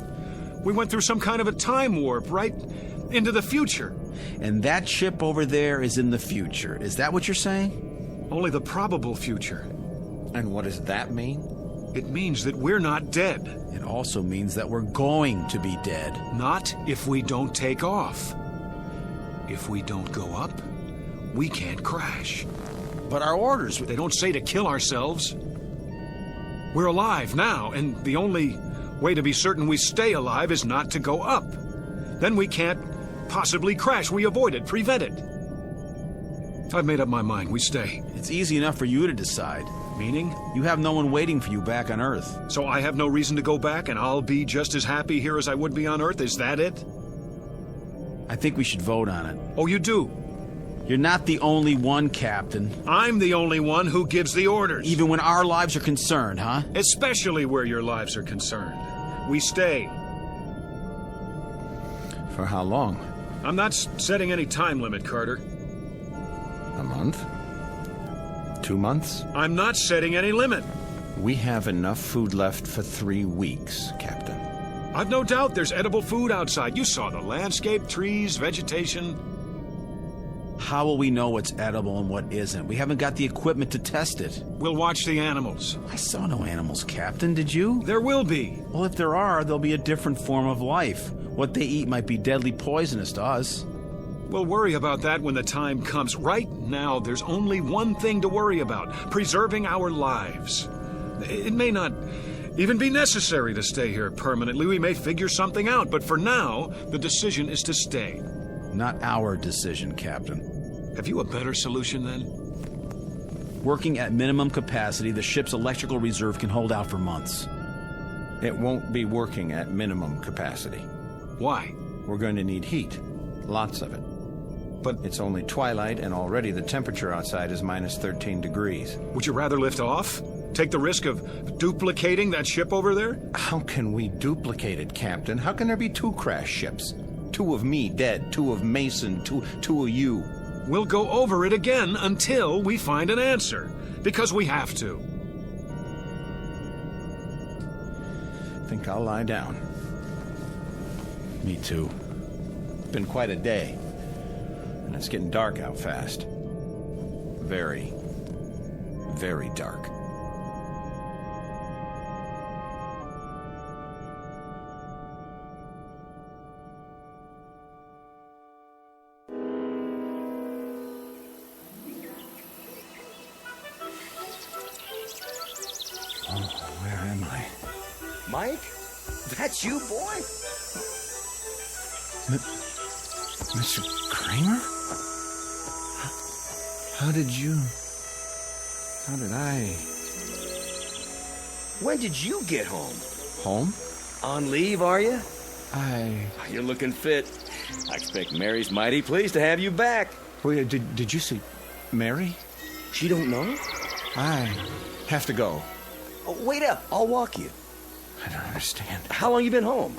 We went through some kind of a time warp, right into the future. And that ship over there is in the future. Is that what you're saying? Only the probable future. And what does that mean? It means that we're not dead. It also means that we're going to be dead. Not if we don't take off. If we don't go up, we can't crash. But our orders... They don't say to kill ourselves. We're alive now, and the only way to be certain we stay alive is not to go up. Then we can't possibly crash. We avoid it, prevent it. I've made up my mind. We stay. It's easy enough for you to decide. Meaning? You have no one waiting for you back on Earth. So I have no reason to go back, and I'll be just as happy here as I would be on Earth? Is that it? I think we should vote on it. Oh, you do? You're not the only one, Captain. I'm the only one who gives the orders. Even when our lives are concerned, huh? Especially where your lives are concerned. We stay. For how long? I'm not setting any time limit, Carter. A month? 2 months? I'm not setting any limit. We have enough food left for 3 weeks, Captain. I've no doubt there's edible food outside. You saw the landscape, trees, vegetation. How will we know what's edible and what isn't? We haven't got the equipment to test it. We'll watch the animals. I saw no animals, Captain. Did you? There will be. Well, if there are, there'll be a different form of life. What they eat might be deadly poisonous to us. We'll worry about that when the time comes. Right now, there's only one thing to worry about: preserving our lives. It may not even be necessary to stay here permanently. We may figure something out, but for now, the decision is to stay. Not our decision, Captain. Have you a better solution, then? Working at minimum capacity, the ship's electrical reserve can hold out for months. It won't be working at minimum capacity. Why? We're going to need heat. Lots of it. But it's only twilight, and already the temperature outside is minus 13 degrees. Would you rather lift off? Take the risk of duplicating that ship over there? How can we duplicate it, Captain? How can there be 2 crash ships? 2 of me dead, 2 of Mason, two of you. We'll go over it again until we find an answer, because we have to. Think I'll lie down. Me too. Been quite a day. And it's getting dark out fast. Very, very dark. Where am I? Mike? That's you, boy? Mr. Kramer? How did I... When did you get home? Home? On leave, are you? You're looking fit. I expect Mary's mighty pleased to have you back. Wait, did you see Mary? She don't know? I have to go. Oh, wait up. I'll walk you. I don't understand. How long you been home?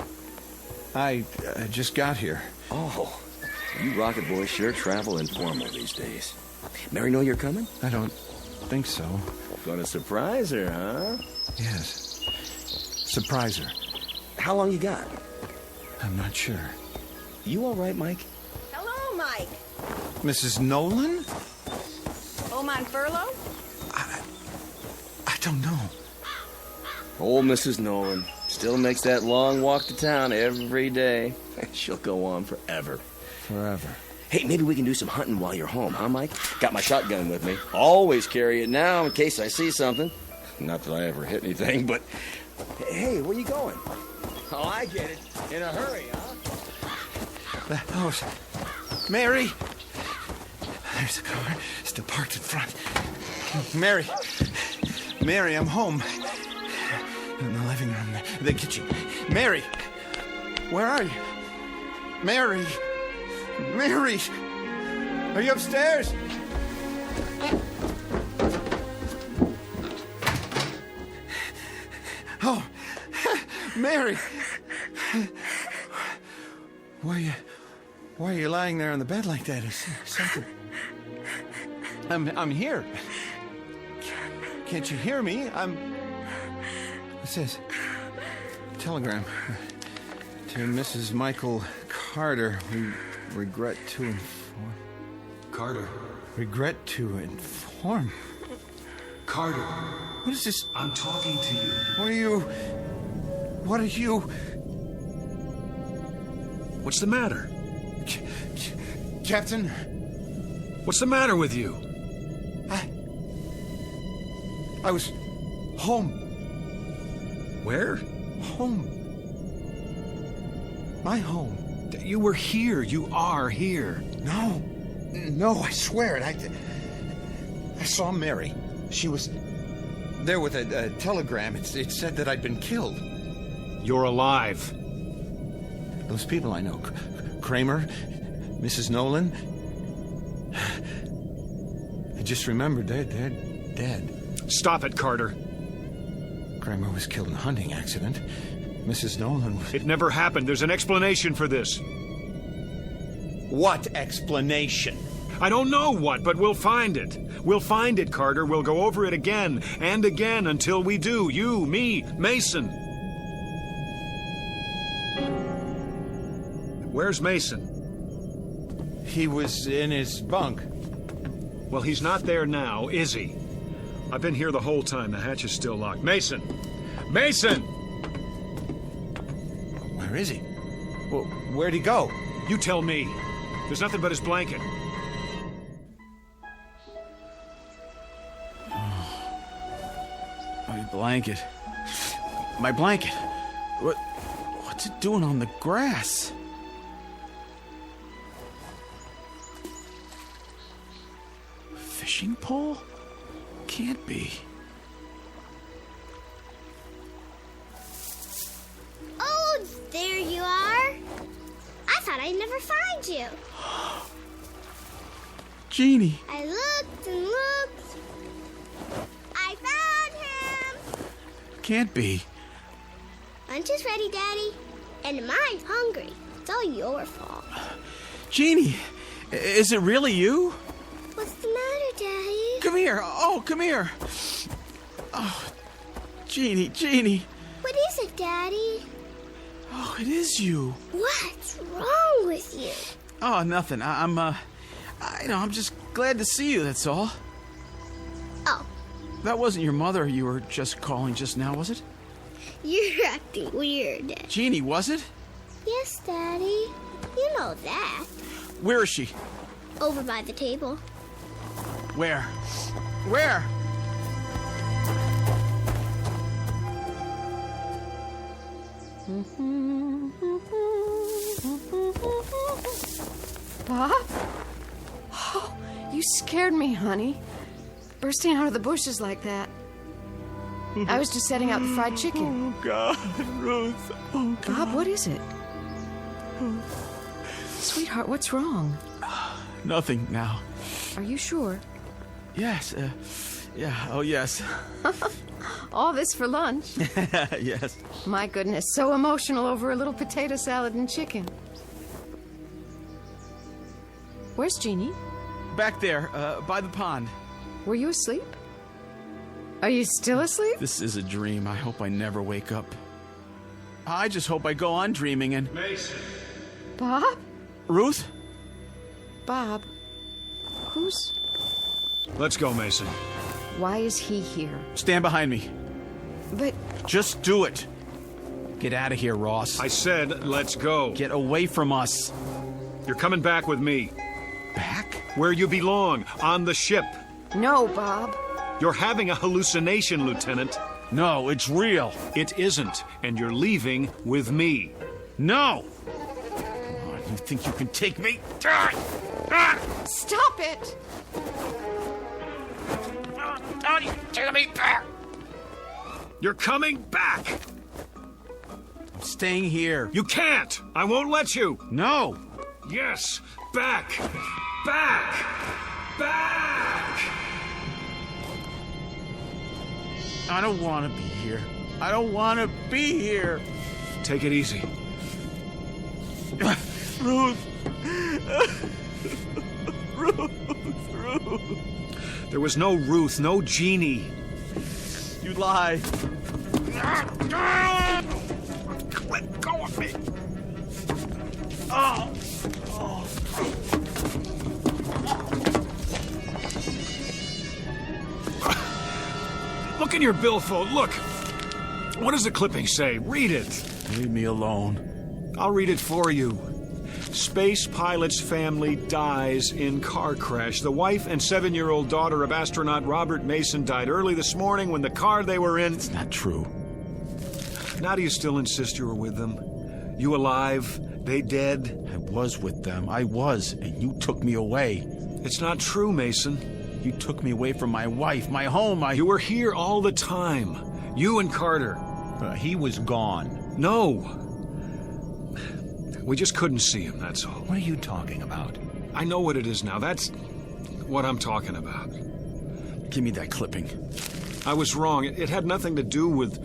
I just got here. Oh, you rocket boys sure travel informal these days. Mary know you're coming? I don't think so. Gonna surprise her, huh? Yes. Surprise her. How long you got? I'm not sure. You all right, Mike? Hello, Mike. Mrs. Nolan? Home on furlough? I don't know. Old Mrs. Nolan still makes that long walk to town every day. She'll go on forever. Forever. Hey, maybe we can do some hunting while you're home, huh, Mike? Got my shotgun with me. Always carry it now in case I see something. Not that I ever hit anything, but... Hey, where you going? Oh, I get it. In a hurry, huh? The house. Mary! There's a car still parked in front. Mary! Mary, I'm home. In the living room, the kitchen. Mary! Where are you? Mary! Mary! Are you upstairs? Oh, Mary! Why are you lying there on the bed like that? Is something... I'm here. Can't you hear me? It says, telegram to Mrs. Michael Carter. We regret to inform. Carter. Regret to inform. Carter. What is this? I'm talking to you. What are you? What's the matter? Captain? What's the matter with you? I was home. Where? Home. My home. You were here. You are here. No, I swear it. I saw Mary. She was there with a telegram. It said that I'd been killed. You're alive. Those people I know. Kramer, Mrs. Nolan. I just remembered they're dead. Stop it, Carter. Kramer was killed in a hunting accident. Mrs. Nolan was... It never happened. There's an explanation for this. What explanation? I don't know what, but we'll find it. We'll find it, Carter. We'll go over it again and again until we do. You, me, Mason. Where's Mason? He was in his bunk. Well, he's not there now, is he? I've been here the whole time. The hatch is still locked. Mason! Mason! Where is he? Well, where'd he go? You tell me. There's nothing but his blanket. My blanket. My blanket. What's it doing on the grass? Fishing pole? Can't be. Oh, there you are. I thought I'd never find you. Jeannie. I looked and looked. I found him. Can't be. Lunch is ready, Daddy. And mine's hungry. It's all your fault. Jeannie, Is it really you? What's the matter, Daddy? Come here. Oh, come here. Oh, Jeannie. What is it, Daddy? Oh, it is you. What's wrong with you? Oh, nothing. I'm just glad to see you, that's all. Oh. That wasn't your mother you were just calling just now, was it? You're acting weird. Jeannie, was it? Yes, Daddy. You know that. Where is she? Over by the table. Where? Where? Bob? Oh, you scared me, honey. Bursting out of the bushes like that. I was just setting out the fried chicken. Oh, God, Ruth. Oh, God. Bob, what is it? Sweetheart, what's wrong? Nothing now. Are you sure? Yes, yeah, oh, yes. All this for lunch? Yes. My goodness, so emotional over a little potato salad and chicken. Where's Jeannie? Back there, by the pond. Were you asleep? Are you still asleep? This is a dream. I hope I never wake up. I just hope I go on dreaming and... Mason. Bob? Ruth? Bob, who's... Let's go, Mason. Why is he here? Stand behind me. But... Just do it. Get out of here, Ross. I said, let's go. Get away from us. You're coming back with me. Back? Where you belong, on the ship. No, Bob. You're having a hallucination, Lieutenant. No, it's real. It isn't, and you're leaving with me. No! Oh, you think you can take me? Stop it! Don't you tell me back! You're coming back! I'm staying here. You can't! I won't let you! No! Yes! Back! Back! Back! I don't want to be here. I don't want to be here. Take it easy. Ruth. Ruth. There was no Ruth, no Jeannie. You lie. Let go of me. Oh. Oh. Look in your billfold. Look. What does the clipping say? Read it. Leave me alone. I'll read it for you. Space pilot's family dies in car crash. The wife and 7-year-old daughter of astronaut Robert Mason died early this morning when the car they were in... It's not true. Now do you still insist you were with them? You alive? They dead? I was with them. I was, and you took me away. It's not true, Mason. You took me away from my wife, my home, You were here all the time. You and Carter. He was gone. No. We just couldn't see him, that's all. What are you talking about? I know what it is now. That's what I'm talking about. Give me that clipping. I was wrong. It had nothing to do with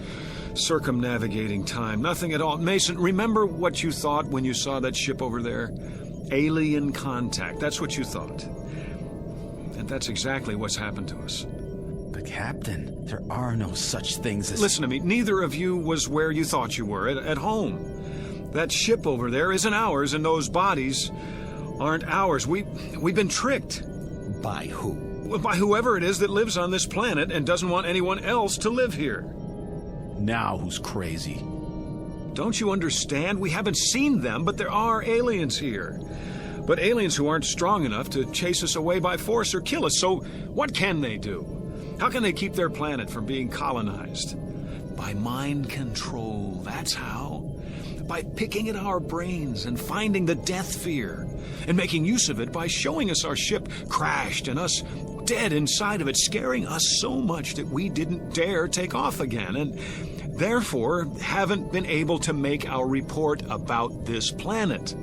circumnavigating time. Nothing at all. Mason, remember what you thought when you saw that ship over there? Alien contact. That's what you thought. And that's exactly what's happened to us. But, Captain, there are no such things as... Listen to me. Neither of you was where you thought you were, at home. That ship over there isn't ours, and those bodies aren't ours. We've been tricked. By who? Well, by whoever it is that lives on this planet and doesn't want anyone else to live here. Now who's crazy? Don't you understand? We haven't seen them, but there are aliens here. But aliens who aren't strong enough to chase us away by force or kill us. So what can they do? How can they keep their planet from being colonized? By mind control, that's how. By picking at our brains and finding the death fear and making use of it by showing us our ship crashed and us dead inside of it, scaring us so much that we didn't dare take off again and therefore haven't been able to make our report about this planet.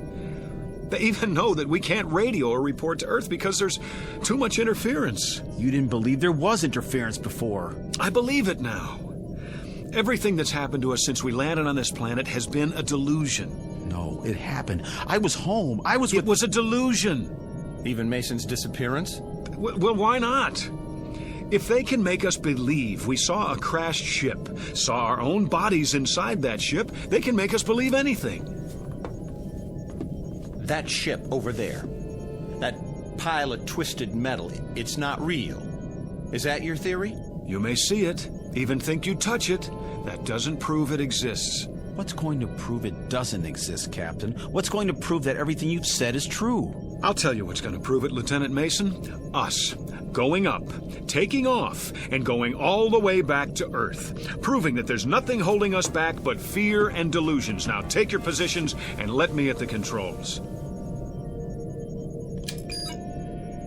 They even know that we can't radio or report to Earth because there's too much interference. You didn't believe there was interference before. I believe it now. Everything that's happened to us since we landed on this planet has been a delusion. No, it happened. I was home. It was a delusion. Even Mason's disappearance? Well, why not? If they can make us believe we saw a crashed ship, saw our own bodies inside that ship, they can make us believe anything. That ship over there, that pile of twisted metal, it's not real. Is that your theory? You may see it, even think you touch it. That doesn't prove it exists. What's going to prove it doesn't exist, Captain? What's going to prove that everything you've said is true? I'll tell you what's going to prove it, Lieutenant Mason. Us. Going up, taking off, and going all the way back to Earth. Proving that there's nothing holding us back but fear and delusions. Now take your positions and let me at the controls.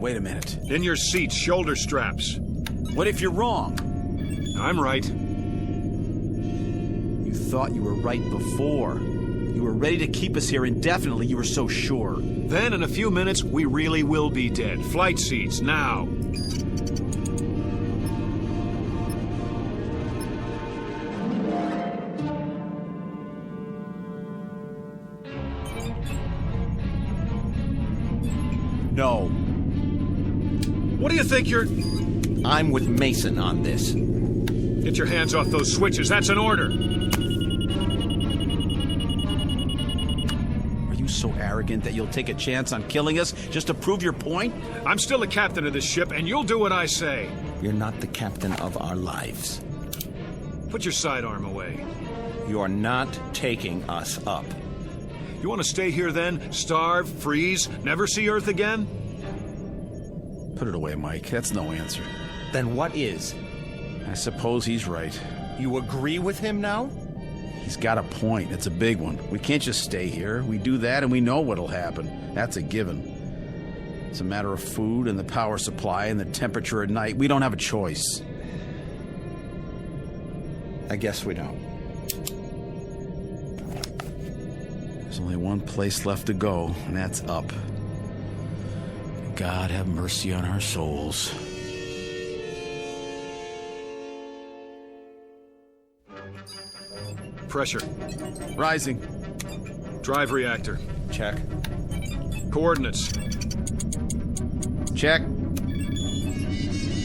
Wait a minute. In your seats, shoulder straps. What if you're wrong? I'm right. You thought you were right before. You were ready to keep us here indefinitely. You were so sure. Then in a few minutes, we really will be dead. Flight seats, now. No. What do you think you're... I'm with Mason on this. Get your hands off those switches. That's an order. Are you so arrogant that you'll take a chance on killing us just to prove your point? I'm still the captain of this ship, and you'll do what I say. You're not the captain of our lives. Put your sidearm away. You're not taking us up. You want to stay here then? Starve, freeze, never see Earth again? Put it away, Mike. That's no answer. Then what is? I suppose he's right. You agree with him now? He's got a point. It's a big one. We can't just stay here. We do that and we know what'll happen. That's a given. It's a matter of food and the power supply and the temperature at night. We don't have a choice. I guess we don't. There's only one place left to go, and that's up. God have mercy on our souls. Pressure. Rising. Drive reactor. Check. Coordinates. Check.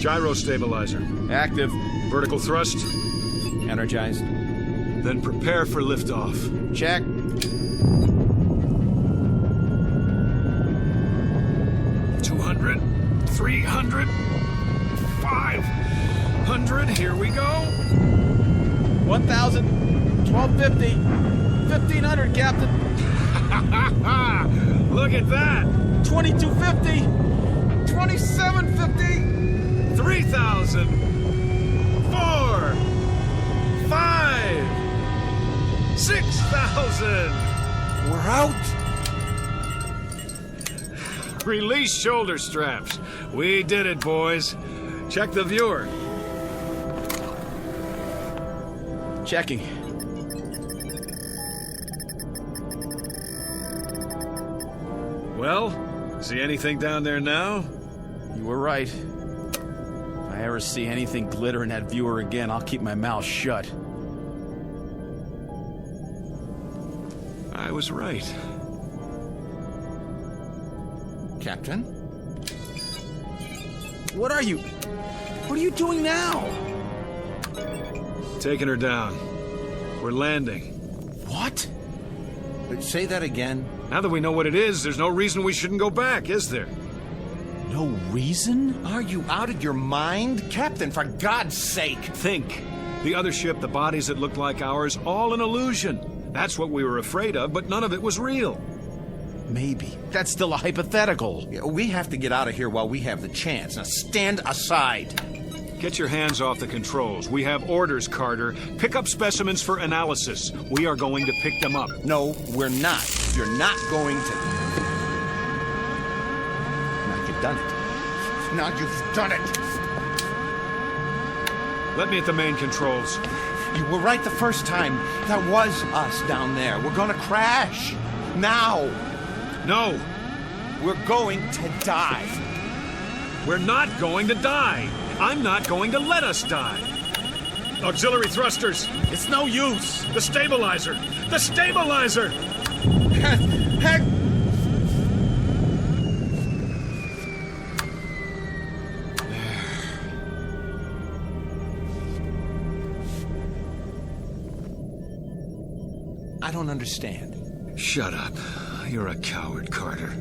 Gyro stabilizer. Active. Vertical thrust. Energized. Then prepare for liftoff. Check. $200, $300, $500. Here we go. 1,000, 1,250, 1,500, Captain. Look at that. 2,250, 2,750, 3,000, 4, 5, 6,000. We're out. Release shoulder straps. We did it, boys. Check the viewer. Checking. Well, see anything down there now? You were right. If I ever see anything glitter in that viewer again, I'll keep my mouth shut. I was right. Captain? What are you doing now? Taking her down. We're landing. What? Say that again. Now that we know what it is, there's no reason we shouldn't go back, is there? No reason? Are you out of your mind? Captain, for God's sake! Think. The other ship, the bodies that looked like ours, all an illusion. That's what we were afraid of, but none of it was real. Maybe. That's still a hypothetical. Yeah, we have to get out of here while we have the chance. Now stand aside. Get your hands off the controls. We have orders, Carter. Pick up specimens for analysis. We are going to pick them up. No, we're not. You're not going to. Now you've done it. Now you've done it. Let me at the main controls. You were right the first time. That was us down there. We're gonna crash. Now. No. We're going to die. We're not going to die. I'm not going to let us die. Auxiliary thrusters. It's no use. The stabilizer. The stabilizer! don't understand. Shut up. You're a coward, Carter.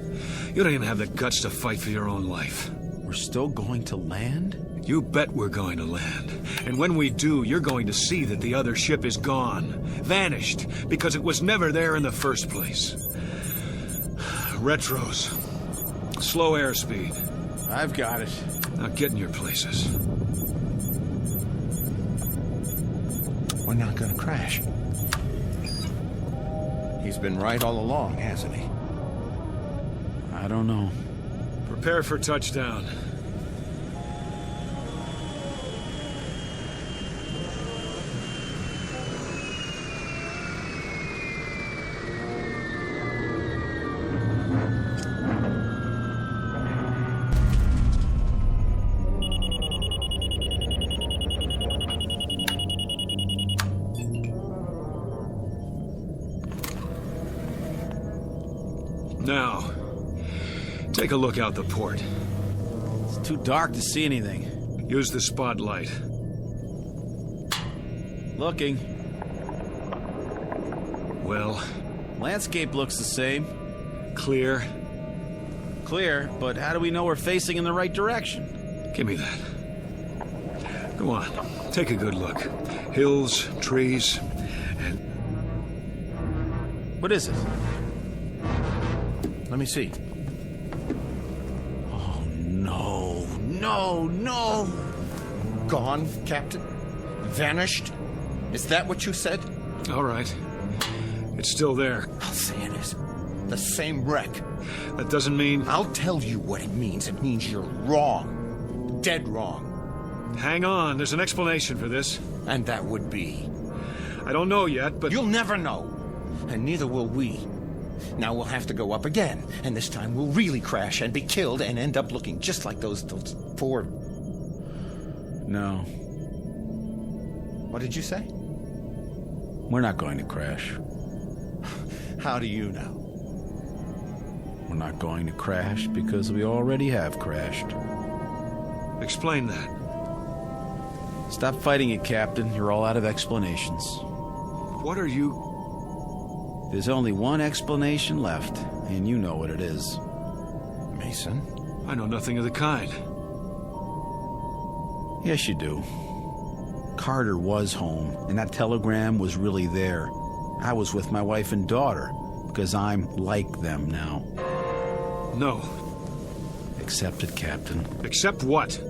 You don't even have the guts to fight for your own life. We're still going to land? You bet we're going to land. And when we do, you're going to see that the other ship is gone. Vanished. Because it was never there in the first place. Retros. Slow airspeed. I've got it. Now get in your places. We're not gonna crash. He's been right all along, hasn't he? I don't know. Prepare for touchdown. Now, take a look out the port. It's too dark to see anything. Use the spotlight. Looking. Well? Landscape looks the same. Clear? Clear, but how do we know we're facing in the right direction? Give me that. Go on, take a good look. Hills, trees, and... What is it? Let me see. Oh, no. No, no. Gone, Captain? Vanished? Is that what you said? All right. It's still there. I'll say it is. The same wreck. That doesn't mean... I'll tell you what it means. It means you're wrong. Dead wrong. Hang on, there's an explanation for this. And that would be? I don't know yet, but... You'll never know. And neither will we. Now we'll have to go up again, and this time we'll really crash and be killed and end up looking just like those four... No. What did you say? We're not going to crash. How do you know? We're not going to crash because we already have crashed. Explain that. Stop fighting it, Captain. You're all out of explanations. What are you... There's only one explanation left, and you know what it is. Mason? I know nothing of the kind. Yes, you do. Carter was home, and that telegram was really there. I was with my wife and daughter, because I'm like them now. No. Accept it, Captain. Accept what?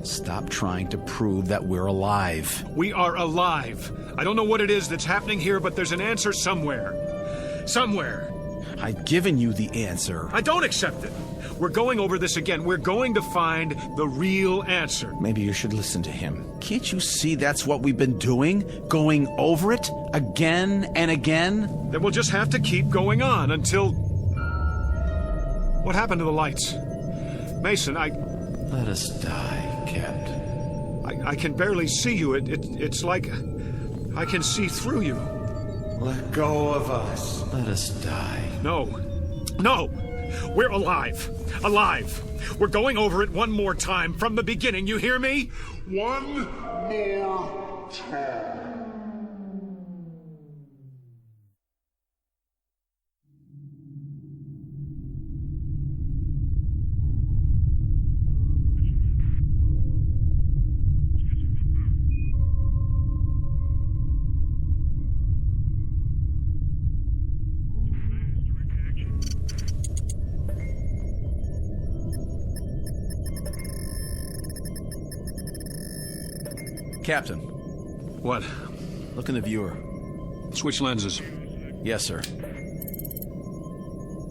Stop trying to prove that we're alive. We are alive. I don't know what it is that's happening here, but there's an answer somewhere. Somewhere. I've given you the answer. I don't accept it. We're going over this again. We're going to find the real answer. Maybe you should listen to him. Can't you see that's what we've been doing? Going over it again and again? Then we'll just have to keep going on until... What happened to the lights? Mason, Let us die, Captain. I can barely see you. It's like... I can see through you. Let go of us. Let us die. No. No! We're alive. Alive. We're going over it one more time from the beginning, you hear me? One more time. Captain. What? Look in the viewer. Switch lenses. Yes, sir.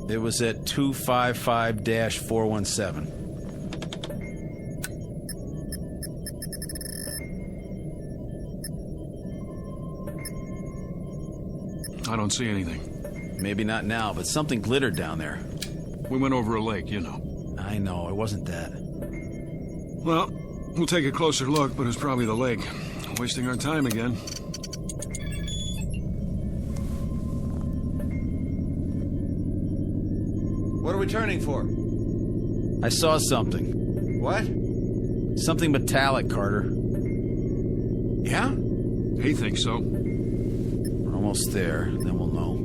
It was at 255-417. I don't see anything. Maybe not now, but something glittered down there. We went over a lake, you know. I know, it wasn't that. Well, we'll take a closer look, but it's probably the lake. Wasting our time again. What are we turning for? I saw something. What? Something metallic, Carter. Yeah? He thinks so. We're almost there, then we'll know.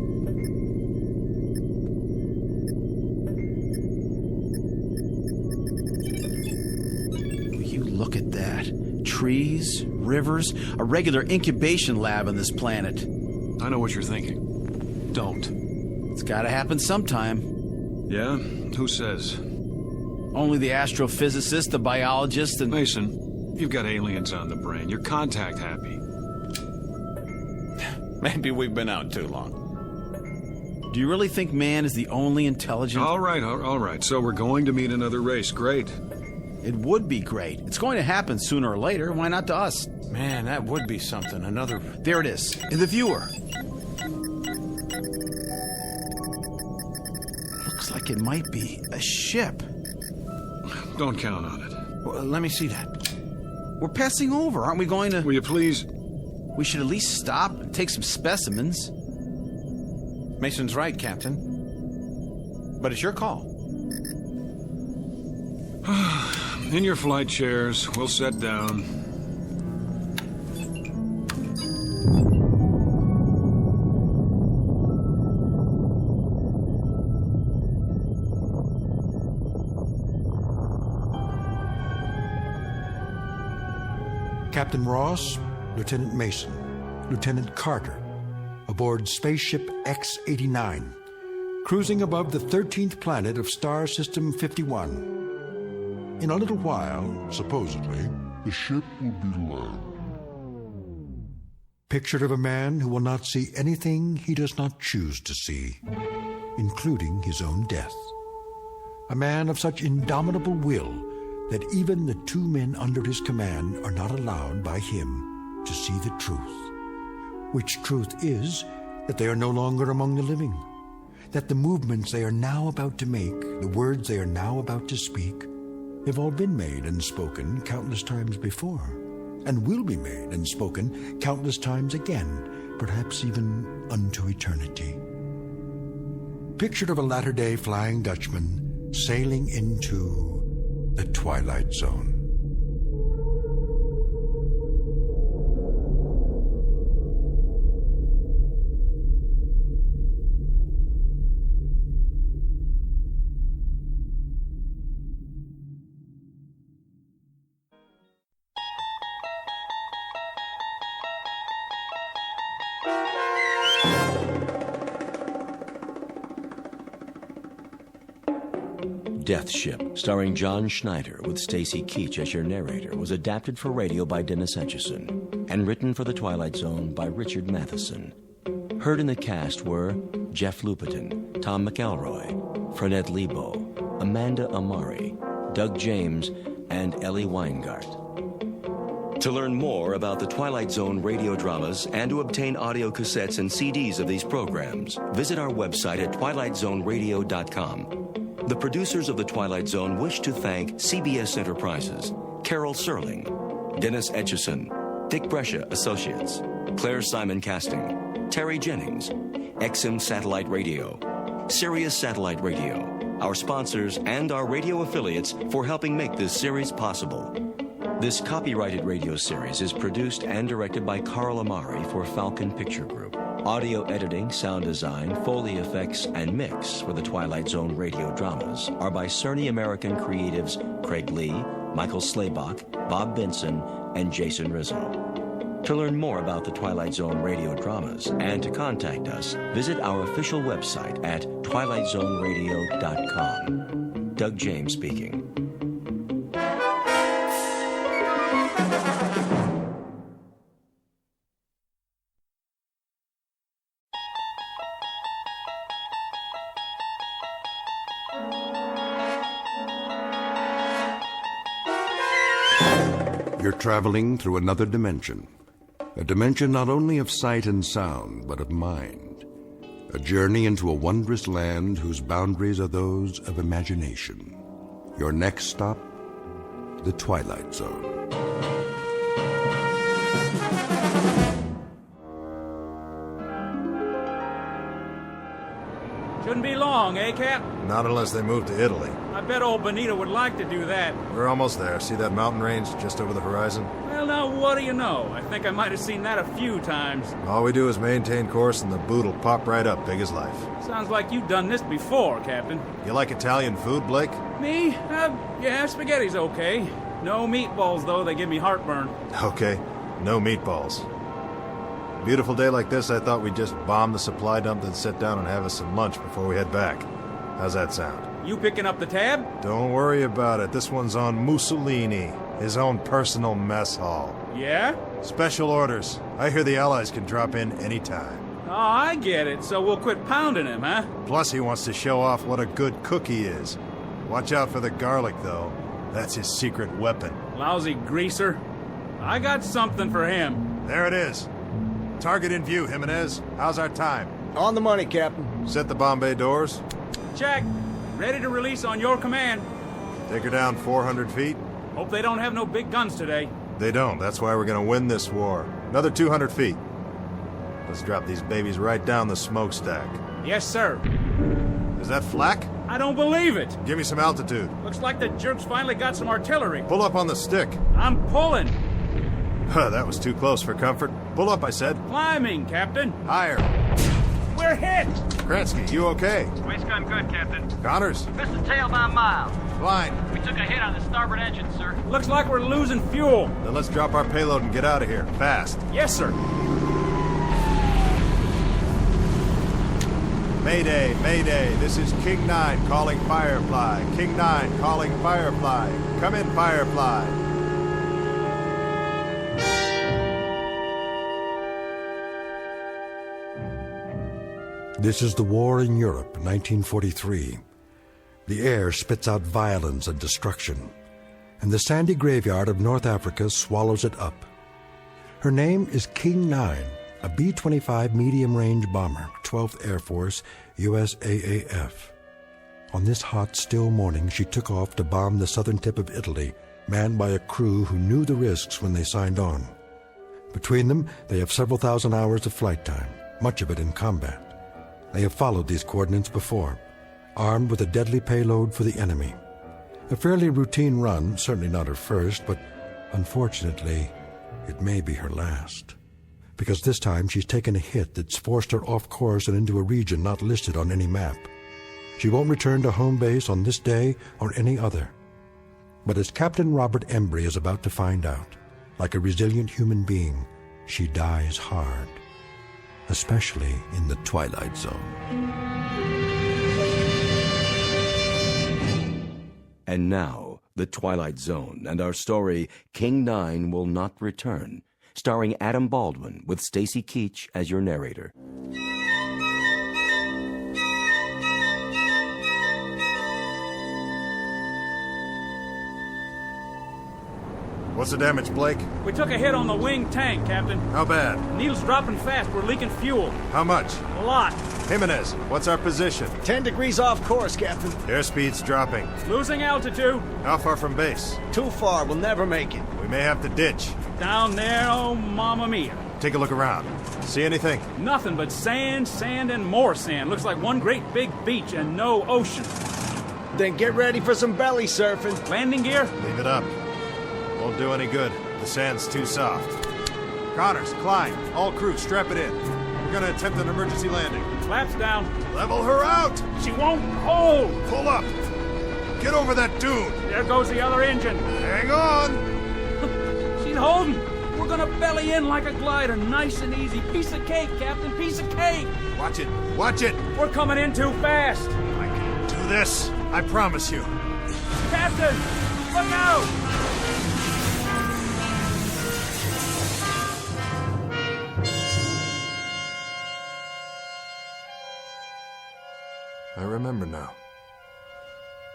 trees, rivers, a regular incubation lab on this planet. I know what you're thinking. Don't. It's gotta happen sometime. Yeah? Who says? Only the astrophysicist, the biologist, and... Mason, you've got aliens on the brain. You're contact happy. Maybe we've been out too long. Do you really think man is the only intelligent... All right. So we're going to meet another race. Great. It would be great. It's going to happen sooner or later. Why not to us? Man, that would be something. Another... There it is, in the viewer. Looks like it might be a ship. Don't count on it. Well, let me see that. We're passing over. Aren't we going to... Will you please... We should at least stop and take some specimens. Mason's right, Captain. But it's your call. In your flight chairs, we'll set down. Captain Ross, Lieutenant Mason, Lieutenant Carter, aboard spaceship X-89, cruising above the 13th planet of Star System 51. In a little while, supposedly, the ship will be low. Picture of a man who will not see anything he does not choose to see, including his own death. A man of such indomitable will that even the two men under his command are not allowed by him to see the truth. Which truth is that they are no longer among the living, that the movements they are now about to make, the words they are now about to speak, have all been made and spoken countless times before, and will be made and spoken countless times again, perhaps even unto eternity. Picture of a latter-day Flying Dutchman sailing into the Twilight Zone. Death Ship, starring John Schneider with Stacy Keach as your narrator, was adapted for radio by Dennis Etchison and written for The Twilight Zone by Richard Matheson. Heard in the cast were Jeff Lupetin, Tom McElroy, Frenette Lebo, Amanda Amari, Doug James, and Ellie Weingart. To learn more about the Twilight Zone radio dramas and to obtain audio cassettes and CDs of these programs, visit our website at twilightzoneradio.com. The producers of The Twilight Zone wish to thank CBS Enterprises, Carol Serling, Dennis Etchison, Dick Brescia Associates, Claire Simon Casting, Terry Jennings, XM Satellite Radio, Sirius Satellite Radio, our sponsors and our radio affiliates for helping make this series possible. This copyrighted radio series is produced and directed by Carl Amari for Falcon Picture Group. Audio editing, sound design, Foley effects, and mix for the Twilight Zone radio dramas are by Cerny American creatives Craig Lee, Michael Slaybach, Bob Benson, and Jason Rizzo. To learn more about the Twilight Zone radio dramas and to contact us, visit our official website at twilightzoneradio.com. Doug James speaking. You're traveling through another dimension. A dimension not only of sight and sound, but of mind. A journey into a wondrous land whose boundaries are those of imagination. Your next stop, the Twilight Zone. Shouldn't be long, eh, Cap? Not unless they move to Italy. I bet old Benito would like to do that. We're almost there. See that mountain range just over the horizon? Well, now, what do you know? I think I might have seen that a few times. All we do is maintain course and the boot will pop right up, big as life. Sounds like you've done this before, Captain. You like Italian food, Blake? Me? Yeah, spaghetti's okay. No meatballs, though. They give me heartburn. Okay, no meatballs. Beautiful day like this, I thought we'd just bomb the supply dump, then sit down and have us some lunch before we head back. How's that sound? You picking up the tab? Don't worry about it. This one's on Mussolini, his own personal mess hall. Yeah? Special orders. I hear the Allies can drop in anytime. Oh, I get it. So we'll quit pounding him, huh? Plus, he wants to show off what a good cook he is. Watch out for the garlic, though. That's his secret weapon. Lousy greaser. I got something for him. There it is. Target in view, Jimenez. How's our time? On the money, Captain. Set the Bombay doors. Check. Ready to release on your command. Take her down 400 feet. Hope they don't have no big guns today. They don't. That's why we're gonna win this war. Another 200 feet. Let's drop these babies right down the smokestack. Yes, sir. Is that flak? I don't believe it. Give me some altitude. Looks like the jerks finally got some artillery. Pull up on the stick. I'm pulling. That was too close for comfort. Pull up, I said. Climbing, Captain. Higher. We're hit. Kransky, you okay? Waist gun good, Captain. Connors? Missed the tail by a mile. Fine. We took a hit on the starboard engine, sir. Looks like we're losing fuel. Then let's drop our payload and get out of here. Fast. Yes, sir. Mayday, Mayday. This is King 9 calling Firefly. King 9 calling Firefly. Come in, Firefly. This is the war in Europe, 1943. The air spits out violence and destruction, and the sandy graveyard of North Africa swallows it up. Her name is King 9, a B-25 medium-range bomber, 12th Air Force, USAAF. On this hot, still morning, she took off to bomb the southern tip of Italy, manned by a crew who knew the risks when they signed on. Between them, they have several thousand hours of flight time, much of it in combat. They have followed these coordinates before, armed with a deadly payload for the enemy. A fairly routine run, certainly not her first, but unfortunately, it may be her last. Because this time she's taken a hit that's forced her off course and into a region not listed on any map. She won't return to home base on this day or any other. But as Captain Robert Embry is about to find out, like a resilient human being, she dies hard, especially in the Twilight Zone. And now, The Twilight Zone and our story, King 9 Will Not Return, starring Adam Baldwin with Stacy Keach as your narrator. What's the damage, Blake? We took a hit on the wing tank, Captain. How bad? Needle's dropping fast. We're leaking fuel. How much? A lot. Jimenez, what's our position? 10 degrees off course, Captain. Airspeed's dropping. Losing altitude. How far from base? Too far. We'll never make it. We may have to ditch. Down there, oh, mamma mia. Take a look around. See anything? Nothing but sand, sand, and more sand. Looks like one great big beach and no ocean. Then get ready for some belly surfing. Landing gear? Leave it up. Won't do any good. The sand's too soft. Connors, Klein, all crew, strap it in. We're gonna attempt an emergency landing. Flaps down. Level her out! She won't hold! Pull up! Get over that dune! There goes the other engine. Hang on! She's holding. We're gonna belly in like a glider, nice and easy. Piece of cake, Captain, piece of cake! Watch it! Watch it! We're coming in too fast. I can do this, I promise you. Captain, look out! I remember now.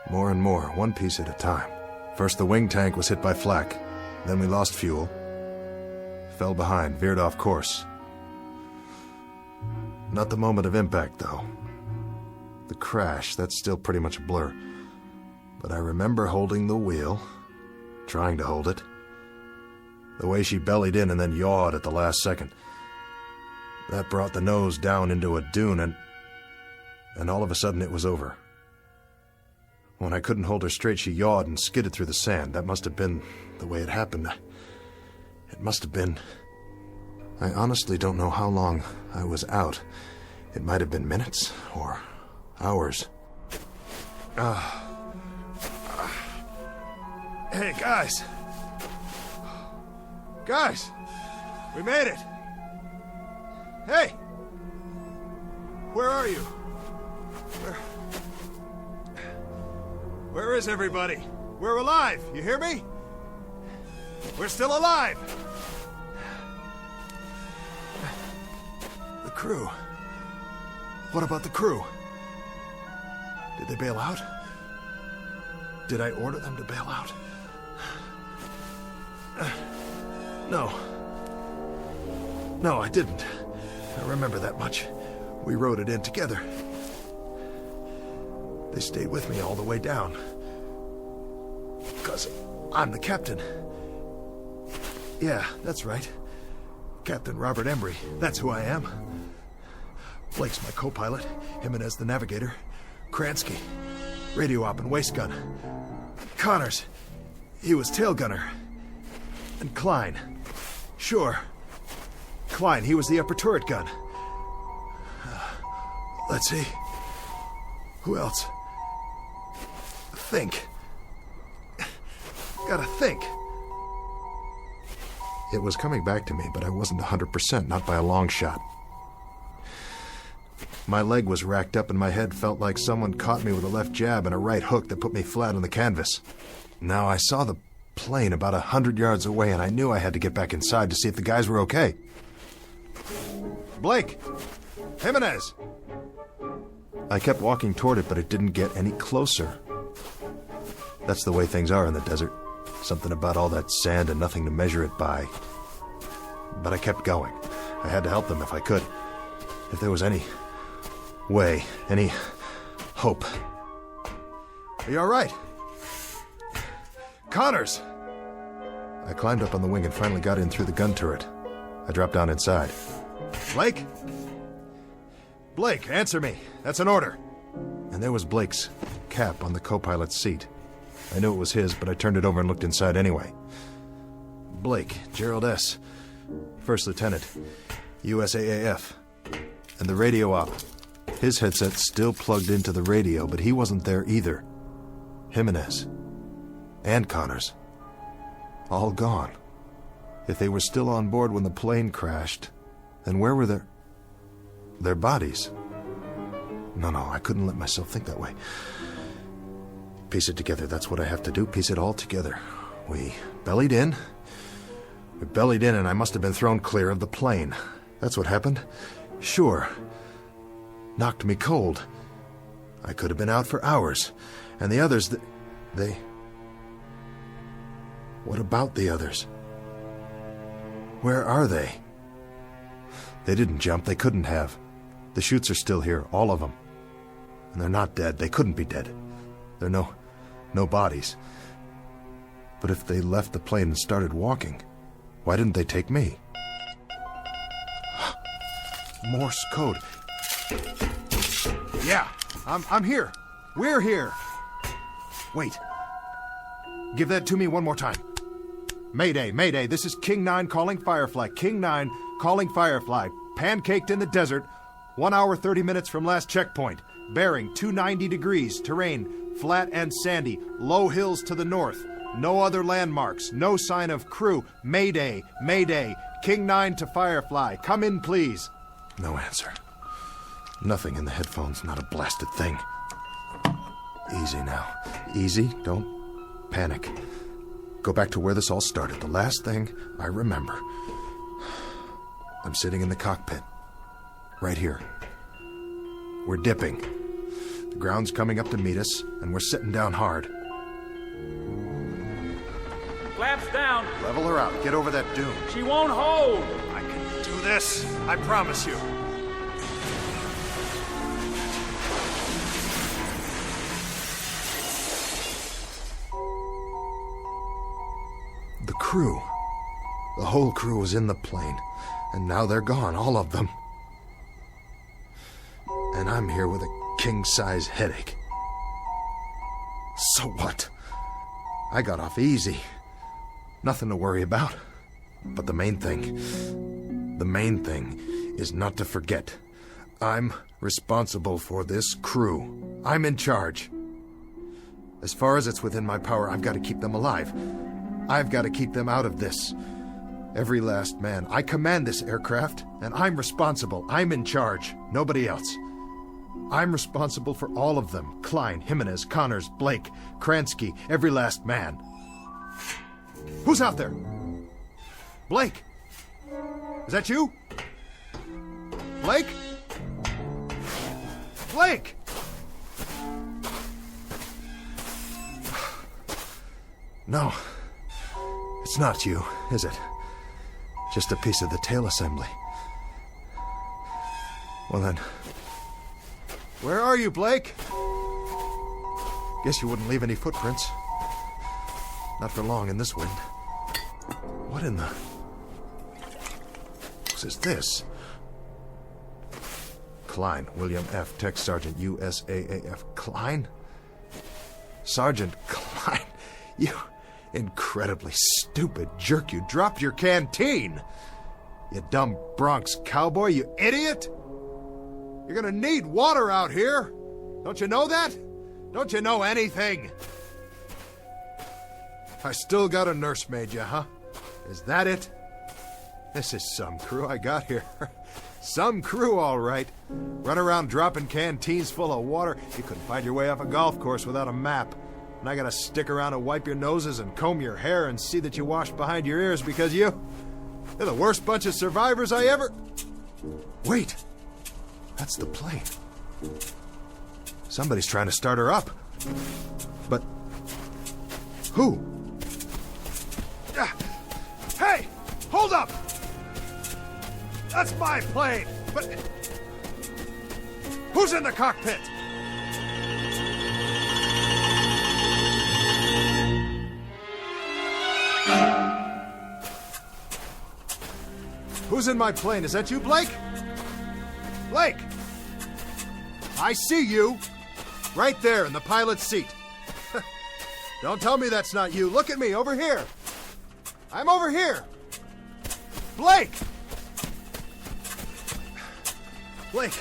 More and more, one piece at a time. First the wing tank was hit by flak. Then we lost fuel. Fell behind, veered off course. Not the moment of impact, though. The crash, that's still pretty much a blur. But I remember holding the wheel, trying to hold it. The way she bellied in and then yawed at the last second. That brought the nose down into a dune, and all of a sudden it was over. When I couldn't hold her straight, she yawed and skidded through the sand. That must have been the way it happened. It must have been... I honestly don't know how long I was out. It might have been minutes or Hey, guys. Guys, we made it. Hey! Where are you? Where is everybody? We're alive, you hear me? We're still alive! The crew. What about the crew? Did they bail out? Did I order them to bail out? No. No, I didn't. I remember that much. We rode it in together. They stayed with me all the way down. Because I'm the captain. Yeah, that's right. Captain Robert Embry. That's who I am. Blake's my co-pilot. Jimenez the navigator. Kransky, radio op and waist gun. Connors, he was tail gunner. And Klein. Sure. Klein, he was the upper turret gun. Let's see. Who else? Think. Gotta think. It was coming back to me, but I wasn't 100%, not by a long shot. My leg was racked up and my head felt like someone caught me with a left jab and a right hook that put me flat on the canvas. Now I saw the plane about 100 yards away and I knew I had to get back inside to see if the guys were okay. Blake! Jimenez! I kept walking toward it, but it didn't get any closer. That's the way things are in the desert. Something about all that sand and nothing to measure it by. But I kept going. I had to help them if I could. If there was any way, any hope. Are you all right? Connors! I climbed up on the wing and finally got in through the gun turret. I dropped down inside. Blake? Blake, answer me. That's an order. And there was Blake's cap on the co-pilot's seat. I knew it was his, but I turned it over and looked inside anyway. Blake, Gerald S., First Lieutenant, USAAF. And the radio op. His headset still plugged into the radio, but he wasn't there either. Jimenez. And Connors. All gone. If they were still on board when the plane crashed, then where were their bodies? No, I couldn't let myself think that way. Piece it together, that's what I have to do, piece it all together. We bellied in, and I must have been thrown clear of the plane. That's what happened. Sure. Knocked me cold. I could have been out for hours. And the others, they... What about the others? Where are they? They didn't jump, they couldn't have. The chutes are still here, all of them. And they're not dead, they couldn't be dead. There are no bodies. But if they left the plane and started walking, why didn't they take me? Morse code. Yeah, I'm here. We're here. Wait. Give that to me one more time. Mayday, Mayday, this is King 9 calling Firefly. King 9 calling Firefly. Pancaked in the desert, 1 hour 30 minutes from last checkpoint. Bearing 290 degrees, terrain flat and sandy, low hills to the north. No other landmarks, no sign of crew. Mayday, Mayday, King 9 to Firefly. Come in, please. No answer. Nothing in the headphones, not a blasted thing. Easy now. Easy, don't panic. Go back to where this all started, the last thing I remember. I'm sitting in the cockpit. Right here. We're dipping. The ground's coming up to meet us, and we're sitting down hard. Flaps down. Level her out. Get over that dune. She won't hold. I can do this. I promise you. The crew. The whole crew was in the plane, and now they're gone, all of them. And I'm here with a king-size headache. So what? I got off easy. Nothing to worry about. But the main thing is not to forget. I'm responsible for this crew. I'm in charge. As far as it's within my power, I've got to keep them alive. I've got to keep them out of this. Every last man. I command this aircraft, and I'm responsible. I'm in charge. Nobody else. I'm responsible for all of them. Klein, Jimenez, Connors, Blake, Kransky, every last man. Who's out there? Blake? Is that you? Blake? Blake! No. It's not you, is it? Just a piece of the tail assembly. Well then, where are you, Blake? Guess you wouldn't leave any footprints. Not for long in this wind. What in the... What is this? Klein, William F., Tech Sergeant, USAAF. Klein? Sergeant Klein, you incredibly stupid jerk. You dropped your canteen. You dumb Bronx cowboy, you idiot. You're gonna need water out here. Don't you know that? Don't you know anything? I still got a nursemaid, you, huh? Is that it? This is some crew I got here. Some crew, all right. Run around dropping canteens full of water. You couldn't find your way off a golf course without a map. And I gotta stick around and wipe your noses and comb your hair and see that you wash behind your ears because you're the worst bunch of survivors I ever... Wait. That's the plane. Somebody's trying to start her up. But... who? Hey! Hold up! That's my plane! But... who's in the cockpit? Who's in my plane? Is that you, Blake? Blake! I see you! Right there in the pilot's seat. Don't tell me that's not you. Look at me, over here. I'm over here. Blake! Blake!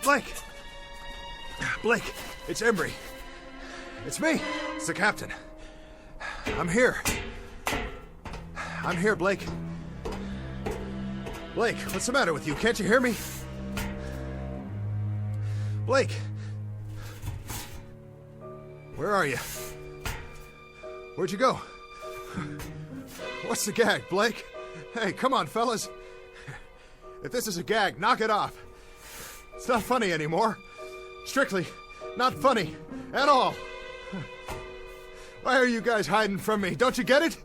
Blake! Blake, it's Embry. It's me. It's the captain. I'm here. I'm here, Blake. Blake, what's the matter with you? Can't you hear me? Blake! Where are you? Where'd you go? What's the gag, Blake? Hey, come on, fellas. If this is a gag, knock it off. It's not funny anymore. Strictly not funny at all. Why are you guys hiding from me? Don't you get it?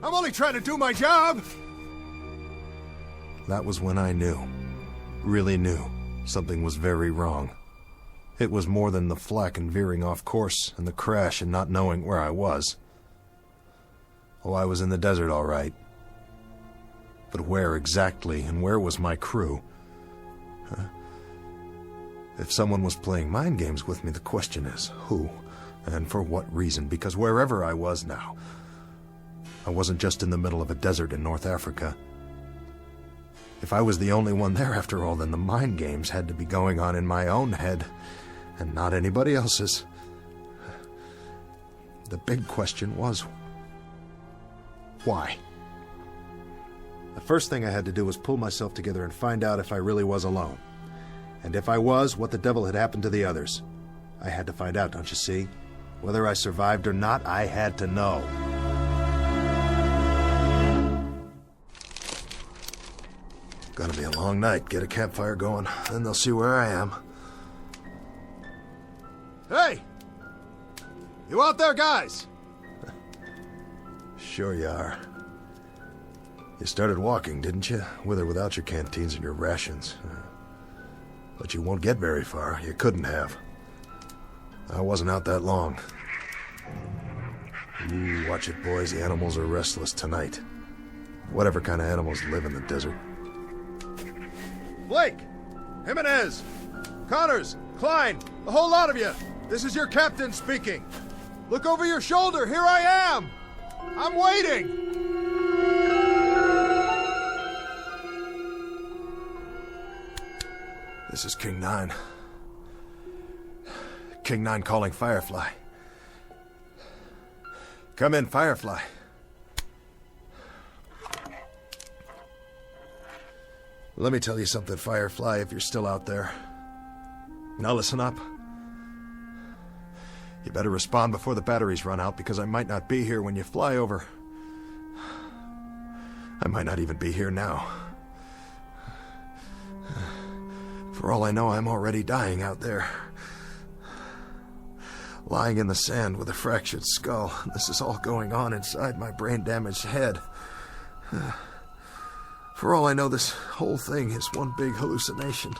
I'm only trying to do my job. That was when I knew, really knew, something was very wrong. It was more than the flak and veering off course and the crash and not knowing where I was. Oh, I was in the desert, all right. But where exactly, and where was my crew? Huh? If someone was playing mind games with me, the question is, who, and for what reason? Because wherever I was now, I wasn't just in the middle of a desert in North Africa. If I was the only one there after all, then the mind games had to be going on in my own head, and not anybody else's. The big question was, why? The first thing I had to do was pull myself together and find out if I really was alone. And if I was, what the devil had happened to the others. I had to find out, don't you see? Whether I survived or not, I had to know. Gonna be a long night. Get a campfire going, then they'll see where I am. Hey! You out there, guys? Sure you are. You started walking, didn't you? With or without your canteens and your rations. But you won't get very far. You couldn't have. I wasn't out that long. Ooh, watch it, boys. The animals are restless tonight. Whatever kind of animals live in the desert. Blake! Jimenez! Connors! Klein! The whole lot of you! This is your captain speaking! Look over your shoulder! Here I am! I'm waiting! This is King 9. King 9 calling Firefly. Come in, Firefly. Let me tell you something, Firefly, if you're still out there. Now listen up. You better respond before the batteries run out, because I might not be here when you fly over. I might not even be here now. For all I know, I'm already dying out there. Lying in the sand with a fractured skull. This is all going on inside my brain-damaged head. For all I know, this whole thing is one big hallucination.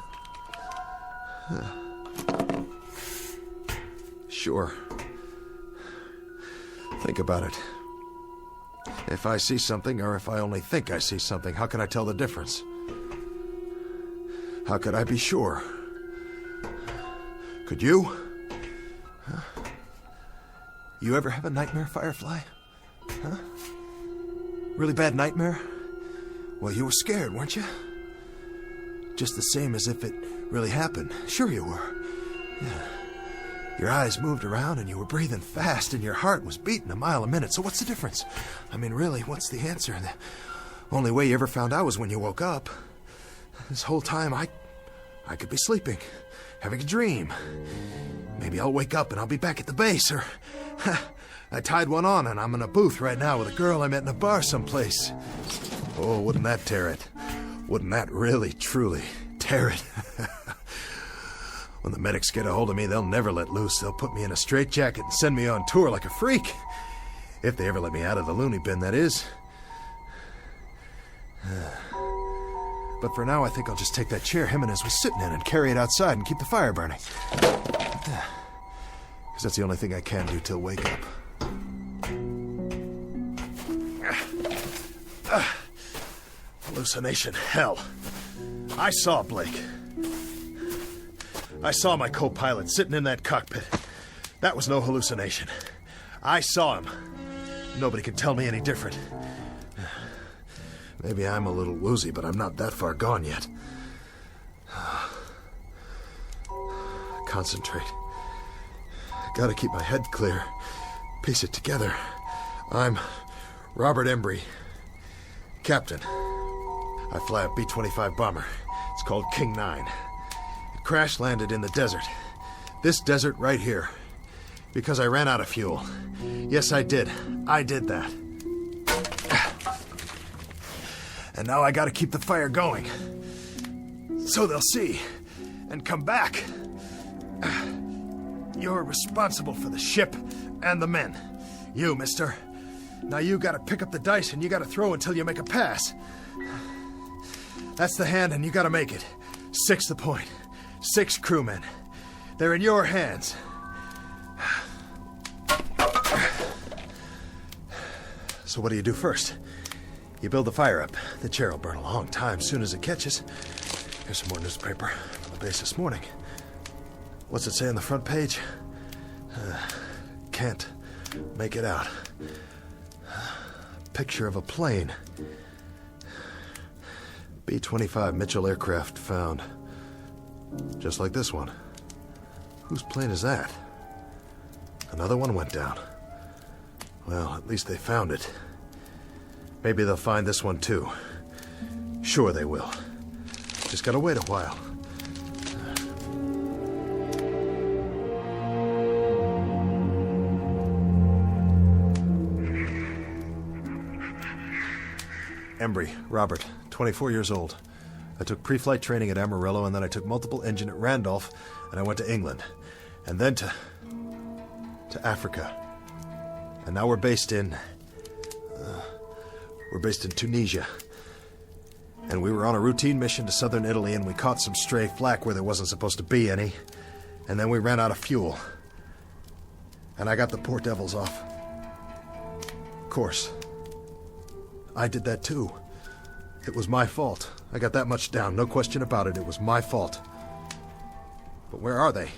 Sure. Think about it. If I see something, or if I only think I see something, how can I tell the difference? How could I be sure? Could you? You ever have a nightmare, Firefly? Huh? Really bad nightmare? Well, you were scared, weren't you? Just the same as if it really happened. Sure you were. Yeah. Your eyes moved around and you were breathing fast and your heart was beating a mile a minute. So what's the difference? I mean, really, what's the answer? The only way you ever found out was when you woke up. This whole time, I could be sleeping, having a dream. Maybe I'll wake up and I'll be back at the base, or I tied one on and I'm in a booth right now with a girl I met in a bar someplace. Oh, wouldn't that tear it? Wouldn't that really, truly tear it? When the medics get a hold of me, they'll never let loose. They'll put me in a straitjacket and send me on tour like a freak. If they ever let me out of the loony bin, that is. But for now, I think I'll just take that chair Jimenez was sitting in and carry it outside and keep the fire burning. Because that's the only thing I can do till wake up. Hallucination, hell. I saw Blake. I saw my co-pilot sitting in that cockpit. That was no hallucination. I saw him. Nobody can tell me any different. Maybe I'm a little woozy, but I'm not that far gone yet. Concentrate. Gotta keep my head clear. Piece it together. I'm Robert Embry, captain. I fly a B-25 bomber. It's called King 9. It crash-landed in the desert. This desert right here. Because I ran out of fuel. Yes, I did. I did that. And now I gotta keep the fire going. So they'll see. And come back. You're responsible for the ship and the men. You, mister. Now you gotta pick up the dice and you gotta throw until you make a pass. That's the hand and you gotta make it. 6 the point. 6 crewmen. They're in your hands. So what do you do first? You build the fire up. The chair will burn a long time soon as it catches. Here's some more newspaper from the base this morning. What's it say on the front page? Can't make it out. Picture of a plane. B-25 Mitchell aircraft found. Just like this one. Whose plane is that? Another one went down. Well, at least they found it. Maybe they'll find this one too. Sure they will. Just gotta wait a while. Embry, Robert, 24 years old. I took pre-flight training at Amarillo, and then I took multiple engine at Randolph, and I went to England. And then to Africa. And now we're based in Tunisia. And we were on a routine mission to southern Italy, and we caught some stray flak where there wasn't supposed to be any. And then we ran out of fuel. And I got the poor devils off. Of course. I did that too. It was my fault. I got that much down, no question about it. It was my fault. But where are they?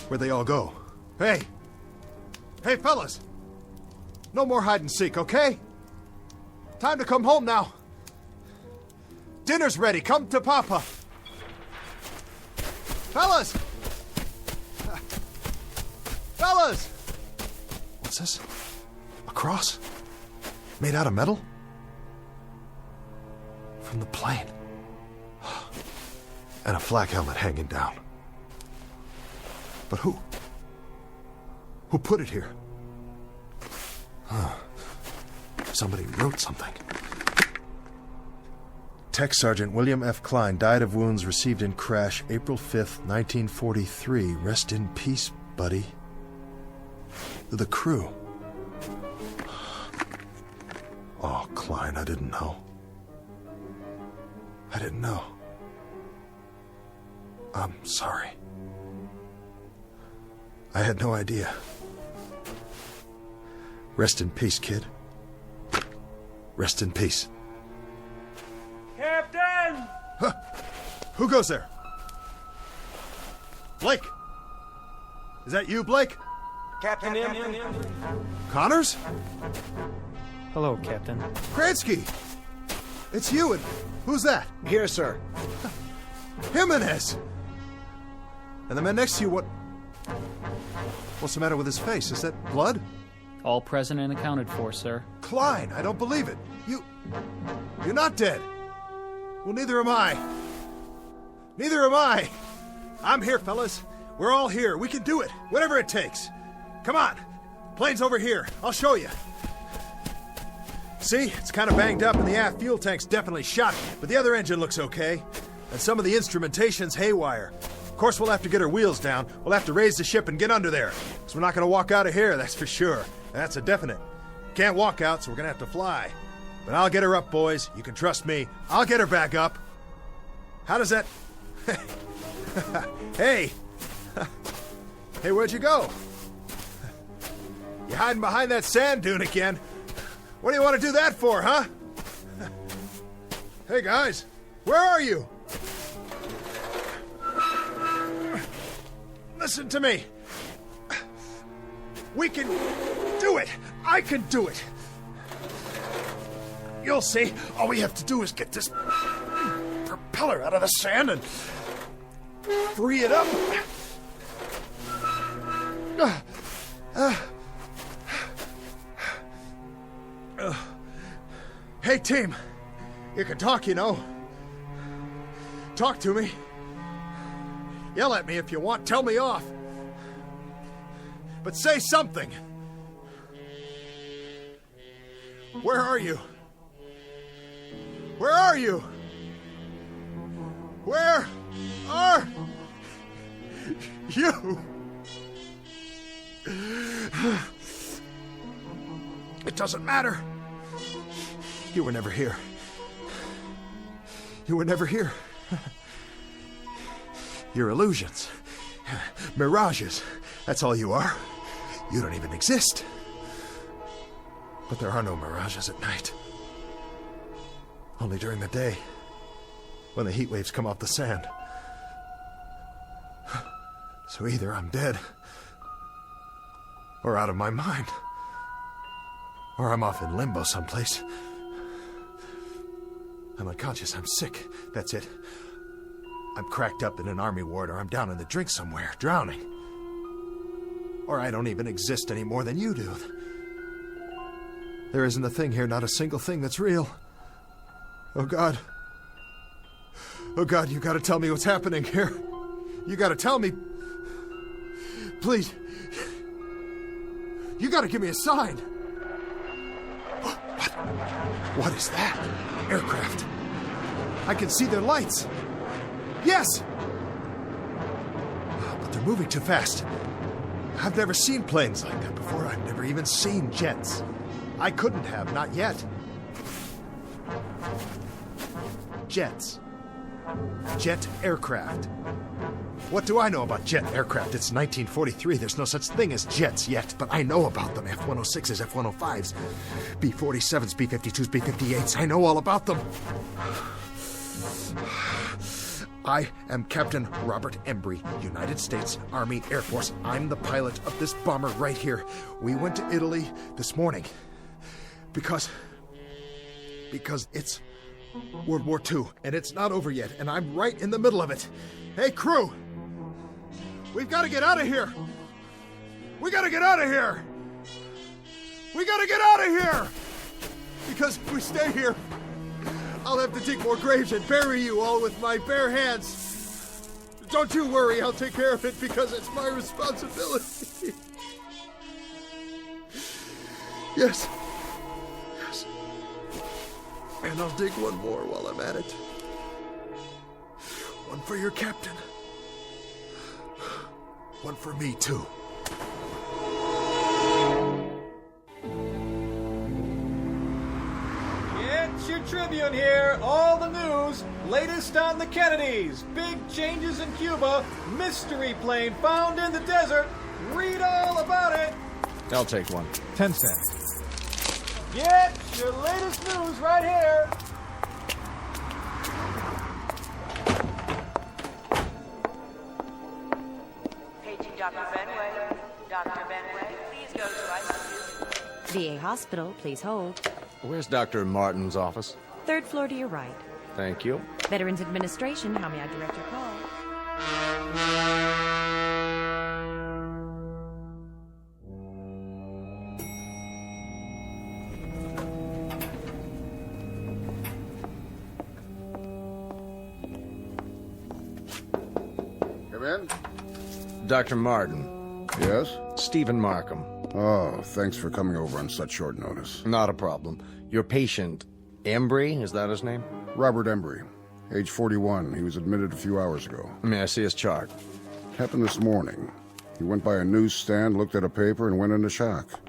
Where'd they all go? Hey! Hey, fellas! No more hide and seek, okay? Time to come home now. Dinner's ready. Come to Papa. Fellas! fellas! What's this? A cross? Made out of metal? From the plane. And a flak helmet hanging down. But who? Who put it here? Somebody wrote something. Tech Sergeant William F. Klein died of wounds received in crash April 5th, 1943. Rest in peace, buddy. The crew. Oh, Klein, I didn't know. I didn't know. I'm sorry. I had no idea. Rest in peace, kid. Rest in peace. Captain! Huh. Who goes there? Blake! Is that you, Blake? Captain Connors? Hello, Captain. Kransky! It's you, and who's that? Here, sir. Jimenez! And the man next to you, what's the matter with his face? Is that blood? All present and accounted for, sir. Klein, I don't believe it. You're not dead. Well, neither am I. Neither am I. I'm here, fellas. We're all here. We can do it. Whatever it takes. Come on. Plane's over here. I'll show you. See? It's kind of banged up and the aft fuel tank's definitely shot, but the other engine looks okay. And some of the instrumentation's haywire. Of course, we'll have to get our wheels down. We'll have to raise the ship and get under there. Because we're not going to walk out of here, that's for sure. That's a definite. Can't walk out, so we're going to have to fly. But I'll get her up, boys. You can trust me. I'll get her back up. How does that... Hey! Hey, where'd you go? You hiding behind that sand dune again? What do you want to do that for, huh? Hey, guys. Where are you? Listen to me. We can do it. I can do it. You'll see. All we have to do is get this propeller out of the sand and free it up. Hey, team. You can talk, you know. Talk to me. Yell at me if you want. Tell me off. But say something. Where are you? Where are you? Where are you? It doesn't matter. You were never here. You were never here. You're illusions. Mirages. That's all you are. You don't even exist. But there are no mirages at night. Only during the day, when the heat waves come off the sand. So either I'm dead, or out of my mind, or I'm off in limbo someplace. I'm unconscious, I'm sick, that's it. I'm cracked up in an army ward, or I'm down in the drink somewhere, drowning. Or I don't even exist any more than you do. There isn't a thing here, not a single thing that's real. Oh, God. Oh, God, you gotta tell me what's happening here. You gotta tell me. Please. You gotta give me a sign. What is that? Aircraft. I can see their lights. Yes! But they're moving too fast. I've never seen planes like that before. I've never even seen jets. I couldn't have, not yet. Jets. Jet aircraft. What do I know about jet aircraft? It's 1943. There's no such thing as jets yet, but I know about them. F-106s, F-105s, B-47s, B-52s, B-58s. I know all about them. I am Captain Robert Embry, United States Army Air Force. I'm the pilot of this bomber right here. We went to Italy this morning because it's World War II, and it's not over yet, and I'm right in the middle of it. Hey, crew! We've got to get out of here! We gotta get out of here! We gotta get out of here! Because if we stay here, I'll have to dig more graves and bury you all with my bare hands. Don't you worry, I'll take care of it because it's my responsibility. Yes. Yes. And I'll dig one more while I'm at it. One for your captain. One for me, too. It's your Tribune here. All the news. Latest on the Kennedys. Big changes in Cuba. Mystery plane found in the desert. Read all about it. I'll take one. 10 cents. Get your latest news right here. Paging Dr. Benway. Dr. Benway, please go to ICU. VA Hospital, please hold. Where's Dr. Martin's office? 3rd floor to your right. Thank you. Veterans Administration, how may I direct your call? Come in. Dr. Martin. Yes? Stephen Markham. Oh, thanks for coming over on such short notice. Not a problem. Your patient, Embry, is that his name? Robert Embry, age 41. He was admitted a few hours ago. May I see his chart? Happened this morning. He went by a newsstand, looked at a paper, and went into shock.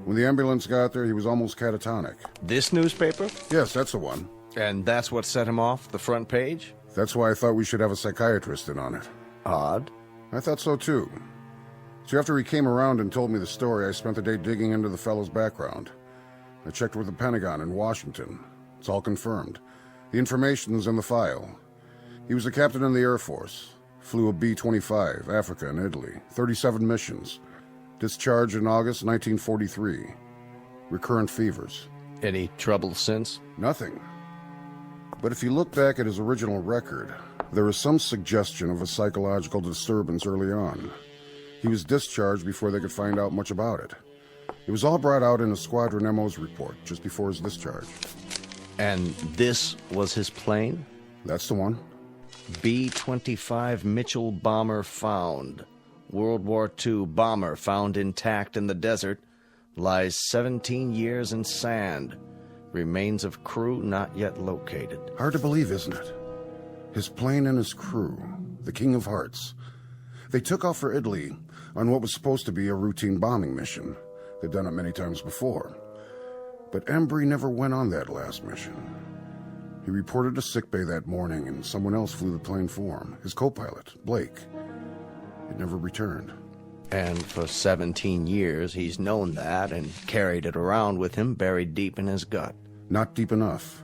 When the ambulance got there, he was almost catatonic. This newspaper? Yes, that's the one. And that's what set him off, the front page? That's why I thought we should have a psychiatrist in on it. Odd. I thought so, too. So after he came around and told me the story, I spent the day digging into the fellow's background. I checked with the Pentagon in Washington. It's all confirmed. The information's in the file. He was a captain in the Air Force. Flew a B-25, Africa and Italy. 37 missions. Discharged in August 1943. Recurrent fevers. Any trouble since? Nothing. But if you look back at his original record, there is some suggestion of a psychological disturbance early on. He was discharged before they could find out much about it. It was all brought out in a Squadron MO's report just before his discharge. And this was his plane? That's the one. B-25 Mitchell bomber found. World War II bomber found intact in the desert. Lies 17 years in sand. Remains of crew not yet located. Hard to believe, isn't it? His plane and his crew, the King of Hearts. They took off for Italy on what was supposed to be a routine bombing mission. They'd done it many times before. But Embry never went on that last mission. He reported to sickbay that morning, and someone else flew the plane for him, his co-pilot, Blake. It never returned. And for 17 years, he's known that and carried it around with him buried deep in his gut. Not deep enough.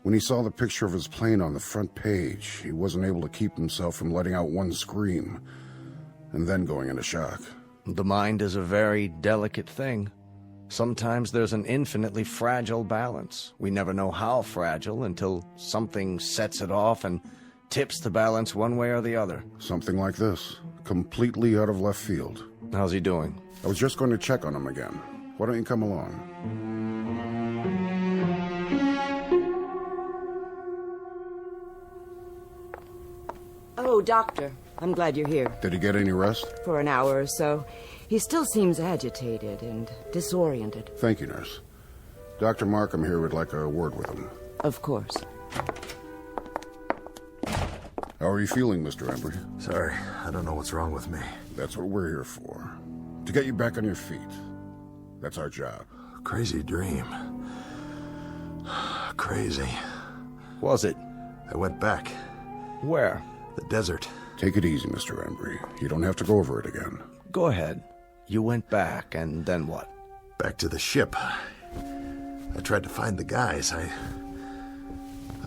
When he saw the picture of his plane on the front page, he wasn't able to keep himself from letting out one scream, and then going into shock. The mind is a very delicate thing. Sometimes there's an infinitely fragile balance. We never know how fragile until something sets it off and tips the balance one way or the other. Something like this, completely out of left field. How's he doing? I was just going to check on him again. Why don't you come along? Oh, Doctor, I'm glad you're here. Did he get any rest? For an hour or so. He still seems agitated and disoriented. Thank you, nurse. Dr. Markham here would like a word with him. Of course. How are you feeling, Mr. Embry? Sorry, I don't know what's wrong with me. That's what we're here for. To get you back on your feet. That's our job. Crazy dream. Crazy. Was it? I went back. Where? The desert. Take it easy, Mr. Embry. You don't have to go over it again. Go ahead. You went back, and then what? Back to the ship. I tried to find the guys. I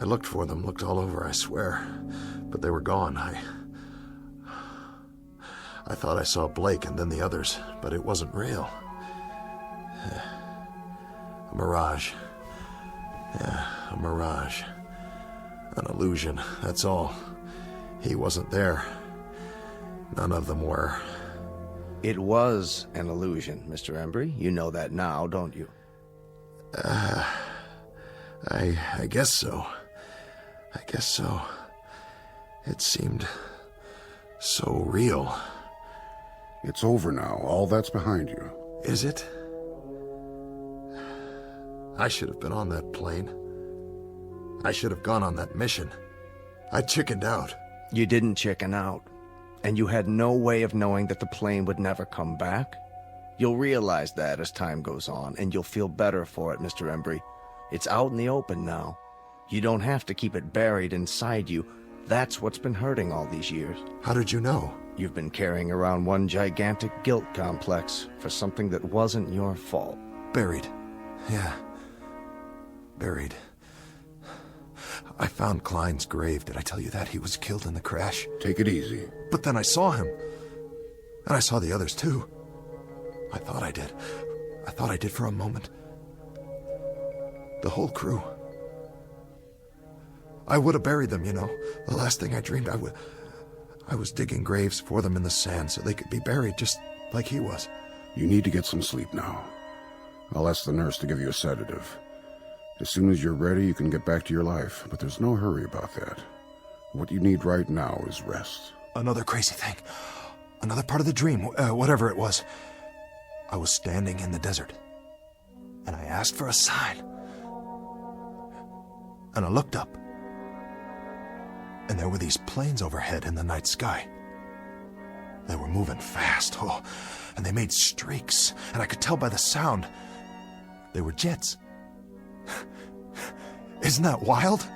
looked for them, looked all over, I swear. But they were gone. I thought I saw Blake and then the others, but it wasn't real. A mirage. Yeah, a mirage. An illusion, that's all. He wasn't there. None of them were. It was an illusion, Mr. Embry. You know that now, don't you? I guess so. I guess so. It seemed so real. It's over now. All that's behind you. Is it? I should have been on that plane. I should have gone on that mission. I chickened out. You didn't chicken out. And you had no way of knowing that the plane would never come back. You'll realize that as time goes on, and you'll feel better for it, Mr. Embry. It's out in the open now. You don't have to keep it buried inside you. That's what's been hurting all these years. How did you know? You've been carrying around one gigantic guilt complex for something that wasn't your fault. Buried. Yeah. Buried. I found Klein's grave. Did I tell you that? He was killed in the crash. Take it easy. But then I saw him. And I saw the others, too. I thought I did. I thought I did for a moment. The whole crew. I would have buried them, you know. The last thing I dreamed, I was digging graves for them in the sand so they could be buried just like he was. You need to get some sleep now. I'll ask the nurse to give you a sedative. As soon as you're ready, you can get back to your life, but there's no hurry about that. What you need right now is rest. Another crazy thing. Another part of the dream, whatever it was. I was standing in the desert, and I asked for a sign. And I looked up, and there were these planes overhead in the night sky. They were moving fast, and they made streaks, and I could tell by the sound they were jets. Isn't that wild?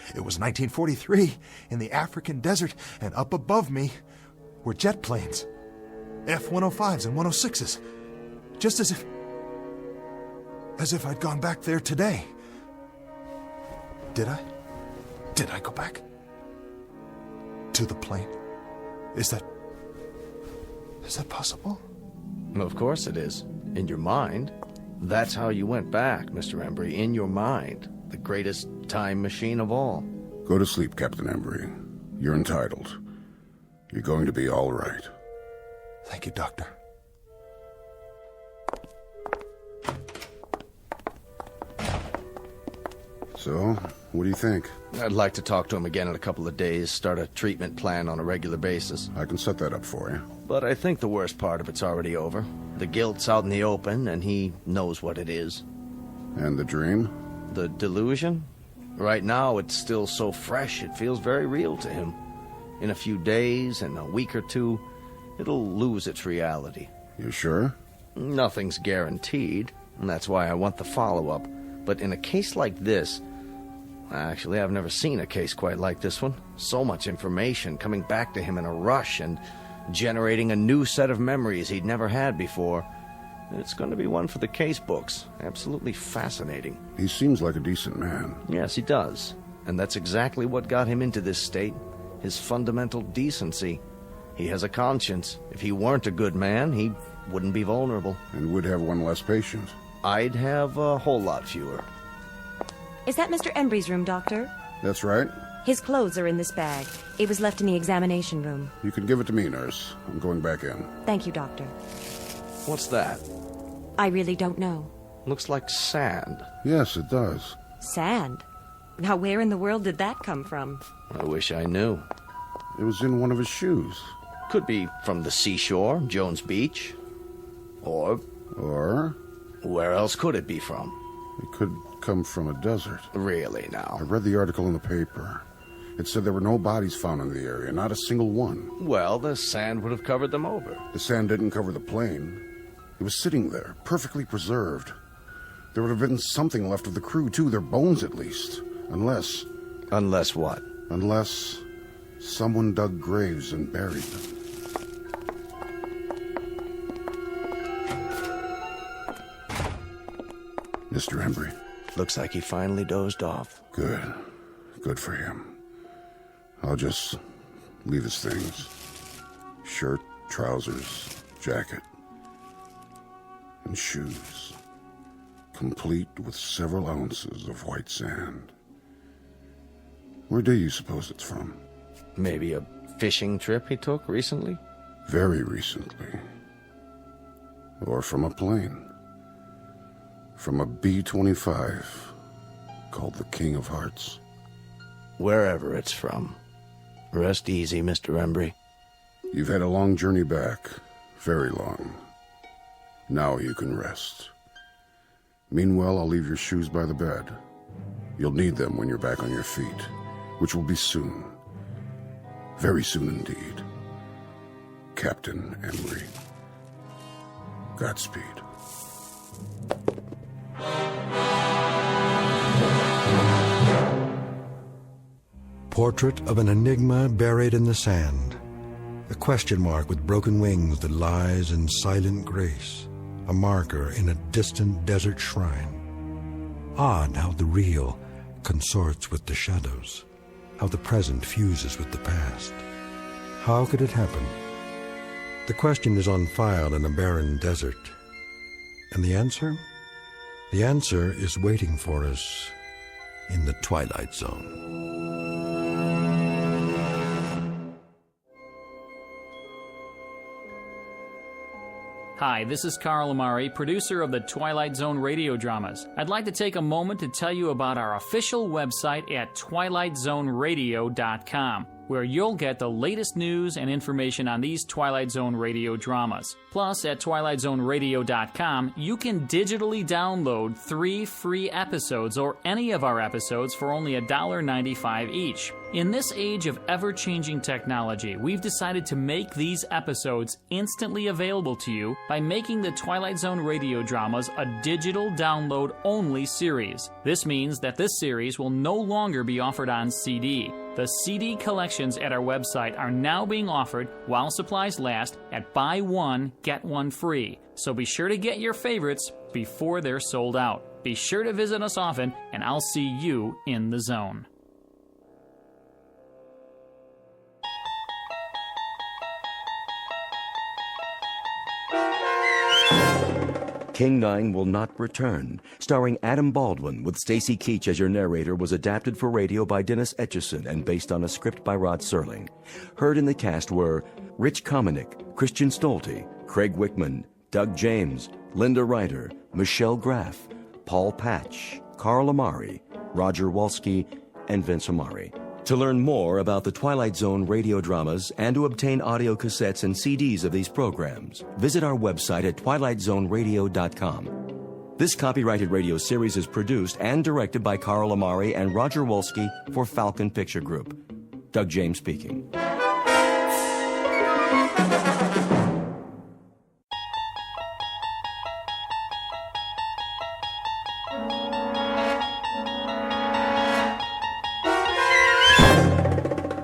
It was 1943 in the African desert, and up above me were jet planes, F-105s and 106s, just as if I'd gone back there today. Did I? Did I go back? To the plane? Is that possible? Of course it is. In your mind. That's how you went back, Mr. Embry. In your mind. The greatest time machine of all. Go to sleep, Captain Embry. You're entitled. You're going to be all right. Thank you, Doctor. So, what do you think? I'd like to talk to him again in a couple of days, start a treatment plan on a regular basis. I can set that up for you. But I think the worst part of it's already over. The guilt's out in the open, and he knows what it is. And the dream? The delusion? Right now, it's still so fresh, it feels very real to him. In a few days, in a week or two, it'll lose its reality. You sure? Nothing's guaranteed, and that's why I want the follow-up. But in a case like this... Actually, I've never seen a case quite like this one. So much information coming back to him in a rush and generating a new set of memories he'd never had before. It's going to be one for the case books. Absolutely fascinating. He seems like a decent man. Yes, he does. And that's exactly what got him into this state. His fundamental decency. He has a conscience. If he weren't a good man, he wouldn't be vulnerable. And would have one less patient. I'd have a whole lot fewer. Is that Mr. Embry's room, Doctor? That's right. His clothes are in this bag. It was left in the examination room. You can give it to me, nurse. I'm going back in. Thank you, Doctor. What's that? I really don't know. Looks like sand. Yes, it does. Sand? Now, where in the world did that come from? I wish I knew. It was in one of his shoes. Could be from the seashore, Jones Beach. Or... Where else could it be from? It could come from a desert. Really, now? I read the article in the paper. It said there were no bodies found in the area, not a single one. Well, the sand would have covered them over. The sand didn't cover the plane. It was sitting there, perfectly preserved. There would have been something left of the crew, too, their bones at least. Unless... Unless what? Unless someone dug graves and buried them. Mr. Embry. Looks like he finally dozed off. Good. Good for him. I'll just leave his things. Shirt, trousers, jacket, and shoes. Complete with several ounces of white sand. Where do you suppose it's from? Maybe a fishing trip he took recently? Very recently. Or from a plane. From a B-25 called the King of Hearts. Wherever it's from. Rest easy, Mr. Embry. You've had a long journey back. Very long. Now you can rest. Meanwhile, I'll leave your shoes by the bed. You'll need them when you're back on your feet, which will be soon. Very soon indeed. Captain Embry. Godspeed. Portrait of an enigma buried in the sand. A question mark with broken wings that lies in silent grace. A marker in a distant desert shrine. Odd how the real consorts with the shadows. How the present fuses with the past. How could it happen? The question is on file in a barren desert. And the answer? The answer is waiting for us in the Twilight Zone. Hi, this is Carl Amari, producer of the Twilight Zone radio dramas. I'd like to take a moment to tell you about our official website at twilightzoneradio.com, where you'll get the latest news and information on these Twilight Zone radio dramas. Plus, at twilightzoneradio.com, you can digitally download 3 free episodes or any of our episodes for only $1.95 each. In this age of ever-changing technology, we've decided to make these episodes instantly available to you by making the Twilight Zone radio dramas a digital download-only series. This means that this series will no longer be offered on CD. The CD collections at our website are now being offered while supplies last at buy one, get one free. So be sure to get your favorites before they're sold out. Be sure to visit us often, and I'll see you in the zone. King 9 Will Not Return, starring Adam Baldwin with Stacy Keach as your narrator, was adapted for radio by Dennis Etchison and based on a script by Rod Serling. Heard in the cast were Rich Kominick, Christian Stolte, Craig Wickman, Doug James, Linda Ryder, Michelle Graff, Paul Patch, Carl Amari, Roger Walski, and Vince Amari. To learn more about the Twilight Zone radio dramas and to obtain audio cassettes and CDs of these programs, visit our website at twilightzoneradio.com. This copyrighted radio series is produced and directed by Carl Amari and Roger Wolski for Falcon Picture Group. Doug James speaking.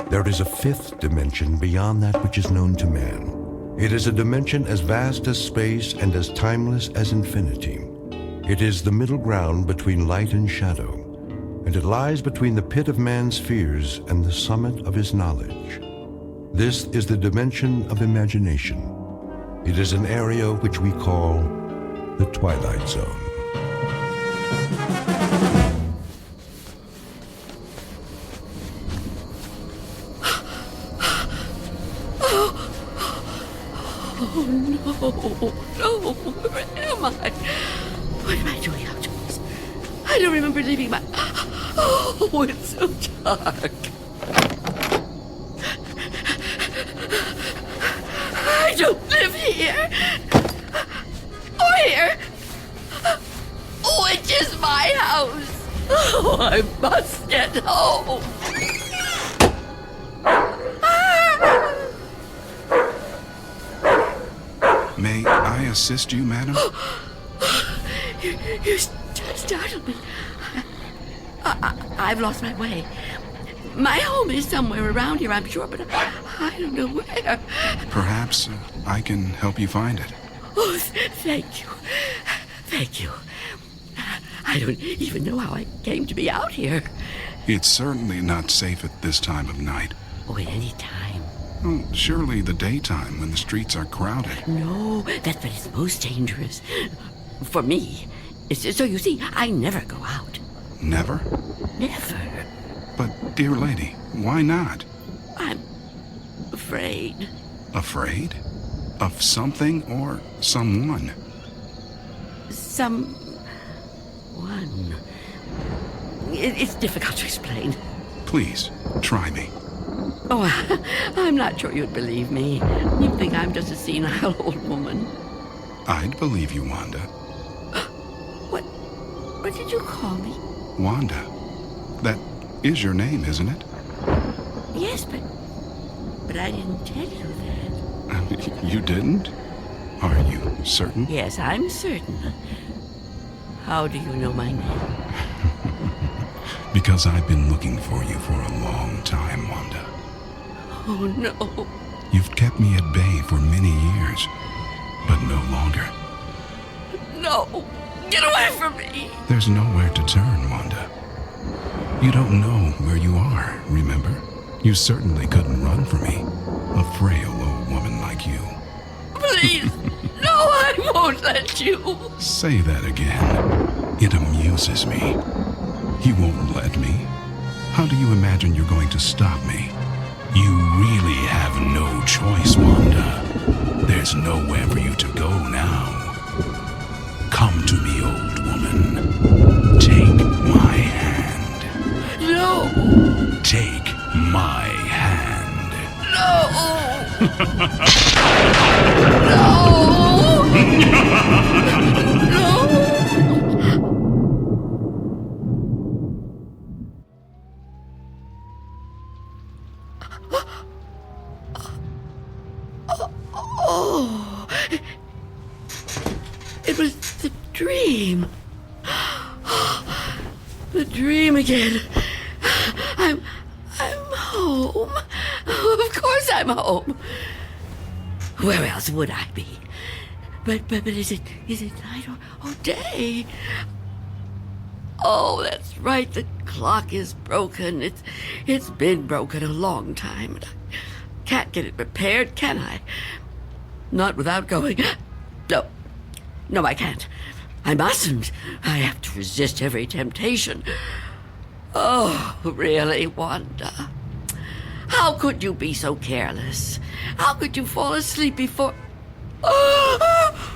There is a fifth dimension beyond that which is known to man. It is a dimension as vast as space and as timeless as infinity. It is the middle ground between light and shadow, and it lies between the pit of man's fears and the summit of his knowledge. This is the dimension of imagination. It is an area which we call the Twilight Zone. Oh, no, where am I? What am I doing outdoors? I don't remember leaving my... Oh, it's so dark. I don't live here. Or here. Which is my house. Oh, I must get home. May I assist you, madam? You startled me. I've lost my way. My home is somewhere around here, I'm sure, but I don't know where. Perhaps I can help you find it. Oh, thank you. Thank you. I don't even know how I came to be out here. It's certainly not safe at this time of night. Oh, at any time. Well, surely the daytime when the streets are crowded. No, that's when it's most dangerous. For me. So you see, I never go out. Never? Never. But, dear lady, why not? I'm afraid. Afraid? Of something or someone? someone. It's difficult to explain. Please, try me. Oh, I'm not sure you'd believe me. You'd think I'm just a senile old woman. I'd believe you, Wanda. What did you call me? Wanda. That is your name, isn't it? Yes, but I didn't tell you that. You didn't? Are you certain? Yes, I'm certain. How do you know my name? Because I've been looking for you for a long time, Wanda. Oh, no. You've kept me at bay for many years, but no longer. No! Get away from me! There's nowhere to turn, Wanda. You don't know where you are, remember? You certainly couldn't run from me, a frail old woman like you. Please! No, I won't let you! Say that again. It amuses me. You won't let me? How do you imagine you're going to stop me? You really have no choice, Wanda. There's nowhere for you to go now. Come to me, old woman. Take my hand. No! Take my hand. No! No! No! Oh, it was the dream. The dream again. I'm home. Of course I'm home. Where else would I be? But is it night or day? Oh, that's right. The clock is broken. It's been broken a long time. Can't get it repaired, can I? Not without going. No, I can't. I mustn't. I have to resist every temptation. Oh, really, Wanda? How could you be so careless? How could you fall asleep before... Oh,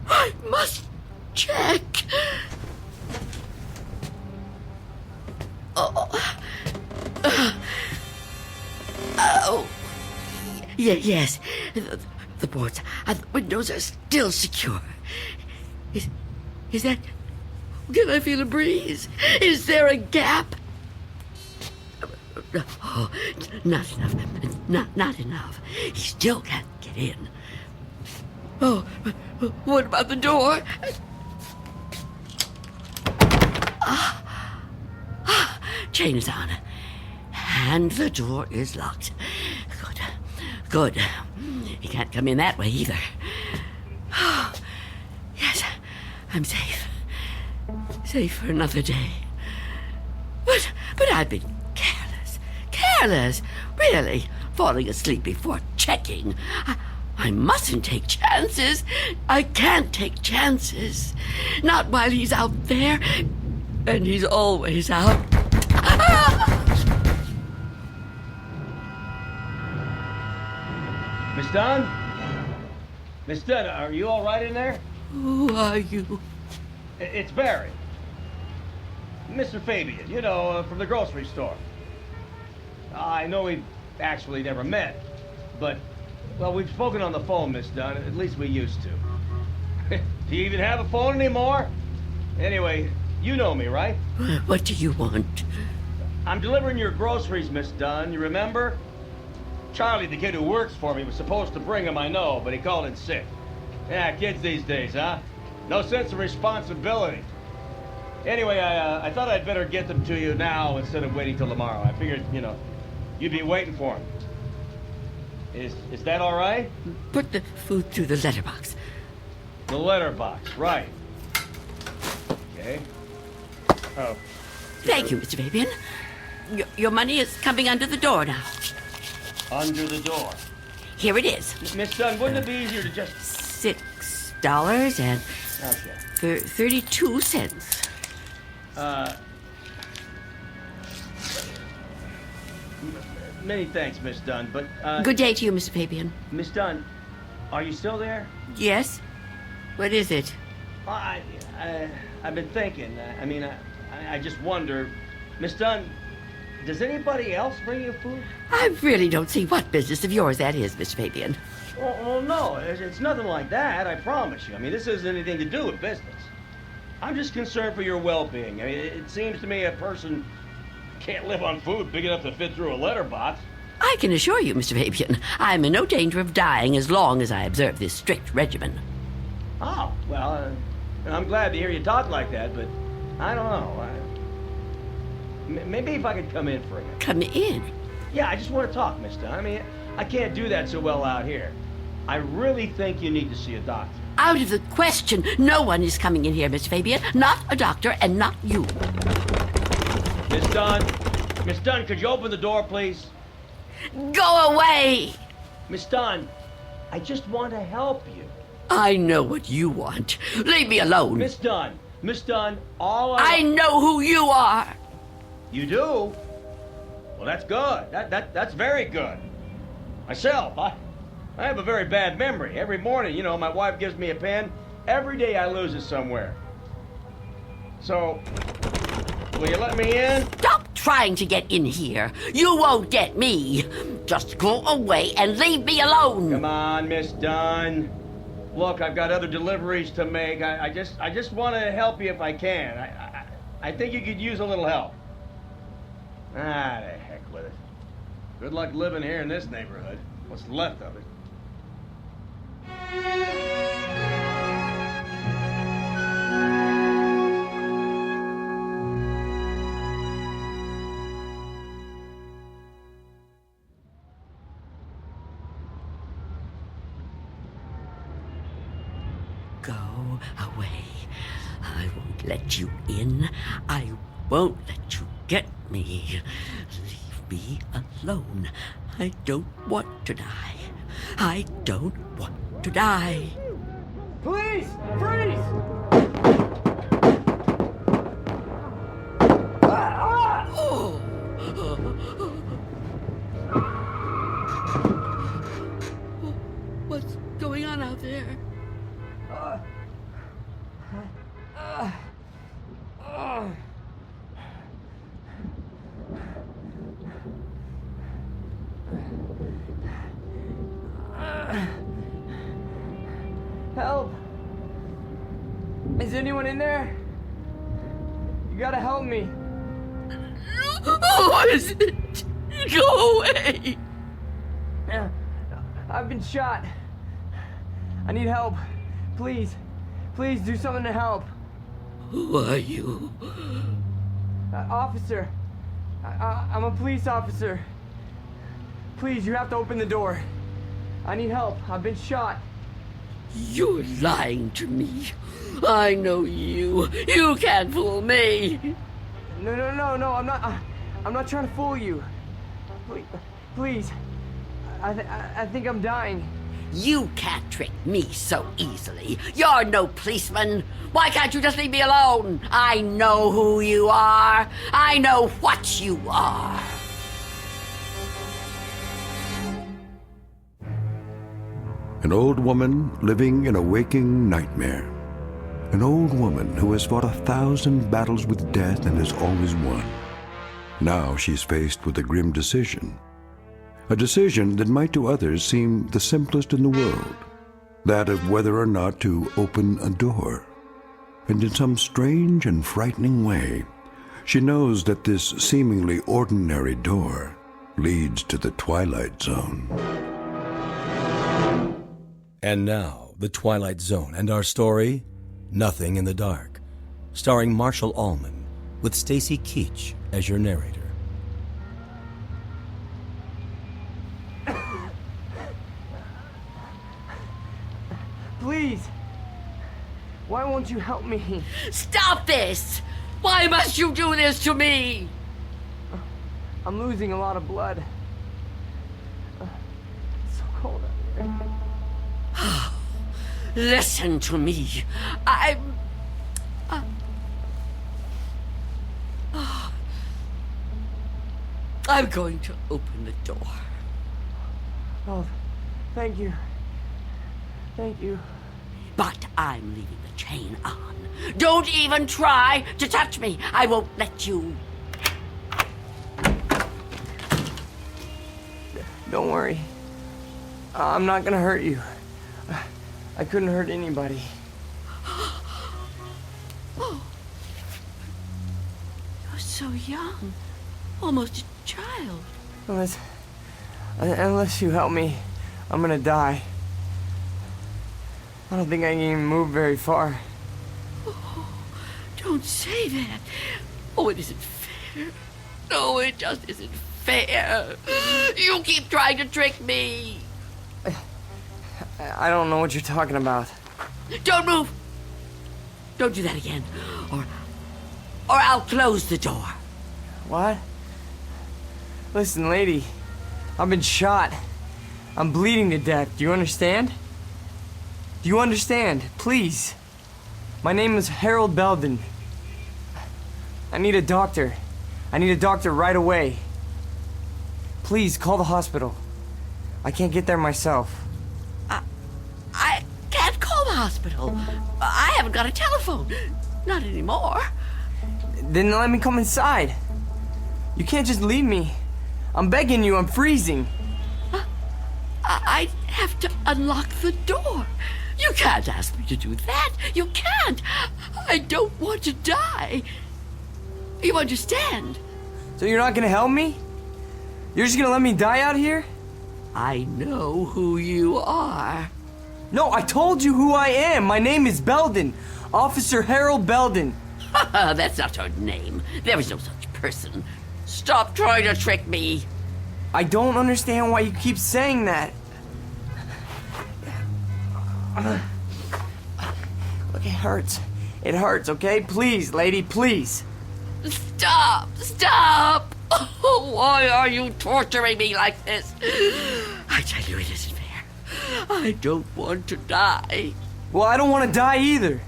I must check. Yes. The boards and the windows are still secure. Is that... Can I feel a breeze? Is there a gap? Oh, not enough. Not enough. He still can't get in. Oh, what about the door? Chain is on. And the door is locked. Good. He can't come in that way either. Yes, I'm safe. Safe for another day. But I've been careless. Really, falling asleep before checking. I mustn't take chances. I can't take chances. Not while he's out there. And he's always out. Miss Dunn? Miss Dunn, are you all right in there? Who are you? It's Barry. Mr. Fabian, you know, from the grocery store. I know we've actually never met, but, well, we've spoken on the phone, Miss Dunn. At least we used to. Do you even have a phone anymore? Anyway, you know me, right? What do you want? I'm delivering your groceries, Miss Dunn. You remember? Charlie, the kid who works for me, was supposed to bring them, I know, but he called in sick. Yeah, kids these days, huh? No sense of responsibility. Anyway, I thought I'd better get them to you now instead of waiting till tomorrow. I figured, you know, you'd be waiting for them. Is that all right? Put the food through the letterbox. The letterbox, right. Okay. Oh. Thank you, Mr. Fabian. Your money is coming under the door now. Under the door. Here it is. Miss Dunn, wouldn't it be easier to just... $6 and... Okay. 32 cents. Many thanks, Miss Dunn, but, Good day to you, Mr. Fabian. Miss Dunn, are you still there? Yes? What is it? I've been thinking. I just wonder, Miss Dunn, does anybody else bring you food? I really don't see what business of yours that is, Mr. Fabian. Well, no, it's nothing like that, I promise you. This isn't anything to do with business. I'm just concerned for your well-being. It seems to me a person can't live on food big enough to fit through a letterbox. I can assure you, Mr. Fabian, I'm in no danger of dying as long as I observe this strict regimen. Oh, well, I'm glad to hear you talk like that, but I don't know. Maybe if I could come in for a minute. Come in? Yeah, I just want to talk, Miss Dunn. I can't do that so well out here. I really think you need to see a doctor. Out of the question. No one is coming in here, Mr. Fabian. Not a doctor, and not you. Miss Dunn, could you open the door, please? Go away! Miss Dunn, I just want to help you. I know what you want. Leave me alone. Miss Dunn, I know who you are. You do? Well, that's good. That's very good. Myself, I have a very bad memory. Every morning, my wife gives me a pen. Every day I lose it somewhere. So, will you let me in? Stop trying to get in here. You won't get me. Just go away and leave me alone. Come on, Miss Dunn. Look, I've got other deliveries to make. I just want to help you if I can. I think you could use a little help. The heck with it. Good luck living here in this neighborhood. What's left of it. Go away. I won't let you in. I won't let you get me. Leave me alone. I don't want to die. I don't want to die. Please! Freeze! What's going on out there? Help! Is anyone in there? You gotta help me. Who is it? Go away! I've been shot. I need help. Please. Please do something to help. Who are you? Officer. I'm a police officer. Please, you have to open the door. I need help. I've been shot. You're lying to me. I know you. You can't fool me. No, I'm not. I'm not trying to fool you. Please. I think I'm dying. You can't trick me so easily. You're no policeman. Why can't you just leave me alone? I know who you are. I know what you are. An old woman living in a waking nightmare. An old woman who has fought 1,000 battles with death and has always won. Now she's faced with a grim decision. A decision that might to others seem the simplest in the world. That of whether or not to open a door. And in some strange and frightening way, she knows that this seemingly ordinary door leads to the Twilight Zone. And now, The Twilight Zone and our story, Nothing in the Dark, starring Marshall Allman, with Stacy Keach as your narrator. Please. Why won't you help me? Stop this! Why must you do this to me? I'm losing a lot of blood. It's so cold out here. Listen to me. I'm going to open the door. Oh, thank you. Thank you. but I'm leaving the chain on. Don't even try to touch me. I won't let you. Don't worry. I'm not gonna hurt you. I couldn't hurt anybody. Oh. You're so young. Almost a child. Unless you help me, I'm gonna die. I don't think I can even move very far. Oh, don't say that. Oh, it isn't fair. No, it just isn't fair. You keep trying to trick me. I don't know what you're talking about. Don't move. Don't do that again, or I'll close the door. What? Listen, lady. I've been shot. I'm bleeding to death. Do you understand? Do you understand? Please. My name is Harold Belden. I need a doctor. I need a doctor right away. Please, call the hospital. I can't get there myself. I can't call the hospital. I haven't got a telephone. Not anymore. Then let me come inside. You can't just leave me. I'm begging you, I'm freezing. I have to unlock the door. You can't ask me to do that. You can't. I don't want to die. You understand? So you're not gonna help me? You're just gonna let me die out here? I know who you are. No, I told you who I am. My name is Belden. Officer Harold Belden. That's not her name. There is no such person. Stop trying to trick me. I don't understand why you keep saying that. Look, it hurts. It hurts, okay? Please, lady, please. Stop! Stop! Oh, why are you torturing me like this? I tell you, it isn't fair. I don't want to die. Well, I don't want to die either.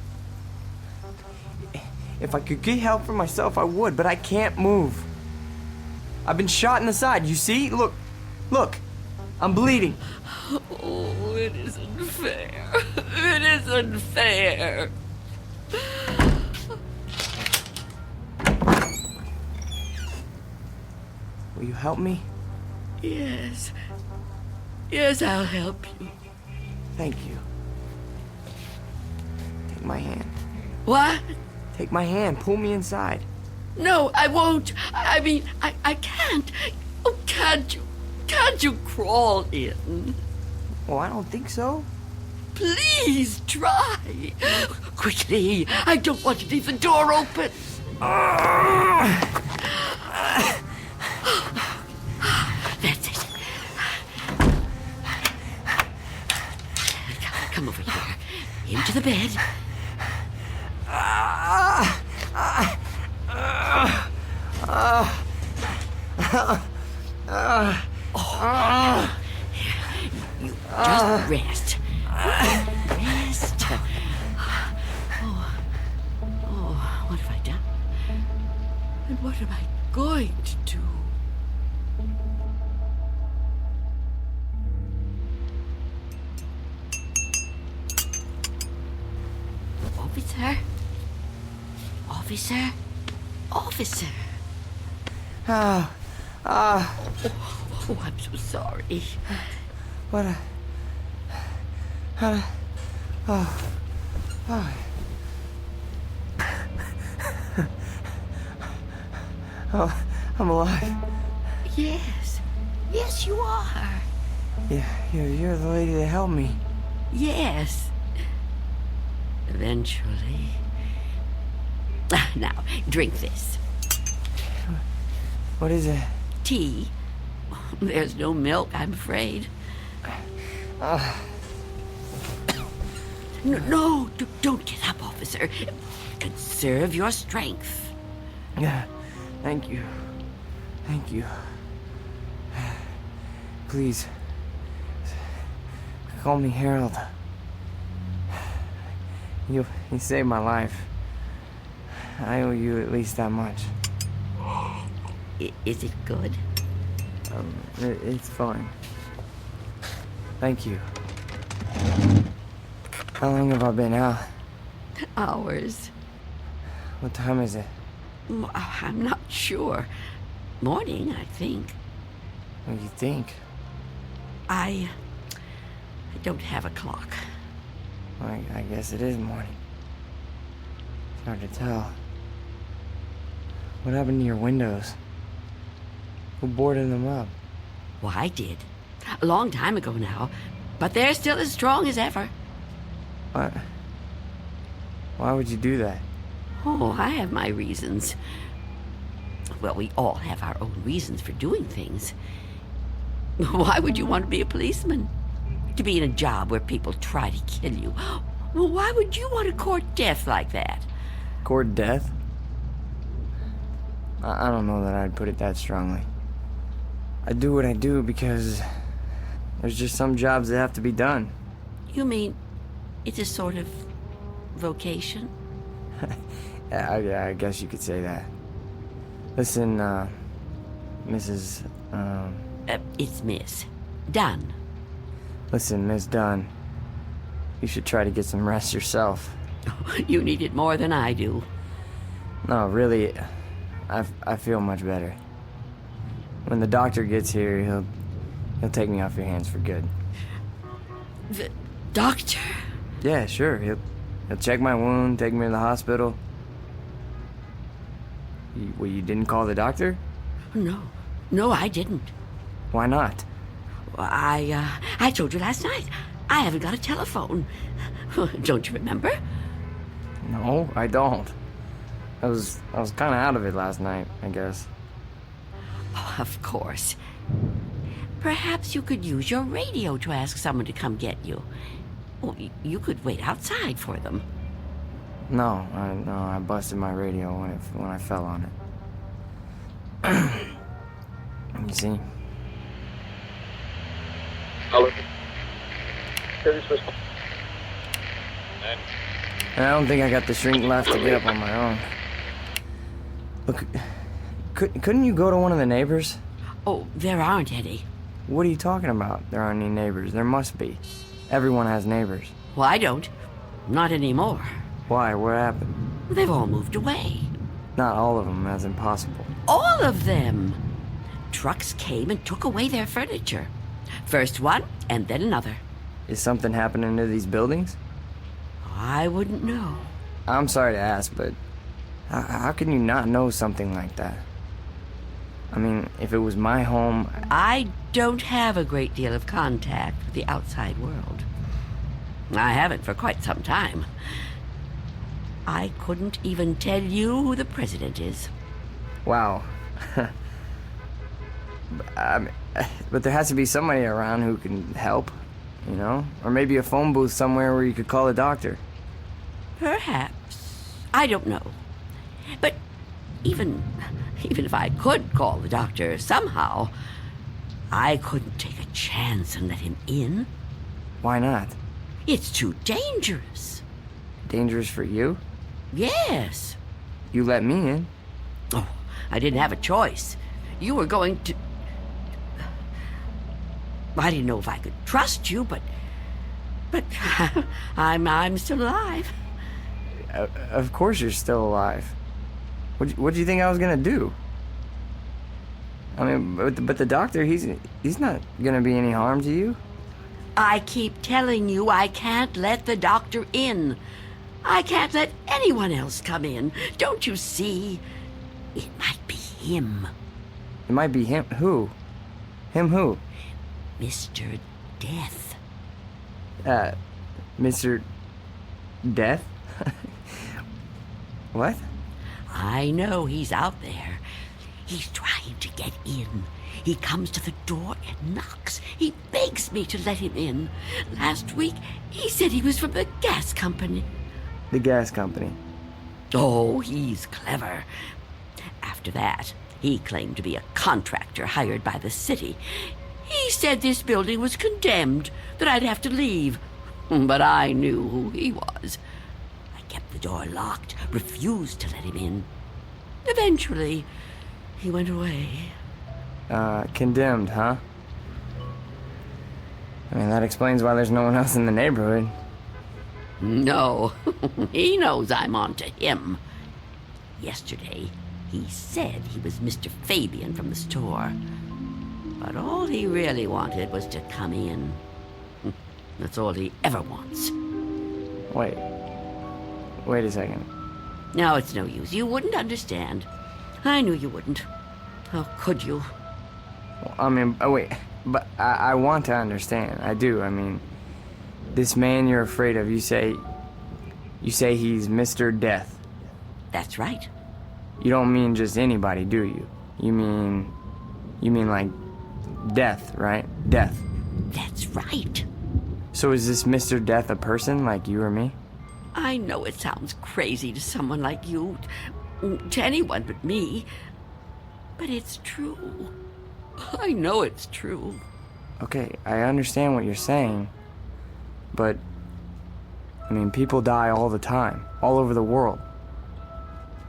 If I could get help for myself, I would, but I can't move. I've been shot in the side, you see? Look, look, I'm bleeding. Oh, it isn't fair. It isn't fair. Will you help me? Yes. Yes, I'll help you. Thank you. Take my hand. What? Take my hand. Pull me inside. No, I won't. I mean, I can't. Oh, can't you? Can't you crawl in? Well, I don't think so. Please try. Quickly. I don't want to leave the door open. That's it. Come over here. Into the bed. You just rest. Rest. Oh, what have I done? And what am I going to do? Officer? Officer? Officer? Oh, I'm so sorry. What a... Oh, I'm alive. Yes. Yes, you are. Yeah, you're the lady that helped me. Yes. Eventually. Now, drink this. What is it? Tea. There's no milk, I'm afraid. No, don't get up, officer. Conserve your strength. Yeah, thank you. Thank you. Please, call me Harold. You saved my life. I owe you at least that much. Is it good? It's fine. Thank you. How long have I been out? Hours. What time is it? I'm not sure. Morning, I think. What do you think? I don't have a clock. Well, I guess it is morning. It's hard to tell. What happened to your windows? Who boarded them up? Well, I did. A long time ago now. But they're still as strong as ever. What? Why would you do that? Oh, I have my reasons. Well, we all have our own reasons for doing things. Why would you want to be a policeman? To be in a job where people try to kill you? Well, why would you want to court death like that? Court death? I don't know that I'd put it that strongly. I do what I do because there's just some jobs that have to be done. You mean it's a sort of vocation? Yeah, I guess you could say that. Listen, Mrs. It's Miss Dunn. Listen, Miss Dunn. You should try to get some rest yourself. You need it more than I do. No, really, I feel much better. When the doctor gets here, he'll take me off your hands for good. The doctor? Yeah, sure. He'll check my wound, take me to the hospital. You didn't call the doctor? No, I didn't. Why not? I told you last night. I haven't got a telephone. Don't you remember? No, I don't. I was kind of out of it last night, I guess. Oh, of course. Perhaps you could use your radio to ask someone to come get you. Well, you could wait outside for them. No, I busted my radio when I fell on it. You see? I don't think I got the strength left to get up on my own. Look, couldn't you go to one of the neighbors? Oh, there aren't any. What are you talking about? There aren't any neighbors. There must be. Everyone has neighbors. Well, I don't. Not anymore. Why? What happened? They've all moved away. Not all of them. That's impossible. All of them! Trucks came and took away their furniture. First one, and then another. Is something happening to these buildings? I wouldn't know. I'm sorry to ask, but how can you not know something like that? I mean, if it was my home... I don't have a great deal of contact with the outside world. I haven't for quite some time. I couldn't even tell you who the president is. Wow. But there has to be somebody around who can help, you know? Or maybe a phone booth somewhere where you could call a doctor. Perhaps. I don't know. But even if I could call the doctor somehow, I couldn't take a chance and let him in. Why not? It's too dangerous. Dangerous for you? Yes. You let me in. Oh, I didn't have a choice. You were going to... I didn't know if I could trust you, but I'm still alive. Of course you're still alive. What do you think I was gonna do? I mean, but the doctor, he's not gonna be any harm to you. I keep telling you I can't let the doctor in. I can't let anyone else come in. Don't you see? It might be him. It might be him. Who? Him who? Mr. Death. Mr. Death? What? I know he's out there. He's trying to get in. He comes to the door and knocks. He begs me to let him in. Last week, he said he was from the gas company. The gas company? Oh, he's clever. After that, he claimed to be a contractor hired by the city. He said this building was condemned, that I'd have to leave. But I knew who he was. I kept the door locked, refused to let him in. Eventually, he went away. Condemned, huh? I mean, that explains why there's no one else in the neighborhood. No, he knows I'm on to him. Yesterday, he said he was Mr. Fabian from the store. But all he really wanted was to come in. That's all he ever wants. Wait a second. No, it's no use. You wouldn't understand. I knew you wouldn't. How could you? Well, I mean, wait, but I want to understand. I do. I mean, this man you're afraid of, you say he's Mr. Death. That's right. You don't mean just anybody, do you? You mean like death, right? Death. That's right. So is this Mr. Death a person like you or me? I know it sounds crazy to someone like you, to anyone but me, but it's true. I know it's true. Okay, I understand what you're saying, but, I mean, people die all the time, all over the world.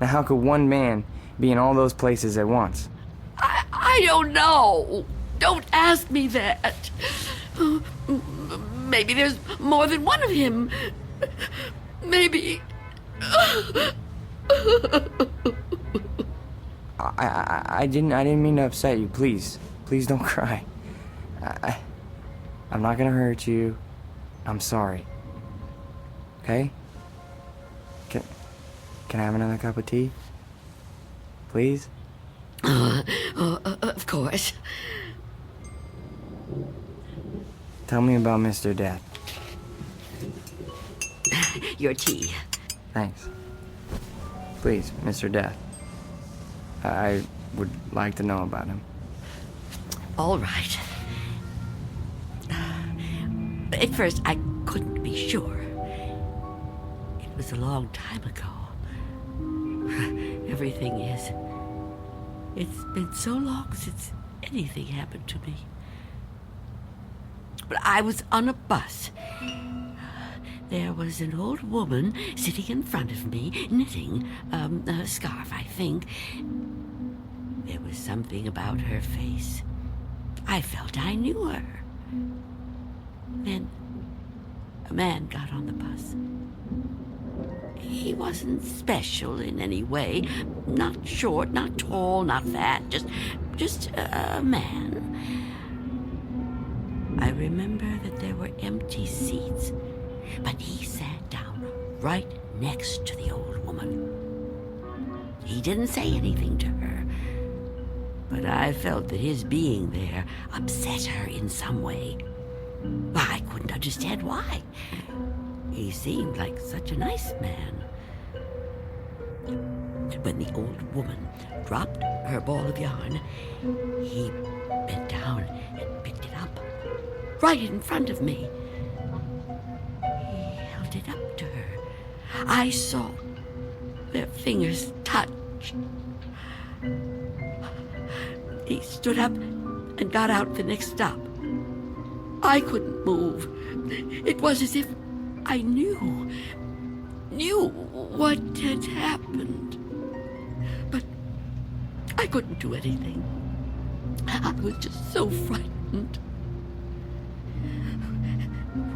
Now how could one man be in all those places at once? I don't know. Don't ask me that. Maybe there's more than one of him. Maybe. I didn't mean to upset you. Please don't cry. I'm not gonna hurt you. I'm sorry. Okay? Can I have another cup of tea? Please? Of course. Tell me about Mr. Death. Your tea. Thanks. Please, Mr. Death. I would like to know about him. All right. At first, I couldn't be sure. It was a long time ago. Everything is. It's been so long since anything happened to me. But I was on a bus. There was an old woman sitting in front of me, knitting a scarf, I think. There was something about her face. I felt I knew her. Then a man got on the bus. He wasn't special in any way. Not short, not tall, not fat. Just a man. I remember that there were empty seats, but he sat down right next to the old woman. He didn't say anything to her, but I felt that his being there upset her in some way. I couldn't understand why. He seemed like such a nice man. And when the old woman dropped her ball of yarn, he bent down and picked it up, right in front of me. He held it up to her. I saw their fingers touch. He stood up and got out the next stop. I couldn't move. It was as if I knew what had happened. But I couldn't do anything. I was just so frightened.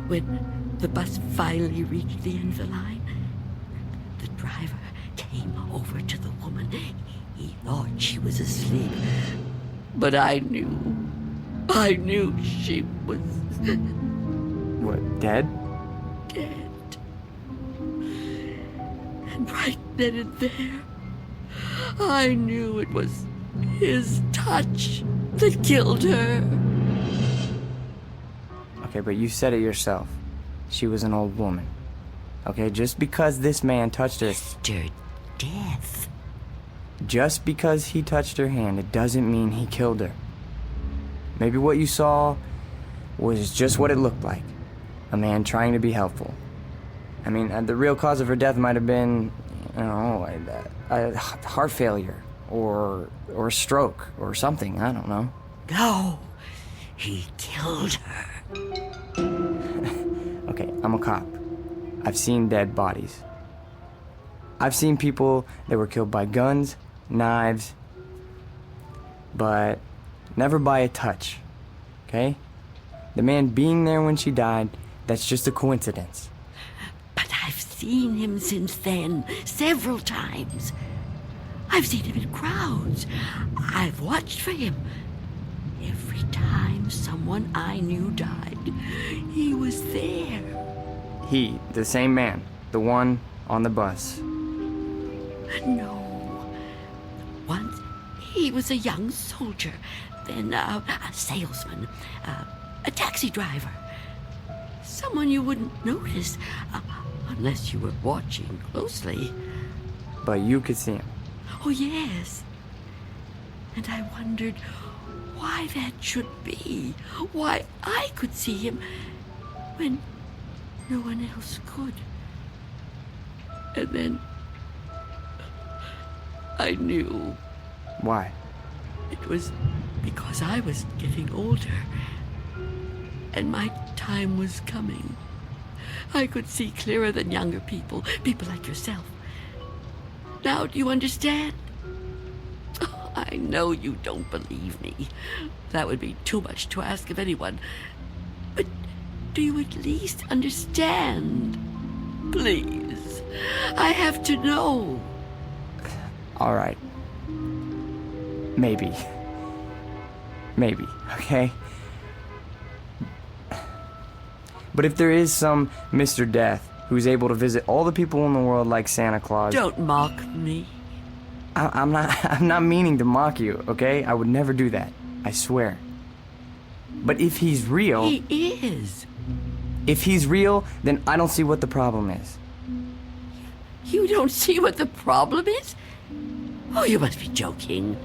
When the bus finally reached the end of the line, the driver came over to the woman. He thought she was asleep. But I knew she was... What, dead? Dead. And right then and there, I knew it was his touch that killed her. Okay, but you said it yourself. She was an old woman. Okay, just because this man touched her... Mr. Death. Just because he touched her hand, it doesn't mean he killed her. Maybe what you saw was just what it looked like. A man trying to be helpful. I mean, the real cause of her death might have been, I don't know, a heart failure or a stroke or something. I don't know. No, he killed her. Okay, I'm a cop. I've seen dead bodies. I've seen people that were killed by guns, knives, but never by a touch, okay? The man being there when she died, that's just a coincidence. But seen him since then, several times. I've seen him in crowds. I've watched for him. Every time someone I knew died, he was there. He, the same man, the one on the bus. No. Once he was a young soldier, then a salesman, a taxi driver. Someone you wouldn't notice unless you were watching closely. But you could see him. Oh, yes. And I wondered why that should be. Why I could see him when no one else could. And then I knew. Why? It was because I was getting older. And my time was coming. I could see clearer than younger people, people like yourself. Now, do you understand? Oh, I know you don't believe me. That would be too much to ask of anyone. But do you at least understand? Please. I have to know. All right. Maybe. Maybe, okay? But if there is some Mr. Death who's able to visit all the people in the world like Santa Claus... Don't mock me. I'm not meaning to mock you, okay? I would never do that. I swear. But if he's real... He is. If he's real, then I don't see what the problem is. You don't see what the problem is? Oh, you must be joking.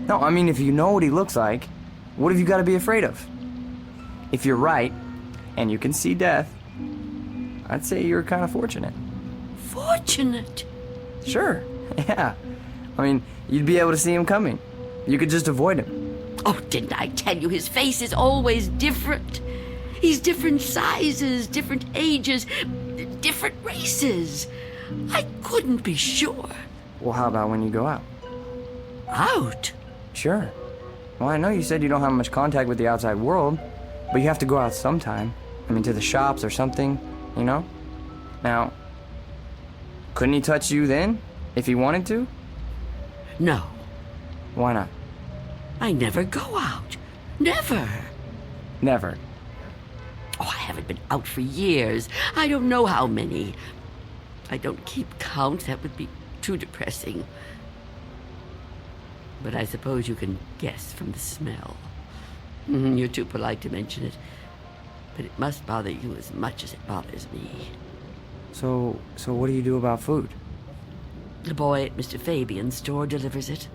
No, I mean, if you know what he looks like, what have you got to be afraid of? If you're right, and you can see death, I'd say you're kind of fortunate. Fortunate? Sure, yeah. I mean, you'd be able to see him coming. You could just avoid him. Oh, didn't I tell you his face is always different? He's different sizes, different ages, different races. I couldn't be sure. Well, how about when you go out? Out? Sure. Well, I know you said you don't have much contact with the outside world, but you have to go out sometime. I mean, to the shops or something, you know? Now, couldn't he touch you then, if he wanted to? No. Why not? I never go out. Never. Never. Oh, I haven't been out for years. I don't know how many. I don't keep count. That would be too depressing. But I suppose you can guess from the smell. You're too polite to mention it. But it must bother you as much as it bothers me. So what do you do about food? The boy at Mr. Fabian's store delivers it.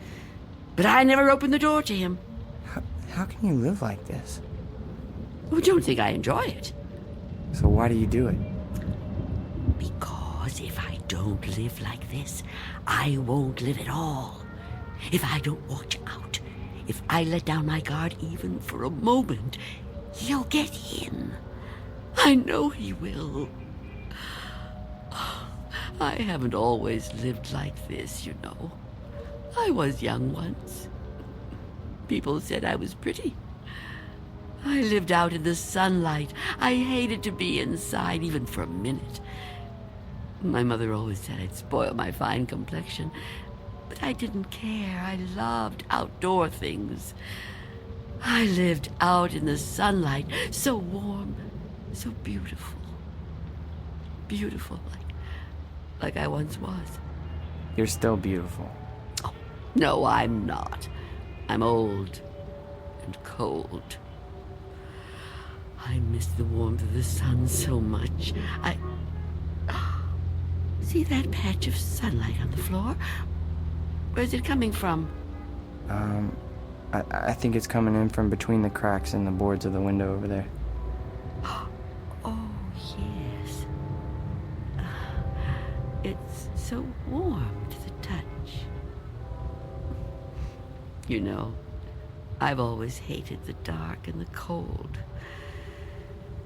But I never open the door to him. How can you live like this? Oh, don't think I enjoy it. So why do you do it? Because if I don't live like this, I won't live at all. If I don't watch out, if I let down my guard even for a moment, he'll get in. I know he will. I haven't always lived like this, you know. I was young once. People said I was pretty. I lived out in the sunlight. I hated to be inside even for a minute. My mother always said I'd spoil my fine complexion, but I didn't care. I loved outdoor things. I lived out in the sunlight, so warm, so beautiful. Beautiful, like I once was. You're still beautiful. Oh, no, I'm not. I'm old and cold. I miss the warmth of the sun so much. See that patch of sunlight on the floor? Where's it coming from? I think it's coming in from between the cracks in the boards of the window over there. Oh, yes. It's so warm to the touch. You know, I've always hated the dark and the cold.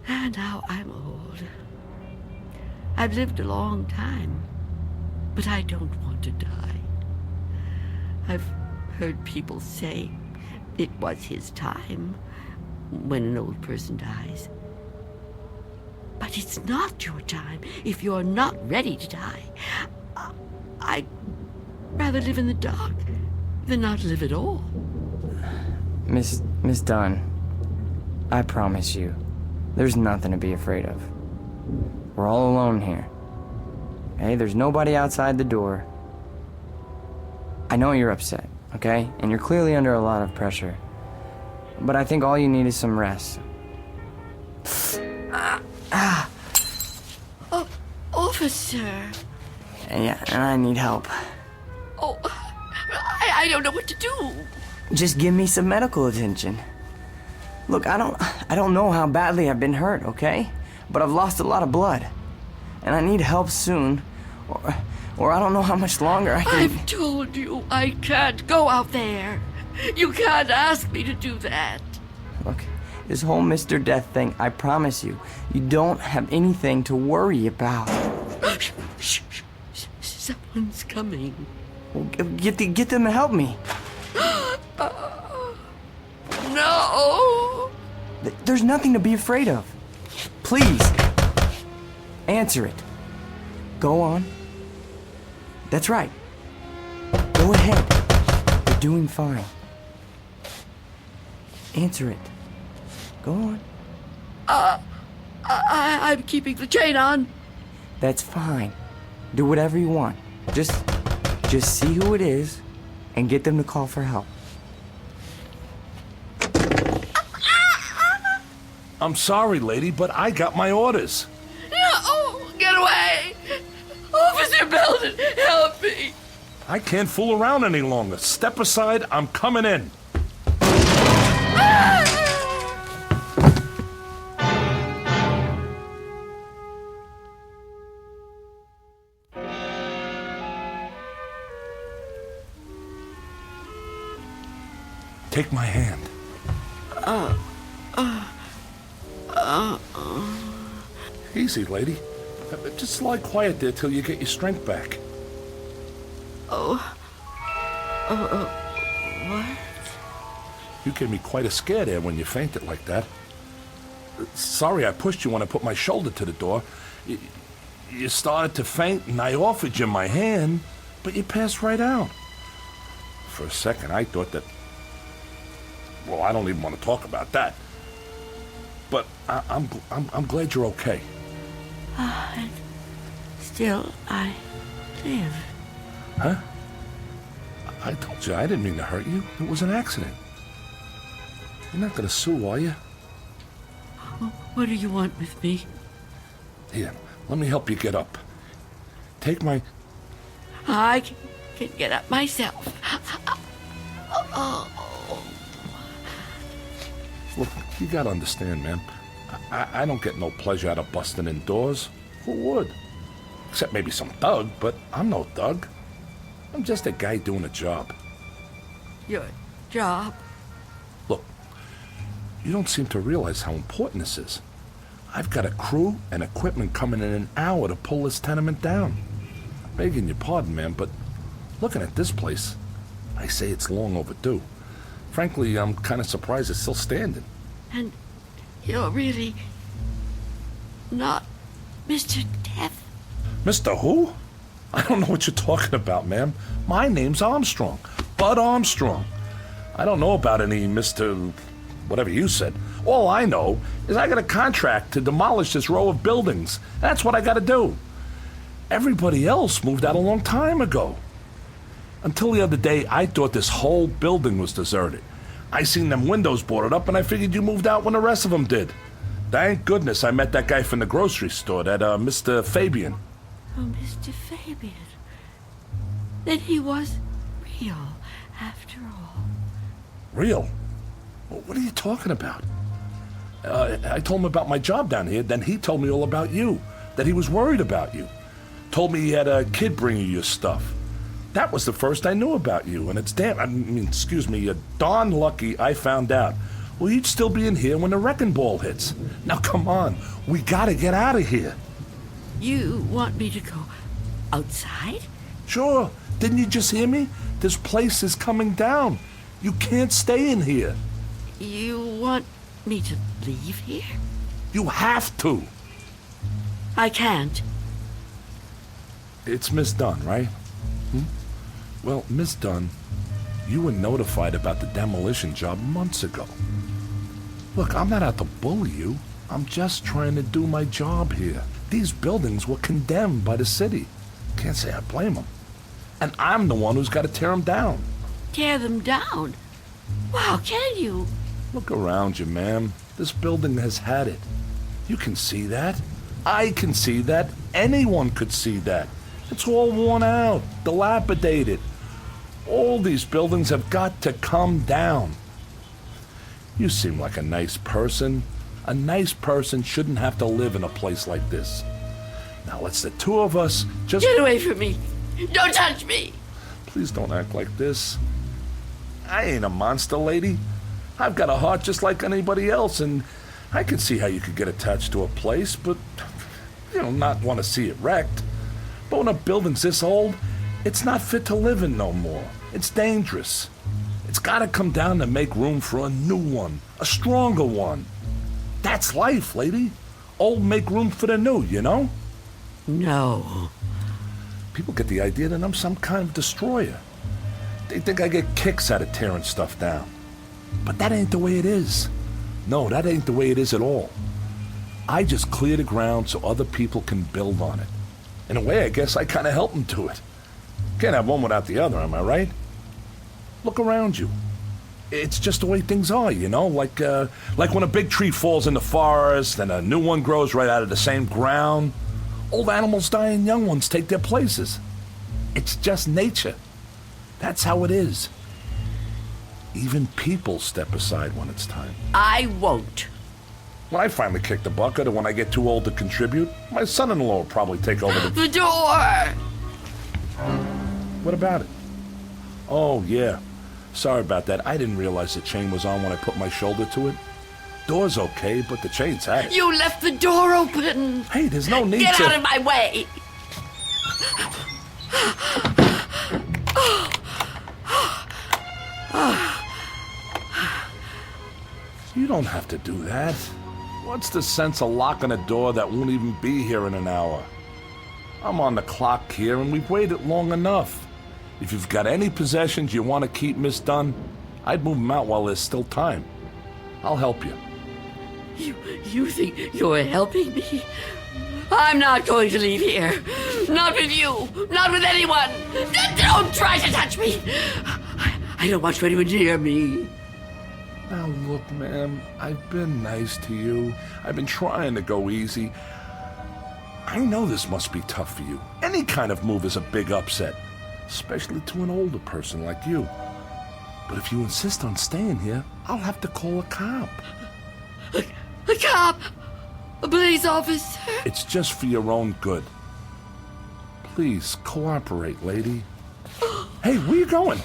And now I'm old. I've lived a long time, but I don't want to die. I've heard people say it was his time when an old person dies. But it's not your time if you're not ready to die. I'd rather live in the dark than not live at all. Miss Dunn, I promise you, there's nothing to be afraid of. We're all alone here. Hey, there's nobody outside the door. I know you're upset, okay? And you're clearly under a lot of pressure. But I think all you need is some rest. Officer. Yeah, and I need help. Oh, I don't know what to do. Just give me some medical attention. Look, I don't know how badly I've been hurt, okay? But I've lost a lot of blood. And I need help soon. Or I don't know how much longer I can... I've told you I can't go out there. You can't ask me to do that. Look, this whole Mr. Death thing, I promise you, you don't have anything to worry about. Shh. Someone's coming. Well, get them to help me. No! There's nothing to be afraid of. Please, answer it. Go on. That's right. Go ahead. You're doing fine. Answer it. Go on. I'm keeping the chain on. That's fine. Do whatever you want. Just see who it is and get them to call for help. I'm sorry, lady, but I got my orders. No! Get away! Officer Belden, help me! I can't fool around any longer. Step aside, I'm coming in. Take my hand. Easy, lady. Just lie quiet there till you get your strength back. What? You gave me quite a scare there when you fainted like that. Sorry I pushed you when I put my shoulder to the door. You started to faint and I offered you my hand, but you passed right out. For a second I thought that... Well, I don't even want to talk about that. But I'm glad you're okay. And still I live. Huh? I told you I didn't mean to hurt you. It was an accident. You're not going to sue, are you? What do you want with me? Here, let me help you get up. Take my... I can get up myself. Look, you gotta understand, man. I don't get no pleasure out of busting indoors. Who would? Except maybe some thug, but I'm no thug. I'm just a guy doing a job. Your job? Look, you don't seem to realize how important this is. I've got a crew and equipment coming in an hour to pull this tenement down. Begging your pardon, man, but looking at this place, I say it's long overdue. Frankly, I'm kind of surprised it's still standing. And you're really not Mr. Death? Mr. Who? I don't know what you're talking about, ma'am. My name's Armstrong. Bud Armstrong. I don't know about any Mr. whatever you said. All I know is I got a contract to demolish this row of buildings. That's what I got to do. Everybody else moved out a long time ago. Until the other day, I thought this whole building was deserted. I seen them windows boarded up, and I figured you moved out when the rest of them did. Thank goodness I met that guy from the grocery store, that Mr. Fabian. Oh, Mr. Fabian. Then he was real, after all. Real? What are you talking about? I told him about my job down here, then he told me all about you, that he was worried about you. Told me he had a kid bring you your stuff. That was the first I knew about you, and it's darn lucky I found out. Well, you'd still be in here when the wrecking ball hits. Now, come on. We gotta get out of here. You want me to go outside? Sure. Didn't you just hear me? This place is coming down. You can't stay in here. You want me to leave here? You have to. I can't. It's Miss Dunn, right? Well, Miss Dunn, you were notified about the demolition job months ago. Look, I'm not out to bully you. I'm just trying to do my job here. These buildings were condemned by the city. Can't say I blame them. And I'm the one who's got to tear them down. Tear them down? Wow, can you? Look around you, ma'am. This building has had it. You can see that. I can see that. Anyone could see that. It's all worn out, dilapidated. All these buildings have got to come down. You seem like a nice person. A nice person shouldn't have to live in a place like this. Now let's the two of us just... Get away from me! Don't touch me! Please don't act like this. I ain't a monster, lady. I've got a heart just like anybody else, and I can see how you could get attached to a place, but, not want to see it wrecked. But when a building's this old, it's not fit to live in no more. It's dangerous. It's got to come down to make room for a new one, a stronger one. That's life, lady. Old make room for the new, you know? No. People get the idea that I'm some kind of destroyer. They think I get kicks out of tearing stuff down. But that ain't the way it is. No, that ain't the way it is at all. I just clear the ground so other people can build on it. In a way, I guess I kind of help them to it. Can't have one without the other, am I right? Look around you. It's just the way things are, like when a big tree falls in the forest and a new one grows right out of the same ground. Old animals die and young ones take their places. It's just nature. That's how it is. Even people step aside when it's time. I won't. When I finally kick the bucket or when I get too old to contribute, my son-in-law will probably take over The door! What about it? Oh, yeah. Sorry about that. I didn't realize the chain was on when I put my shoulder to it. Door's okay, but the chain's had it. You left the door open! Hey, there's no need Get to... out of my way! You don't have to do that. What's the sense of locking a door that won't even be here in an hour? I'm on the clock here, and we've waited long enough. If you've got any possessions you want to keep, Miss Dunn, I'd move them out while there's still time. I'll help you. You think you're helping me? I'm not going to leave here. Not with you. Not with anyone. Don't try to touch me. I don't want anyone near me. Now look, ma'am, I've been nice to you. I've been trying to go easy. I know this must be tough for you. Any kind of move is a big upset, especially to an older person like you. But if you insist on staying here, I'll have to call a cop. A cop? A police officer? It's just for your own good. Please, cooperate, lady. Hey, where you going?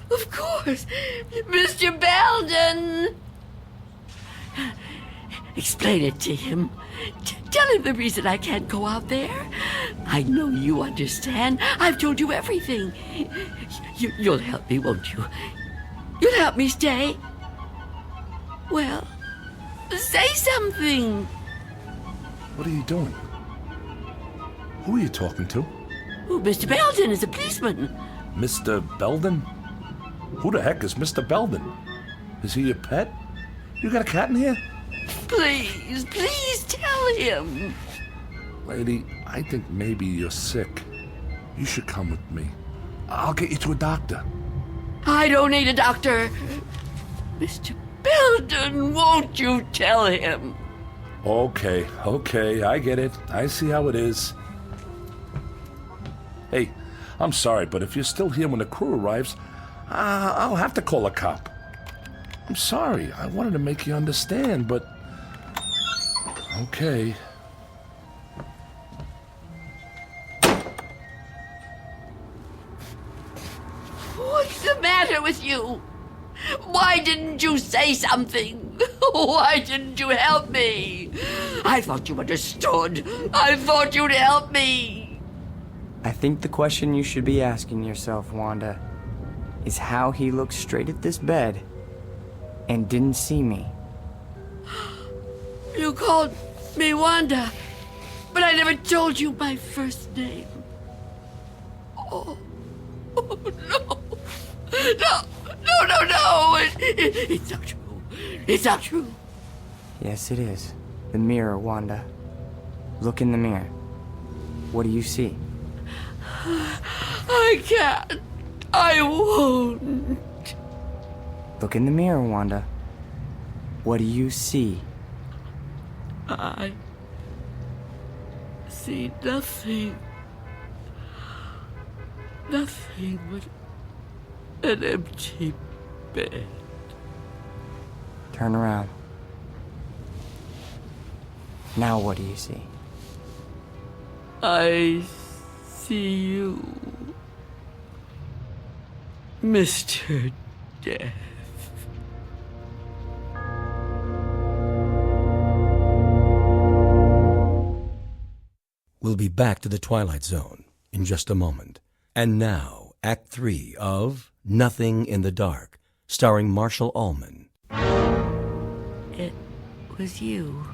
Of course. Mr. Belden! Explain it to him. Tell him the reason I can't go out there. I know you understand. I've told you everything. You'll help me, won't you? You'll help me stay? Well, say something. What are you doing? Who are you talking to? Oh, Mr. Belden is a policeman. Mr. Belden? Who the heck is Mr. Belden? Is he your pet? You got a cat in here? Please tell him. Lady, I think maybe you're sick. You should come with me. I'll get you to a doctor. I don't need a doctor. Mr. Belden, won't you tell him? Okay, I get it. I see how it is. Hey, I'm sorry, but if you're still here when the crew arrives, I'll have to call a cop. I'm sorry. I wanted to make you understand, but... Okay. What's the matter with you? Why didn't you say something? Why didn't you help me? I thought you understood. I thought you'd help me. I think the question you should be asking yourself, Wanda, is how he looked straight at this bed and didn't see me. You called hurt me, Wanda. But I never told you my first name. Oh, no. No. It's not true. It's not true. Yes, it is. The mirror, Wanda. Look in the mirror. What do you see? I can't. I won't. Look in the mirror, Wanda. What do you see? I see nothing. Nothing but an empty bed. Turn around. Now what do you see? I see you, Mr. Death. We'll be back to the Twilight Zone in just a moment. And now, Act 3 of Nothing in the Dark, starring Marshall Allman. It was you.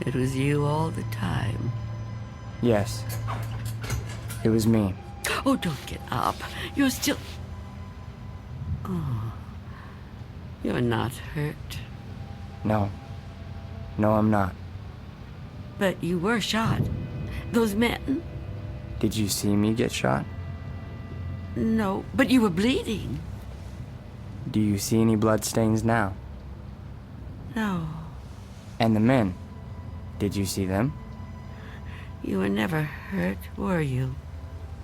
It was you all the time. Yes. It was me. Oh, don't get up. You're still... Oh. You're not hurt. No. No, I'm not. But you were shot. Those men... Did you see me get shot? No, but you were bleeding. Do you see any bloodstains now? No. And the men? Did you see them? You were never hurt, were you?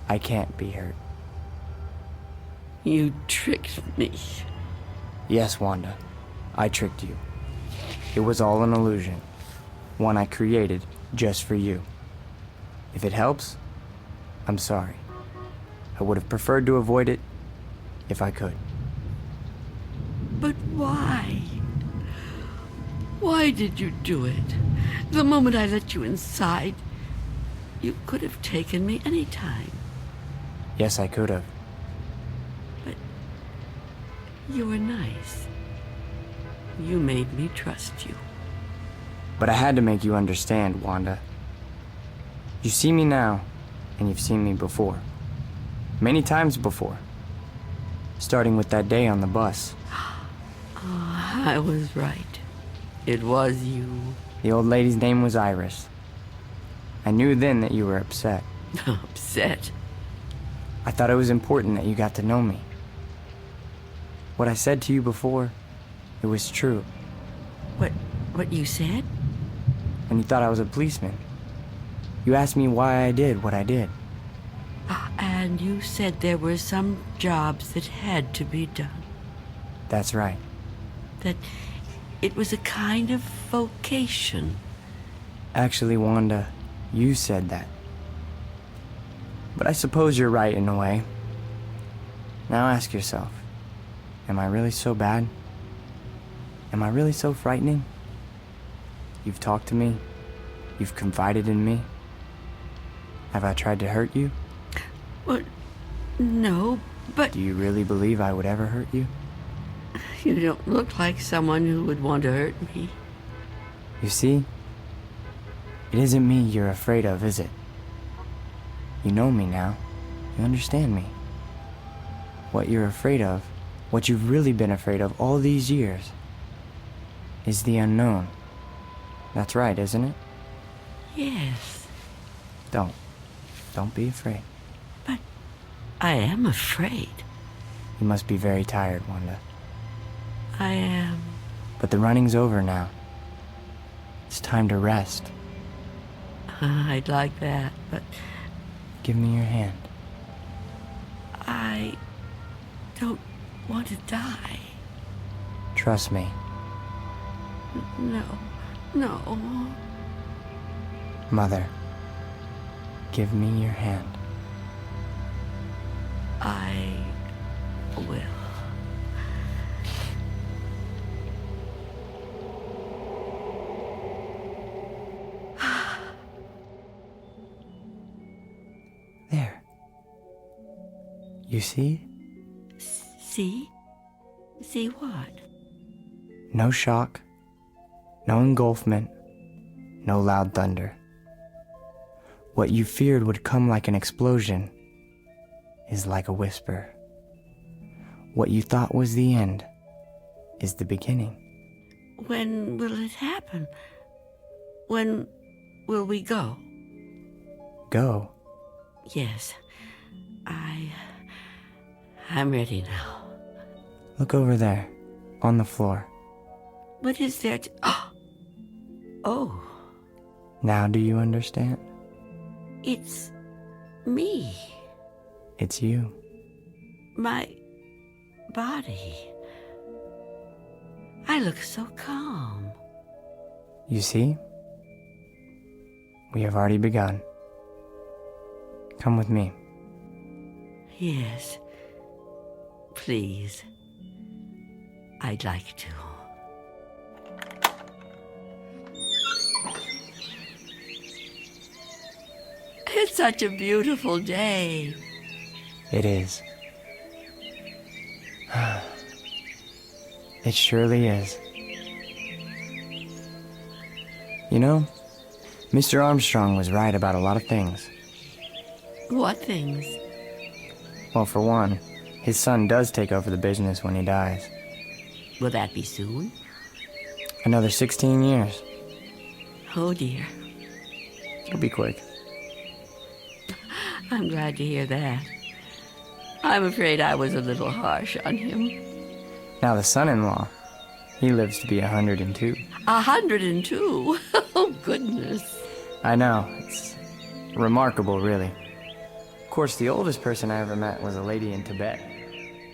I can't be hurt. You tricked me. Yes, Wanda. I tricked you. It was all an illusion. One I created just for you. If it helps, I'm sorry. I would have preferred to avoid it if I could. But why? Why did you do it? The moment I let you inside, you could have taken me any time. Yes, I could have. But you were nice. You made me trust you. But I had to make you understand, Wanda. You see me now, and you've seen me before. Many times before. Starting with that day on the bus. Oh, I was right. It was you. The old lady's name was Iris. I knew then that you were upset. Upset? I thought it was important that you got to know me. What I said to you before, it was true. What you said? When you thought I was a policeman. You asked me why I did what I did. And you said there were some jobs that had to be done. That's right. That it was a kind of vocation. Actually, Wanda, you said that. But I suppose you're right in a way. Now ask yourself, am I really so bad? Am I really so frightening? You've talked to me. You've confided in me. Have I tried to hurt you? Well, no, but... Do you really believe I would ever hurt you? You don't look like someone who would want to hurt me. You see? It isn't me you're afraid of, is it? You know me now. You understand me. What you're afraid of, what you've really been afraid of all these years, is the unknown. That's right, isn't it? Yes. Don't be afraid. But I am afraid. You must be very tired, Wanda. I am. But the running's over now. It's time to rest. I'd like that, but... Give me your hand. I don't want to die. Trust me. No. Mother, give me your hand. I will. There. You see? See? See what? No shock. No engulfment. no loud thunder. What you feared would come like an explosion is like a whisper. What you thought was the end is the beginning. When will it happen? When will we go? Go? Yes. I'm ready now. Look over there, on the floor. What is there to... Oh. Now do you understand? It's me. It's you. My body. I look so calm. You see? We have already begun. Come with me. Yes. Please. I'd like to. It's such a beautiful day. It is. It surely is. You know, Mr. Armstrong was right about a lot of things. What things? Well, for one, his son does take over the business when he dies. Will that be soon? Another 16 years. Oh, dear. It'll be quick. I'm glad to hear that. I'm afraid I was a little harsh on him. Now the son-in-law, he lives to be 102. 102? Oh, goodness. I know. It's remarkable, really. Of course, the oldest person I ever met was a lady in Tibet.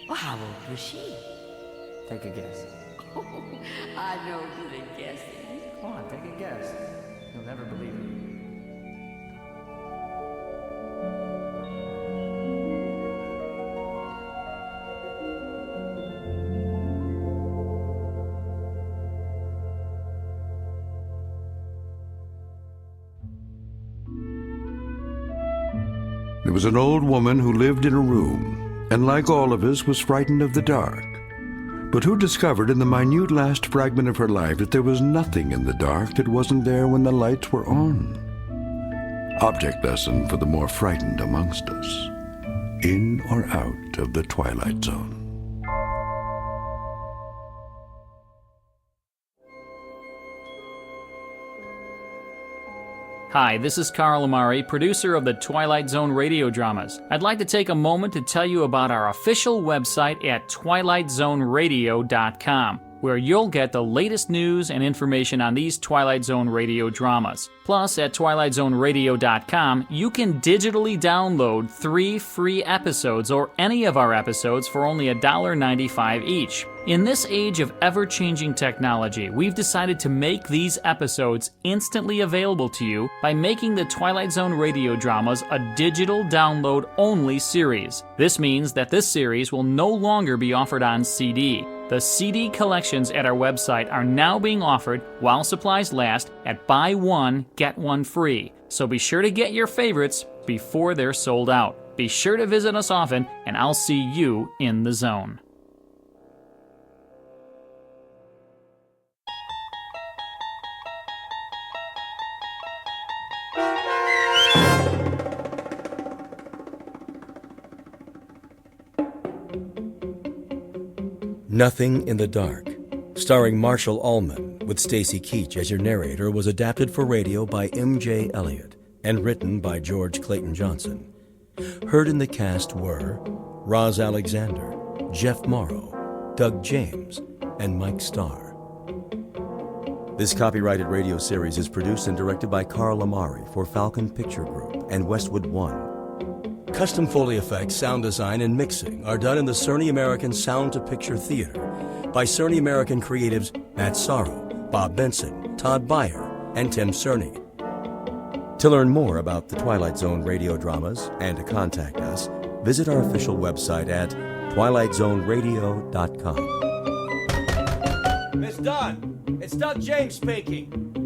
Well, how old was she? Take a guess. Oh, I'm no good at guessing. Come on, take a guess. You'll never believe it. There was an old woman who lived in a room, and like all of us, was frightened of the dark, but who discovered in the minute last fragment of her life that there was nothing in the dark that wasn't there when the lights were on. Object lesson for the more frightened amongst us. In or out of the Twilight Zone. Hi, this is Carl Amari, producer of the Twilight Zone radio dramas. I'd like to take a moment to tell you about our official website at twilightzoneradio.com, where you'll get the latest news and information on these Twilight Zone radio dramas. Plus, at twilightzoneradio.com, you can digitally download 3 free episodes or any of our episodes for only $1.95 each. In this age of ever-changing technology, we've decided to make these episodes instantly available to you by making the Twilight Zone radio dramas a digital download-only series. This means that this series will no longer be offered on CD. The CD collections at our website are now being offered while supplies last at buy one, get one free. So be sure to get your favorites before they're sold out. Be sure to visit us often, and I'll see you in the zone. Nothing in the Dark, starring Marshall Allman, with Stacy Keach as your narrator, was adapted for radio by M.J. Elliott and written by George Clayton Johnson. Heard in the cast were Roz Alexander, Jeff Morrow, Doug James, and Mike Starr. This copyrighted radio series is produced and directed by Carl Amari for Falcon Picture Group and Westwood One. Custom Foley effects, sound design, and mixing are done in the Cerny American Sound to Picture Theater by Cerny American creatives Matt Sorrow, Bob Benson, Todd Beyer, and Tim Cerny. To learn more about the Twilight Zone radio dramas and to contact us, visit our official website at twilightzoneradio.com. Miss Dunn, it's Doug James speaking.